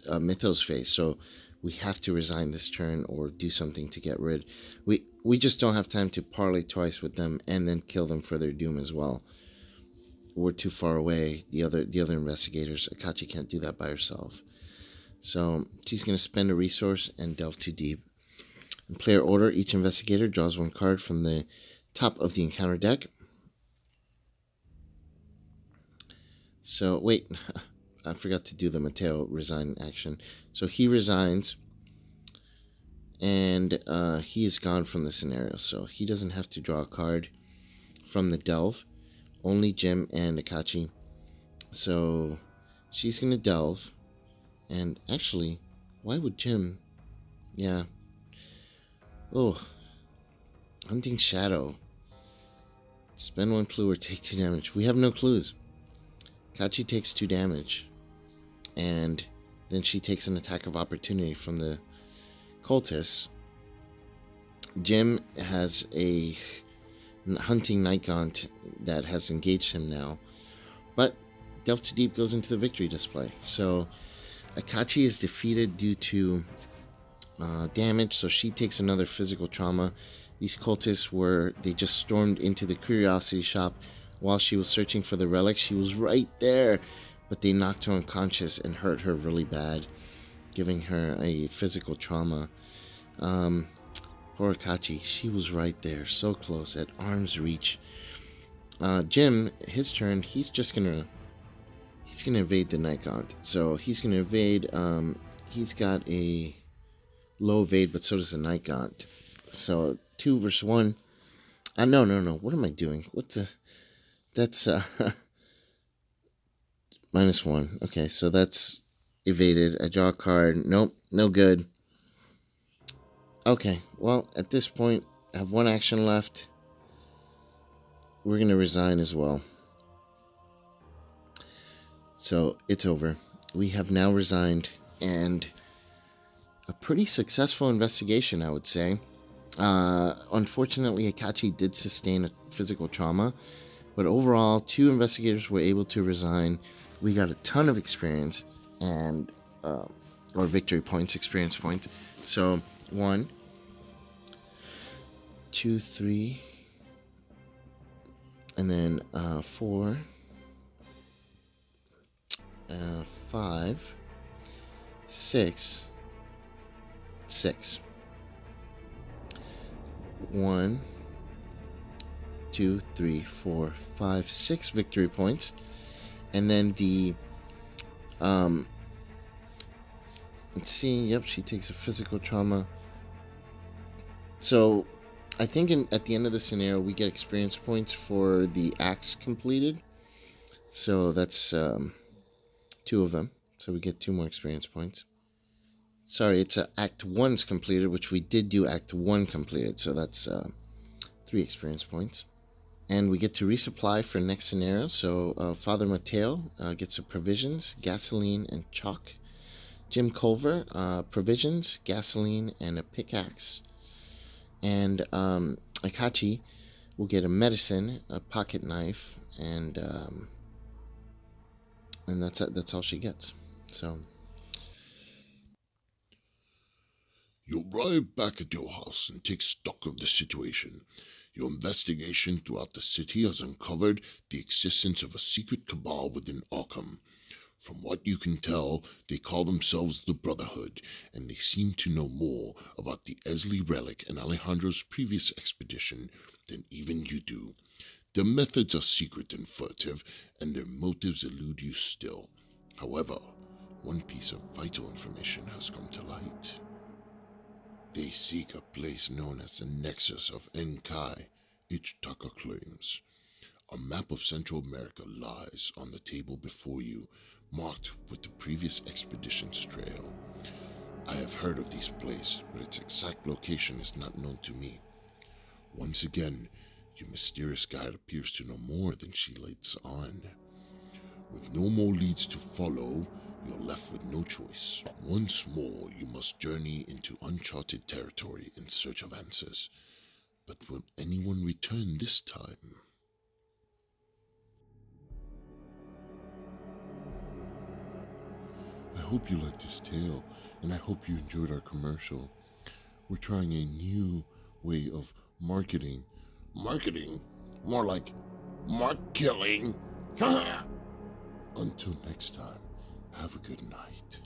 Mythos phase, so we have to resign this turn or do something to get rid. We just don't have time to parley twice with them and then kill them for their doom as well. We're too far away. The other investigators, Akachi can't do that by herself. So she's going to spend a resource and delve too deep. In player order, each investigator draws 1 card from the top of the encounter deck. So, wait, I forgot to do the Mateo resign action. So he resigns, and he is gone from the scenario. So he doesn't have to draw a card from the delve. Only Jim and Akachi. So she's going to delve. And actually, why would Jim? Yeah. Oh, Hunting Shadow. Spend 1 clue or take 2 damage. We have no clues. Kachi takes 2 damage. And then she takes an attack of opportunity from the cultists. Jim has a hunting night gaunt that has engaged him now. But Delve Too Deep goes into the victory display. So Akachi is defeated due to damage, so she takes another physical trauma. These cultists they just stormed into the curiosity shop while she was searching for the relic. She was right there, but they knocked her unconscious and hurt her really bad, giving her a physical trauma. Poor Akachi, she was right there, so close, at arm's reach. Jim, his turn, he's gonna evade the Night Gaunt. So he's gonna evade. He's got a low evade, but so does the Night Gaunt. So 2 versus 1. No. What am I doing? That's -1. Okay, so that's evaded. I draw a card. Nope, no good. Okay, well, at this point, I have 1 action left. We're gonna resign as well. So it's over. We have now resigned, and a pretty successful investigation, I would say. Unfortunately, Akachi did sustain a physical trauma, but overall, 2 investigators were able to resign. We got a ton of experience and or victory points, experience points. So 1, 2, 3, and then 4, 5, 6. 1, 2, 3, 4, 5, 6 victory points. And then the let's see, yep, she takes a physical trauma. So I think at the end of the scenario we get experience points for the acts completed. So that's 2 of them. So we get 2 more experience points. Sorry, it's Act 1's completed, which we did do Act 1 completed. So that's 3 experience points. And we get to resupply for next scenario. So Father Mateo gets the provisions, gasoline, and chalk. Jim Culver, provisions, gasoline, and a pickaxe. And Akachi will get a medicine, a pocket knife, and that's it. That's all she gets. So You arrive back at your house and take stock of the situation. Your investigation throughout the city has uncovered the existence of a secret cabal within Arkham. From what you can tell, they call themselves the Brotherhood, and they seem to know more about the Esley relic and Alejandro's previous expedition than even you do. Their methods are secret and furtive, and their motives elude you still. However, one piece of vital information has come to light. They seek a place known as the Nexus of Enkai, Ichtaka claims. A map of Central America lies on the table before you, marked with the previous expedition's trail. I have heard of this place, but its exact location is not known to me. Once again, your mysterious guide appears to know more than she lets on. With no more leads to follow, you're left with no choice. Once more, you must journey into uncharted territory in search of answers. But will anyone return this time? I hope you liked this tale, and I hope you enjoyed our commercial. We're trying a new way of marketing. Marketing? More like mark killing. Until next time, have a good night.